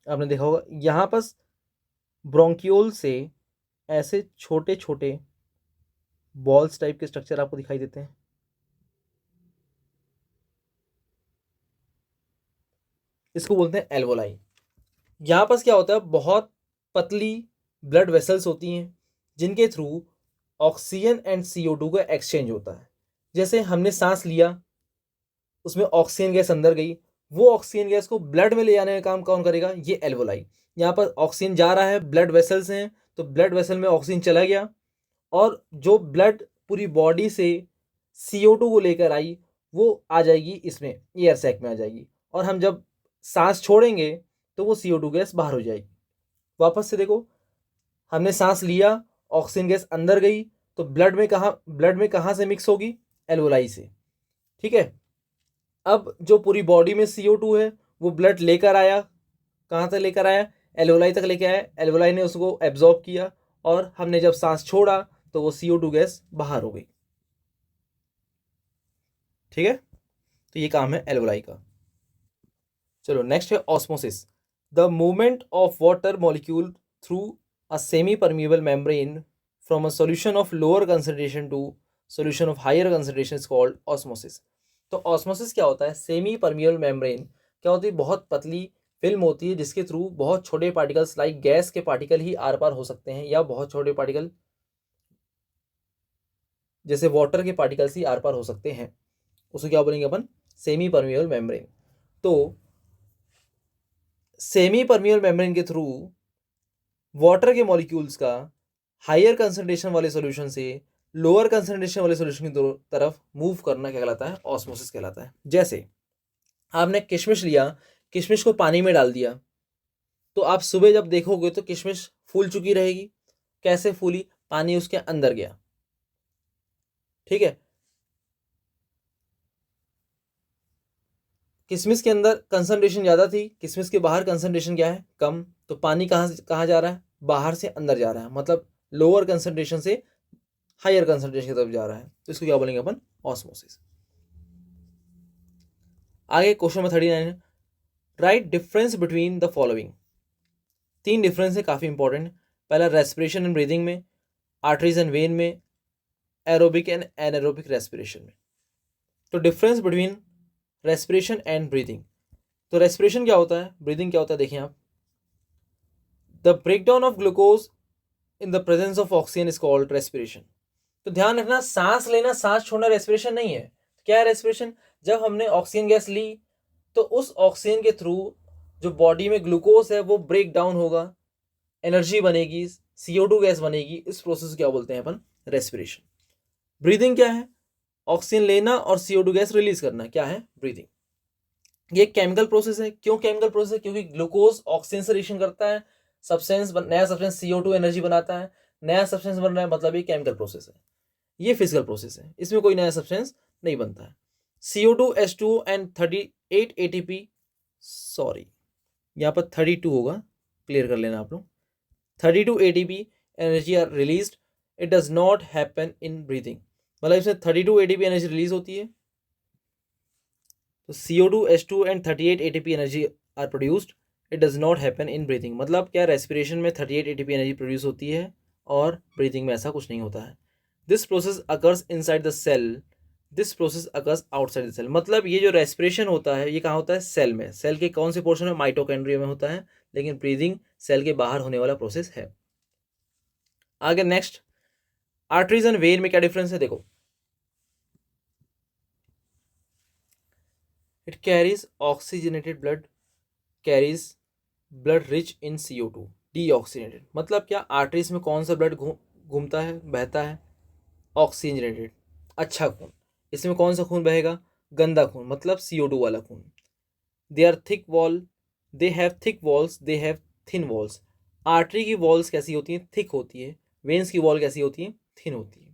आपने देखा होगा यहाँ पर ब्रोंकियोल से ऐसे छोटे छोटे बॉल्स टाइप के स्ट्रक्चर आपको दिखाई देते हैं। इसको बोलते हैं एल्वोलाई। यहाँ पर क्या होता है, बहुत पतली ब्लड वेसल्स होती हैं जिनके थ्रू ऑक्सीजन एंड CO2 का एक्सचेंज होता है। जैसे हमने सांस लिया, उसमें ऑक्सीजन गैस अंदर गई, वो ऑक्सीजन गैस को ब्लड में ले जाने का काम कौन करेगा? ये एल्वोलाई। यहाँ पर ऑक्सीजन जा रहा है, ब्लड वेसल्स हैं, तो ब्लड वेसल में ऑक्सीजन चला गया और जो ब्लड पूरी बॉडी से CO2 को लेकर आई वो आ जाएगी इसमें, एयर सैक में आ जाएगी, और हम जब सांस छोड़ेंगे तो वो CO2 गैस बाहर हो जाएगी। वापस से देखो, हमने सांस लिया, ऑक्सीजन गैस अंदर गई, तो ब्लड में कहाँ से मिक्स होगी? एल्वोलाई से। ठीक है, अब जो पूरी बॉडी में CO2 है वो ब्लड लेकर आया, कहाँ तक लेकर आया? एल्वोलाई तक लेकर आया। एल्वोलाई ने उसको एब्जॉर्ब किया और हमने जब सांस छोड़ा तो वो CO2 गैस बाहर हो गई। ठीक है, तो ये काम है एल्वोलाई का। चलो नेक्स्ट है osmosis. The movement of water molecule through a semi permeable membrane from a solution of lower concentration to solution of higher concentration is called osmosis. तो ऑस्मोसिस क्या होता है? सेमी परमिएबल मेम्ब्रेन क्या होती है? बहुत पतली फिल्म होती है जिसके थ्रू बहुत छोटे पार्टिकल्स लाइक गैस के पार्टिकल ही आर पार हो सकते हैं, या बहुत छोटे पार्टिकल जैसे वाटर के पार्टिकल्स ही आर पार हो सकते हैं। उसको क्या बोलेंगे अपन? Semi permeable membrane. तो सेमी परमिएबल मेम्ब्रेन के थ्रू वाटर के मॉलिक्यूल्स का हायर कंसंट्रेशन वाले सॉल्यूशन से लोअर कंसंट्रेशन वाले सॉल्यूशन की तरफ मूव करना क्या कहलाता है? ऑस्मोसिस कहलाता है। जैसे आपने किशमिश लिया, किशमिश को पानी में डाल दिया, तो आप सुबह जब देखोगे तो किशमिश फूल चुकी रहेगी। कैसे फूली? पानी उसके अंदर गया। ठीक है, किशमिश के अंदर कंसंट्रेशन ज़्यादा थी, किशमिश के बाहर कंसंट्रेशन क्या है? कम। तो पानी कहाँ जा रहा है? बाहर से अंदर जा रहा है, मतलब लोअर कंसंट्रेशन से हायर कंसंट्रेशन की तरफ जा रहा है। तो इसको क्या बोलेंगे अपन? ऑस्मोसिस। आगे क्वेश्चन नंबर 39 है, right difference between the following. 3 difference है, काफ़ी इंपॉर्टेंट है। पहला रेस्पिरेशन एंड ब्रीदिंग में, आर्टरीज एंड वेन में, एरोबिक एंड एनारोबिक रेस्पिरेशन में। तो difference between respiration and breathing. तो रेस्पिरेशन क्या होता है, ब्रीदिंग क्या होता है, देखिए आप। The breakdown of glucose in the presence of oxygen is called respiration. तो ध्यान रखना, सांस लेना सांस छोड़ना रेस्पिरेशन नहीं है। क्या है रेस्पिरेशन? जब हमने ऑक्सीजन गैस ली तो उस ऑक्सीजन के थ्रू जो बॉडी में ग्लूकोज है वो ब्रेक डाउन होगा, एनर्जी बनेगी, CO2 गैस बनेगी। इस प्रोसेस को क्या बोलते हैं अपन? रेस्पिरेशन। ब्रीदिंग क्या है? ऑक्सीजन लेना और CO2 गैस रिलीज करना, क्या है? ब्रीदिंग। ये केमिकल प्रोसेस है। क्यों केमिकल प्रोसेस है? क्योंकि ग्लूकोज ऑक्सीजन से रिएक्शन करता है, सब्सटेंस नया सब्सटेंस CO2 एनर्जी बनाता है, नया सब्सटेंस बन रहा है, मतलब ये केमिकल प्रोसेस है। ये फिजिकल प्रोसेस है, इसमें कोई नया सब्सटेंस नहीं बनता है। CO2 H2 and 38 ATP, sorry यहाँ पर 32 होगा, क्लियर कर लेना आप लोग। 32 ATP energy are released, it does not happen in breathing. मतलब इसमें 32 ATP एनर्जी रिलीज होती है, तो CO2 H2 and 38 ATP energy are produced, it does not happen in breathing. मतलब क्या, रेस्पिरेशन में 38 ATP एनर्जी प्रोड्यूस होती है और ब्रीदिंग में ऐसा कुछ नहीं होता है। This process occurs inside the cell, this process occurs outside the cell. मतलब ये जो रेस्पिरेशन होता है ये कहाँ होता है? सेल में। सेल के कौन से पोर्शन में? माइटोकॉन्ड्रिया में होता है। लेकिन ब्रीदिंग सेल के बाहर होने वाला प्रोसेस है। आगे नेक्स्ट, आर्टरीज एंड वेन में क्या डिफरेंस है? देखो, it carries oxygenated blood, carries blood rich in CO2, deoxygenated. मतलब क्या, आर्टरीज में कौन सा ब्लड घूमता है, बहता है? ऑक्सीजनेटेड, अच्छा खून। इसमें कौन सा खून बहेगा? गंदा खून, मतलब CO2 वाला खून। They are thick wall, they have thick walls, they have thin walls. Artery की वॉल्स कैसी होती हैं? थिक होती है। वेन्स की वॉल कैसी होती है? थिन होती है।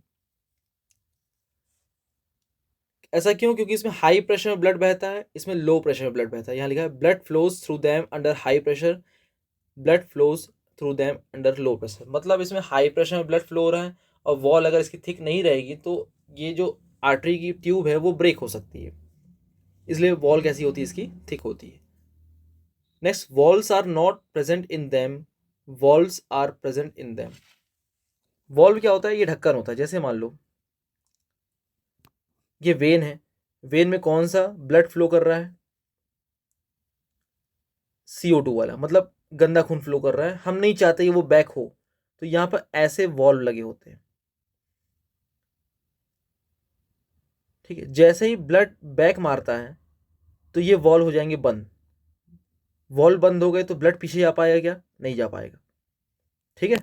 ऐसा क्यों? क्योंकि इसमें हाई प्रेशर में ब्लड बहता है, इसमें लो प्रेशर में ब्लड बहता है। यहाँ लिखा है blood flows through them under high pressure, blood flows through them under low pressure. मतलब इसमें हाई प्रेशर में ब्लड फ्लो हो रहा है और वॉल अगर इसकी थिक नहीं रहेगी तो ये जो आर्टरी की ट्यूब है वो ब्रेक हो सकती है, इसलिए वॉल कैसी होती है इसकी? थिक होती है। Next, walls are not present in them, walls are present in them. Valve क्या होता है? ये ढक्कन होता है। जैसे मान लो ये वेन है, वेन में कौन सा ब्लड फ्लो कर रहा है? CO2 वाला, मतलब गंदा खून फ्लो कर रहा है। हम नहीं चाहते कि वो बैक हो, तो यहाँ पर ऐसे वॉल्व लगे होते हैं। ठीक है, जैसे ही ब्लड बैक मारता है तो ये वॉल्व हो जाएंगे बंद। वॉल्व बंद हो गए तो ब्लड पीछे जा पाएगा क्या? नहीं जा पाएगा। ठीक है,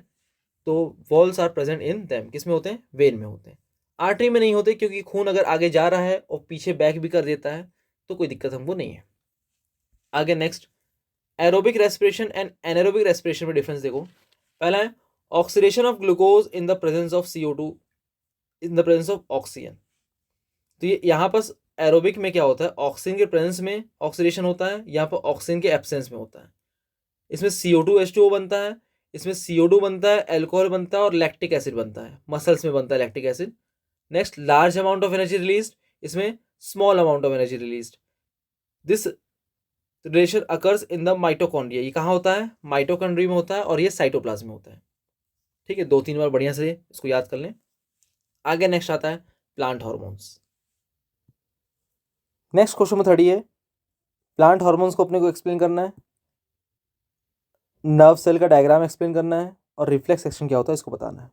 तो walls are present in them. किस में होते हैं? वेन में होते हैं। आर्टरी में नहीं होते, क्योंकि खून अगर आगे जा रहा है और पीछे बैक भी कर देता है तो कोई दिक्कत हमको नहीं है। आगे next, aerobic respiration and anaerobic respiration में डिफरेंस देखो। पहला है oxidation of glucose in the presence of CO2 in the presence of oxygen. तो ये यहाँ पर एरोबिक में क्या होता है? ऑक्सीजन के प्रेजेंस में ऑक्सीडेशन होता है, यहाँ पर ऑक्सीजन के एब्सेंस में होता है। इसमें CO2H2O बनता है, इसमें CO2 बनता है, अल्कोहल बनता है और लैक्टिक एसिड बनता है। मसल्स में बनता है lactic acid. Next, large amount of energy released, इसमें small amount of energy released. This relation occurs in the mitochondria. ये कहाँ होता है? माइटोकॉन्ड्रिया में होता है और ये साइटोप्लाज्म में होता है। ठीक है, 2-3 बार बढ़िया से इसको याद कर लें। आगे नेक्स्ट आता है प्लांट हार्मोन्स। नेक्स्ट क्वेश्चन में 30 है, प्लांट हार्मोन्स को अपने को एक्सप्लेन करना है, नर्व सेल का डायग्राम एक्सप्लेन करना है और रिफ्लेक्स एक्शन क्या होता है इसको बताना है।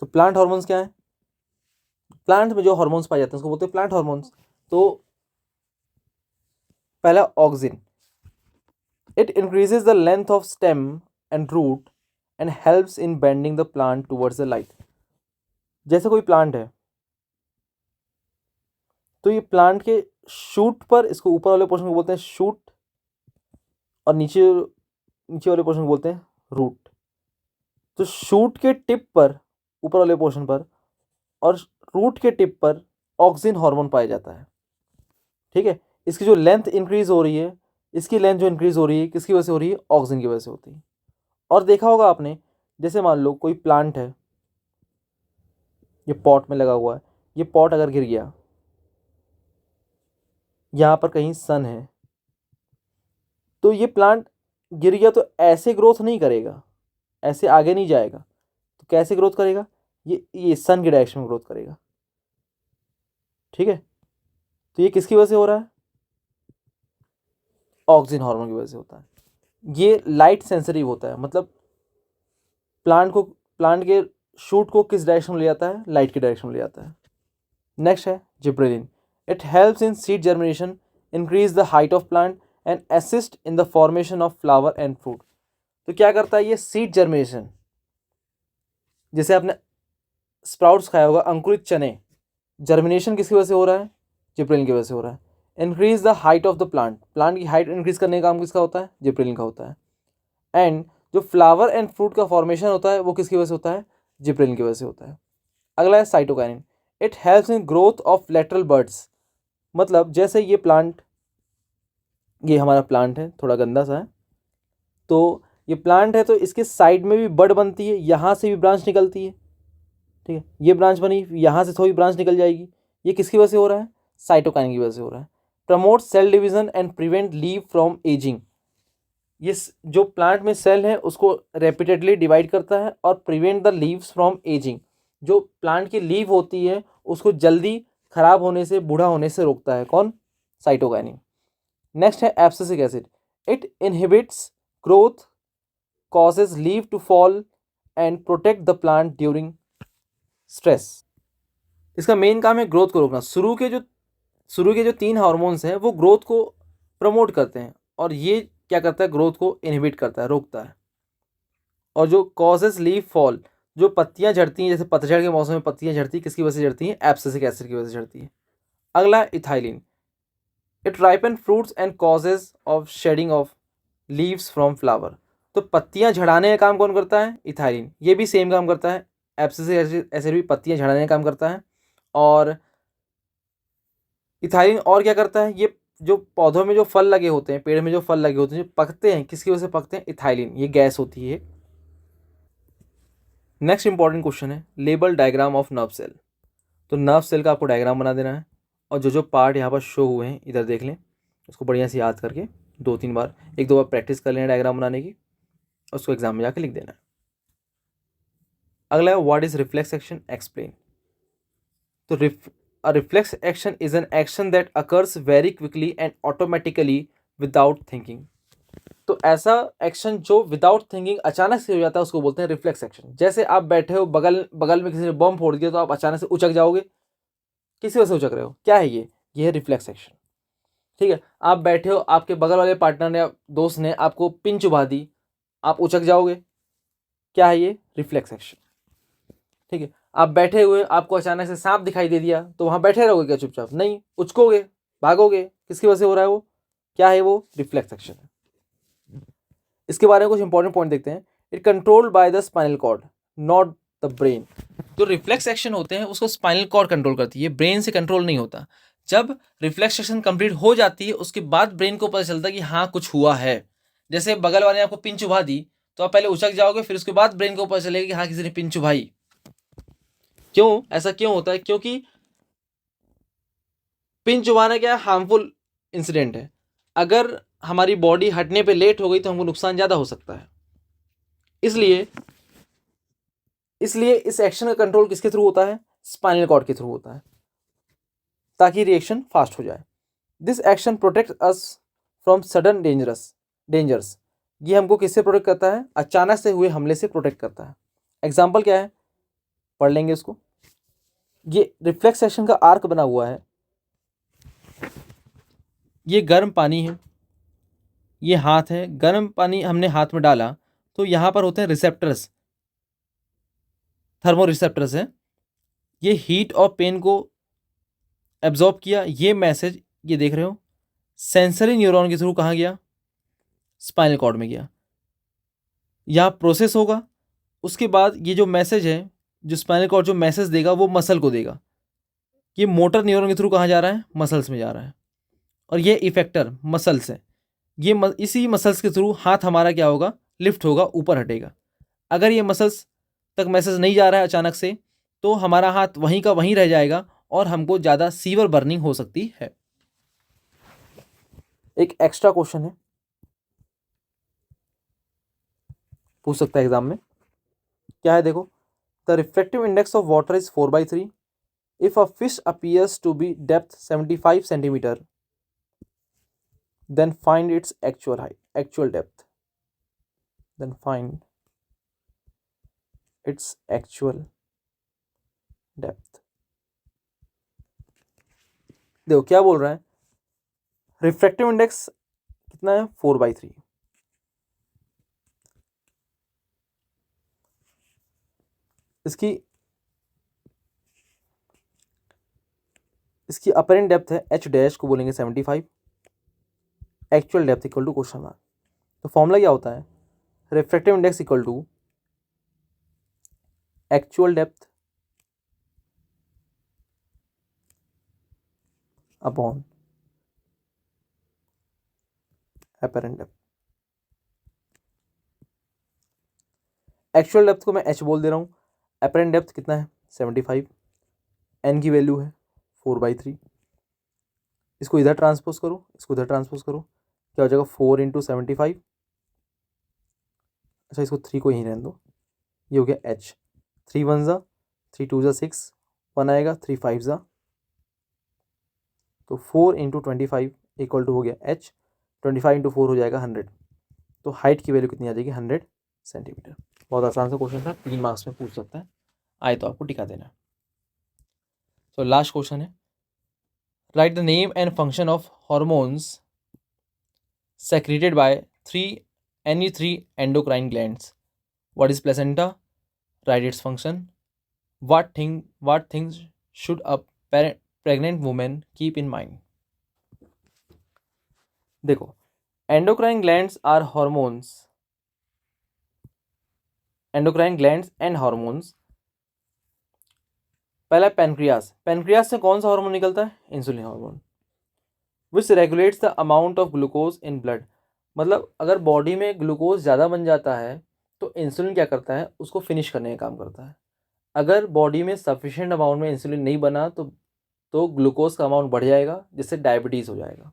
तो प्लांट हार्मोन्स क्या है? प्लांट में जो हार्मोन्स पाए जाते हैं उसको बोलते हैं प्लांट हार्मोन्स। तो पहला auxin, it increases the length of stem and root and helps in bending the plant towards the light. जैसे कोई प्लांट है तो ये प्लांट के शूट पर, इसको ऊपर वाले पोर्शन को बोलते हैं शूट और नीचे नीचे वाले पोर्शन को बोलते हैं रूट। तो शूट के टिप पर, ऊपर वाले पोर्शन पर, और रूट के टिप पर ऑक्सिन हार्मोन पाया जाता है। ठीक है, इसकी जो लेंथ इंक्रीज हो रही है, इसकी लेंथ जो इंक्रीज हो रही है किसकी वजह से हो रही है? ऑक्सिन की वजह से होती है। और देखा होगा आपने, जैसे मान लो कोई प्लांट है, ये पॉट में लगा हुआ है, ये पॉट अगर गिर गया, यहाँ पर कहीं सन है, तो ये प्लांट गिर गया तो ऐसे ग्रोथ नहीं करेगा, ऐसे आगे नहीं जाएगा। तो कैसे ग्रोथ करेगा? ये सन की डायरेक्शन में ग्रोथ करेगा। ठीक है, तो ये किसकी वजह से हो रहा है? ऑक्सीजन हार्मोन की वजह से होता है। ये लाइट सेंसिटिव होता है, मतलब प्लांट के शूट को किस डायरेक्शन में ले जाता है? लाइट की डायरेक्शन में ले जाता है। नेक्स्ट है gibberellin, it helps in seed germination, increase the height of plant and assist in the formation of flower and fruit. तो क्या करता है ये? सीड जर्मिनेशन, जैसे आपने स्प्राउट्स खाया होगा, अंकुरित चने, जर्मिनेशन किसकी वजह से हो रहा है? जिब्रेलिन की वजह से हो रहा है। Increase the height of the plant, plant की हाइट इंक्रीज करने का काम किसका होता है? जिब्रेलिन का होता है। एंड जो फ्लावर एंड फ्रूट का फॉर्मेशन होता है वो किसकी वजह से होता है? जिब्रेलिन की वजह से होता है। अगला है cytokinin, it helps in growth of lateral birds. मतलब जैसे ये प्लांट, ये हमारा प्लांट है, थोड़ा गंदा सा है, तो ये प्लांट है तो इसके साइड में भी बड बनती है, यहाँ से भी ब्रांच निकलती है। ठीक है, ये ब्रांच बनी, यहाँ से थोड़ी ब्रांच निकल जाएगी। ये किसकी वजह से हो रहा है? साइटोकाइनिन की वजह से हो रहा है। Promote cell division and prevent leave from ageing, ये जो प्लांट में सेल है उसको रेपिटेडली डिवाइड करता है और prevent the leaves from ageing, जो प्लांट की लीव होती है उसको जल्दी खराब होने से, बूढ़ा होने से रोकता है। कौन? साइटोकाइनिन। नेक्स्ट है abscisic acid, it inhibits growth, causes leave to fall and protect the plant during stress. इसका मेन काम है ग्रोथ को रोकना। शुरू के जो 3 हार्मोन्स हैं वो ग्रोथ को प्रमोट करते हैं और ये क्या करता है? ग्रोथ को इनहिबिट करता है, रोकता है। और जो कॉजेस लीव फॉल, जो पत्तियां झड़ती हैं, जैसे पतझड़ के मौसम में पत्तियां झड़ती हैं, किसकी वजह से झड़ती हैं? एब्सिसिक एसिड की वजह से झड़ती है। अगला ethylene, it ripen fruits and causes of shedding of leaves from flower. तो पत्तियां झड़ाने का काम कौन करता है? इथाइलिन। ये भी सेम काम करता है, एब्सिसिक एसिड भी पत्तियां झड़ने का काम करता है। और इथाइलिन और क्या करता है, ये जो पौधों में जो फल लगे होते हैं, पेड़ में जो फल लगे होते हैं, जो पकते हैं, किसकी वजह से पकते हैं, इथाइलिन, ये गैस होती है। नेक्स्ट इंपॉर्टेंट क्वेश्चन है label diagram of nerve cell. तो नर्व सेल का आपको डायग्राम बना देना है, और जो जो पार्ट यहाँ पर शो हुए हैं इधर देख लें, उसको बढ़िया से याद करके 2-3 बार, 1-2 बार प्रैक्टिस कर लेना डायग्राम बनाने की, उसको एग्जाम में जाके लिख देना है। अगला है what is reflex action, explain. तो a reflex action is an action that occurs very quickly and automatically without thinking। तो ऐसा एक्शन जो विदाउट थिंकिंग अचानक से हो जाता है उसको बोलते हैं रिफ्लेक्स एक्शन। जैसे आप बैठे हो, बगल बगल में किसी ने बम फोड़ दिया तो आप अचानक से उचक जाओगे, किसी वजह से उचक रहे हो, क्या है ये है रिफ्लेक्स एक्शन। ठीक है, आप बैठे हो, आपके बगल वाले पार्टनर ने, दोस्त ने आपको पिन चुभा दी, आप उचक जाओगे, क्या है ये, रिफ्लेक्स एक्शन। ठीक है, आप बैठे हुए, आपको अचानक से सांप दिखाई दे दिया तो वहां बैठे रहोगे क्या चुपचाप, नहीं, उचकोगे, भागोगे, किसकी वजह से हो रहा है वो, क्या है वो, रिफ्लेक्स एक्शन है। इसके बारे में कुछ इंपॉर्टेंट पॉइंट देखते हैं। It controlled by the spinal cord not the brain. जो रिफ्लेक्स एक्शन होते हैं उसको स्पाइनल कॉर्ड कंट्रोल करती है, ब्रेन से कंट्रोल नहीं होता। जब रिफ्लेक्स एक्शन कंप्लीट हो जाती है उसके बाद ब्रेन को पता चलता है कि हाँ कुछ हुआ है। जैसे बगल वाले ने आपको पिन चुभा दी तो आप पहले उचक जाओगे, फिर उसके बाद ब्रेन को पता चलेगा कि हाँ किसी ने पिन चुभाई। क्यों, ऐसा क्यों होता है, क्योंकि पिन चुभाना क्या हार्मफुल इंसिडेंट है, अगर हमारी बॉडी हटने पे लेट हो गई तो हमको नुकसान ज़्यादा हो सकता है। इसलिए इसलिए इस एक्शन का कंट्रोल किसके थ्रू होता है, स्पाइनल कॉर्ड के थ्रू होता है, ताकि रिएक्शन फास्ट हो जाए। This action protect us from sudden dangers. ये हमको किससे प्रोटेक्ट करता है, अचानक से हुए हमले से प्रोटेक्ट करता है। एग्जाम्पल क्या है, पढ़ लेंगे उसको। ये रिफ्लेक्स एक्शन का आर्क बना हुआ है, ये गर्म पानी है, ये हाथ है, गर्म पानी हमने हाथ में डाला तो यहाँ पर होते हैं रिसेप्टर्स, थर्मो रिसेप्टर्स हैं, ये हीट और पेन को एब्जॉर्ब किया, ये मैसेज ये देख रहे हो सेंसरी न्यूरॉन के थ्रू कहाँ गया, स्पाइनल कॉर्ड में गया, यहाँ प्रोसेस होगा। उसके बाद ये जो मैसेज है, जो स्पाइनल कॉर्ड जो मैसेज देगा वो मसल को देगा, ये मोटर न्यूरॉन के थ्रू कहाँ जा रहा है, मसल्स में जा रहा है, और ये इफेक्टर मसल्स है, ये इसी मसल्स के थ्रू हाथ हमारा क्या होगा, लिफ्ट होगा, ऊपर हटेगा। अगर ये मसल्स तक मैसेज नहीं जा रहा है अचानक से तो हमारा हाथ वहीं का वहीं रह जाएगा और हमको ज़्यादा सीवर बर्निंग हो सकती है। एक एक्स्ट्रा क्वेश्चन है, पूछ सकता है एग्जाम में, क्या है देखो, the reflective index of water is 4/3 if a fish appears to be depth 75 centimetre then find its actual depth, then find its actual depth। देखो क्या बोल रहा है, रिफ्रैक्टिव इंडेक्स कितना है, 4/3। इसकी इसकी अपरेंट डेप्थ है एच डैश को बोलेंगे 75, actual depth equal to question mark. तो फॉर्मूला क्या होता है, refractive index equal to actual depth upon apparent depth. Actual depth को मैं एच बोल दे रहा हूँ, अपरेंट डेप्थ कितना है 75, एन की वैल्यू है 4/3। इसको इधर ट्रांसपोज करो, इसको इधर ट्रांसपोज करो, क्या हो जाएगा 4 × 75। अच्छा इसको 3 को यहीं रहने दो, ये हो गया एच, 3 1 ज़ा 3 2 ज़ा 6, 1 आएगा 3 5 ज़ा, तो 4 × 25 इक्वल टू हो गया एच, 25 × 4 हो जाएगा 100। तो हाइट की वैल्यू कितनी आ जाएगी, 100 सेंटीमीटर। बहुत आसान सा क्वेश्चन था, 3 मार्क्स में पूछ सकता है, आए तो आपको टिका देना। तो लास्ट क्वेश्चन है, write the name and function of hormones secreted by 3 endocrine glands. What is placenta? Write its function. What things should a pregnant woman keep in mind? देखो, endocrine glands are hormones. Endocrine glands and hormones पहला पेनक्रियास, पेनक्रियास से कौन सा हार्मोन निकलता है? Insulin hormone, which regulates the amount of glucose in blood. मतलब अगर बॉडी में ग्लूकोज ज़्यादा बन जाता है तो इंसुलिन क्या करता है? उसको फिनिश करने का काम करता है। अगर बॉडी में सफिशिएंट अमाउंट में इंसुलिन नहीं बना तो ग्लूकोज का अमाउंट बढ़ जाएगा, जिससे डायबिटीज़ हो जाएगा।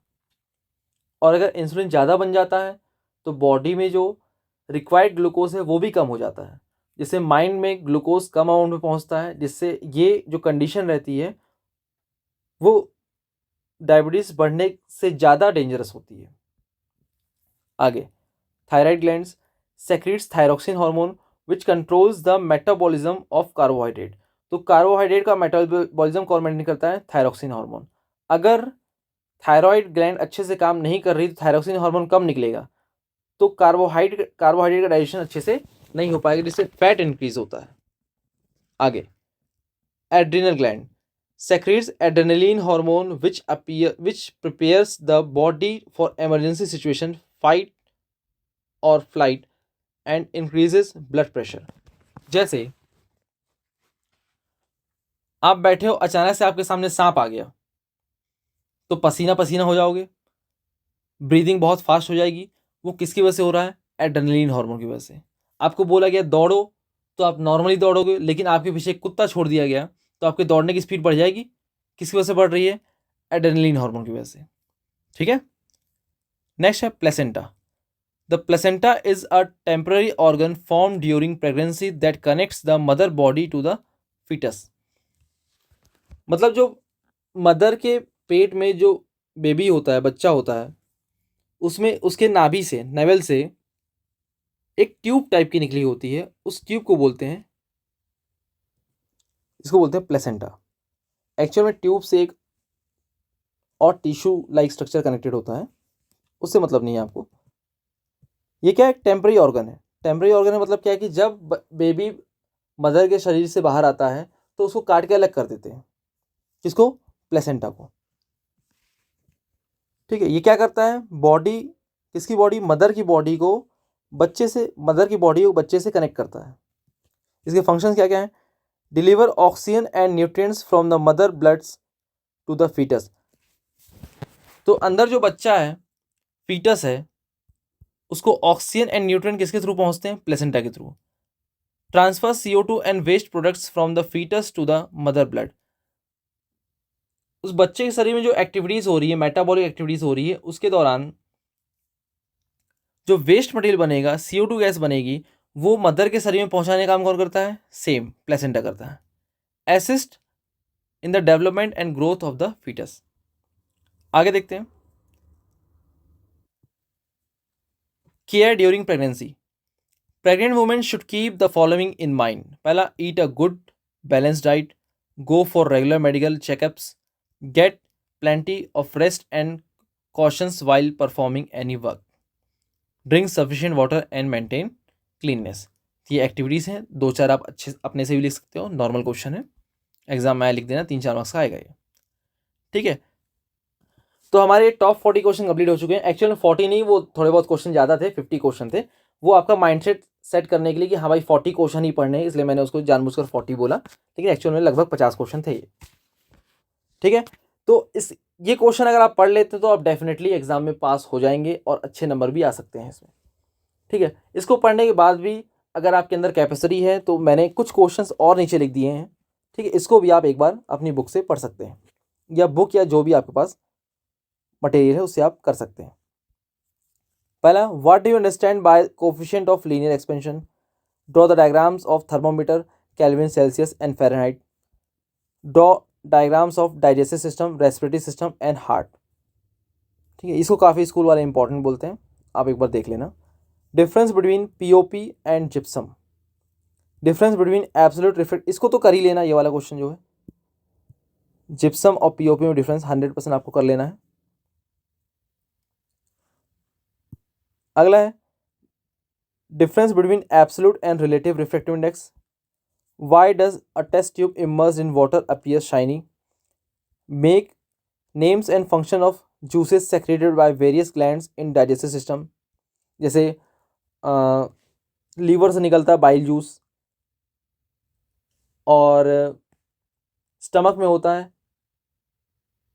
और अगर इंसुलिन ज़्यादा बन जाता है तो बॉडी में जो रिक्वायर्ड ग्लूकोज है वो भी कम हो जाता है, जिससे माइंड में ग्लूकोज कम अमाउंट में पहुंचता है, जिससे ये जो कंडीशन रहती है वो डायबिटीज़ बढ़ने से ज़्यादा डेंजरस होती है। आगे, thyroid glands secretes thyroxine hormone which controls the metabolism of carbohydrate. तो कार्बोहाइड्रेट का मेटाबॉलिज्म कौन मेंटेन करता है? Thyroxine hormone. अगर थायराइड ग्लैंड अच्छे से काम नहीं कर रही तो थायरोक्सिन हार्मोन कम निकलेगा, तो कार्बोहाइड्रेट का डाइजेशन अच्छे से नहीं हो पाएगा, जिससे फैट इंक्रीज होता है। आगे, adrenal gland secretes adrenaline hormone which prepares the body for emergency situation, fight or flight, and increases blood pressure। जैसे आप बैठे हो, अचानक से आपके सामने सांप आ गया तो पसीना पसीना हो जाओगे, ब्रीदिंग बहुत फास्ट हो जाएगी। वो किसकी वजह से हो रहा है? एड्रेनलिन हार्मोन की वजह से। आपको बोला गया दौड़ो तो आप नॉर्मली दौड़ोगे, लेकिन आपके पीछे एक कुत्ता छोड़ दिया गया तो आपके दौड़ने की स्पीड बढ़ जाएगी। किसकी वजह से बढ़ रही है? एड्रेनलिन हार्मोन की वजह से। ठीक है। नेक्स्ट है placenta. The placenta is a temporary organ form during pregnancy that connects the mother body to the foetus. मतलब जो मदर के पेट में जो बेबी होता है, बच्चा होता है, उसमें उसके नाभि से, नेवल से एक ट्यूब टाइप की निकली होती है। उस ट्यूब को बोलते हैं, इसको बोलते हैं प्लेसेंटा। एक्चुअल में ट्यूब से एक और टिश्यू लाइक स्ट्रक्चर कनेक्टेड होता है, उससे मतलब नहीं है आपको। ये क्या है? टेम्पररी ऑर्गन है। टेम्पररी ऑर्गन है मतलब क्या है कि जब बेबी मदर के शरीर से बाहर आता है तो उसको काट के अलग कर देते हैं। किसको? प्लेसेंटा को। ठीक है। ये क्या करता है? बॉडी, किसकी बॉडी? मदर की बॉडी को मदर की बॉडी को बच्चे से कनेक्ट करता है। इसके फंक्शंस क्या क्या है? Deliver oxygen and nutrients from the mother bloods to the foetus. तो अंदर जो बच्चा है, फीटस है, उसको ऑक्सीजन एंड न्यूट्रिएंट किसके थ्रू पहुंचते हैं? प्लेसेंटा के through. Transfer CO2 and waste products from the foetus to the mother blood. उस बच्चे के शरीर में जो एक्टिविटीज हो रही है, मेटाबॉलिक एक्टिविटीज हो रही है, उसके दौरान जो वेस्ट मटेरियल बनेगा, CO2 गैस बनेगी, वो मदर के शरीर में पहुंचाने का काम कौन करता है? सेम प्लेसेंटा करता है। Assist in the development and growth of the foetus. आगे देखते हैं, care during pregnancy. Pregnant women should keep the following in mind. पहला, eat a good balance diet, go for regular medical checkups, get plenty of rest and cautions while performing any work, drink sufficient water and maintain cleanness. ये एक्टिविटीज़ हैं, 2-4 आप अच्छे अपने से भी लिख सकते हो, नॉर्मल क्वेश्चन है, एग्जाम में लिख देना, 3-4 मार्क्स का आएगा ये। ठीक है। तो हमारे टॉप 40 क्वेश्चन कंप्लीट हो चुके हैं। एक्चुअल में 40 नहीं, वो थोड़े बहुत क्वेश्चन ज़्यादा थे, 50 क्वेश्चन थे। वो आपका माइंडसेट सेट करने के लिए कि हाँ भाई 40 क्वेश्चन ही पढ़ने हैं, इसलिए मैंने उसको जानबूझकर 40 बोला, लेकिन एक्चुअल में लगभग 50 क्वेश्चन थे ये। ठीक है। तो ये क्वेश्चन अगर आप पढ़ लेते तो आप डेफिनेटली एग्जाम में पास हो जाएंगे और अच्छे नंबर भी आ सकते हैं इसमें। ठीक है। इसको पढ़ने के बाद भी अगर आपके अंदर कैपेसिटी है तो मैंने कुछ क्वेश्चंस और नीचे लिख दिए हैं। ठीक है। इसको भी आप एक बार अपनी बुक से पढ़ सकते हैं, या बुक या जो भी आपके पास मटेरियल है उससे आप कर सकते हैं। पहला, what do you understand bye coefficient of linear expansion? Draw the diagrams of thermometer, kelvin, Celsius and Fahrenheit. Draw diagrams of digestive system, respiratory system and heart. ठीक है। इसको काफ़ी स्कूल वाले इंपॉर्टेंट बोलते हैं, आप एक बार देख लेना। Difference between POP and gypsum. Difference between absolute reflect, इसको तो कर ही लेना, ये वाला क्वेश्चन जो है जिप्सम और POP में डिफरेंस 100% आपको कर लेना है। अगला है difference between absolute and relative refractive index. Why does a test tube immersed in water appear shiny? Make names and function of juices secreted by various glands in digestive system. जैसे लीवर से निकलता है बाइल जूस, और स्टमक में होता है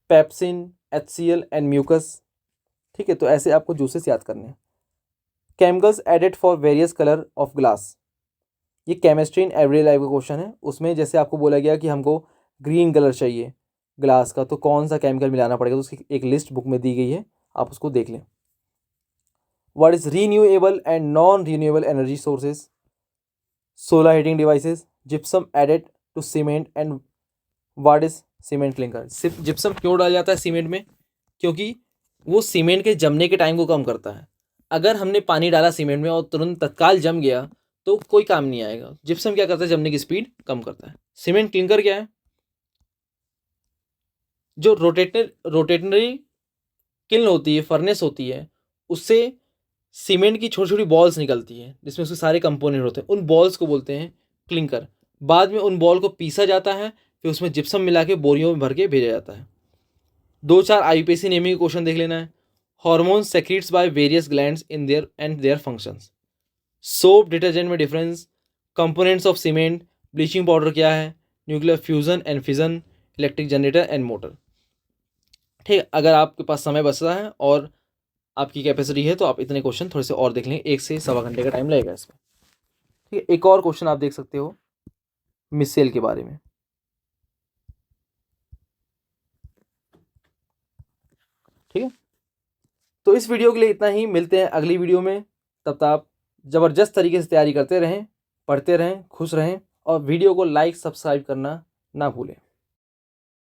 पेप्सिन, HCl एंड म्यूकस। ठीक है, तो ऐसे आपको जूसेस याद करने हैं। Chemicals added for various colour of glass, ये केमिस्ट्री इन एवरीडे लाइफ का क्वेश्चन है। उसमें जैसे आपको बोला गया कि हमको ग्रीन कलर चाहिए ग्लास का, तो कौन सा केमिकल मिलाना पड़ेगा, तो उसकी एक लिस्ट बुक में दी गई है, आप उसको देख लें। What is renewable and non renewable energy sources, solar heating devices, gypsum added to cement and what is cement clinker. सिर्फ जिप्सम क्यों डाला जाता है सीमेंट में, क्योंकि वो सीमेंट के जमने के टाइम को कम करता है। अगर हमने पानी डाला सीमेंट में और तुरंत तत्काल जम गया तो कोई काम नहीं आएगा। जिप्सम क्या करता है, जमने की स्पीड कम करता है। सीमेंट क्लिंकर क्या है, जो रोटेटनरी किल्न होती है, फर्नेस होती है, उससे सीमेंट की छोटी छोटी बॉल्स निकलती हैं जिसमें उसके सारे कंपोनेंट होते हैं, उन बॉल्स को बोलते हैं क्लिंकर। बाद में उन बॉल को पीसा जाता है, फिर उसमें जिप्सम मिला के बोरियों में भर के भेजा जाता है। 2-4 IUPAC नेमिंग क्वेश्चन देख लेना है। Hormone secretes by various glands in their and their functions. Soap detergent में difference, components of cement, bleaching powder क्या है, nuclear fusion and fission, electric generator and motor. ठीक है, अगर आपके पास समय बचता है और आपकी कैपेसिटी है तो आप इतने क्वेश्चन थोड़े से और देख लेंगे, 1 से सवा घंटे का टाइम लगेगा इसमें। ठीक है, एक और क्वेश्चन आप देख सकते हो मिसेल के बारे में। ठीक है, तो इस वीडियो के लिए इतना ही, मिलते हैं अगली वीडियो में। तब तक आप ज़बरदस्त तरीके से तैयारी करते रहें, पढ़ते रहें, खुश रहें और वीडियो को लाइक सब्सक्राइब करना ना भूलें।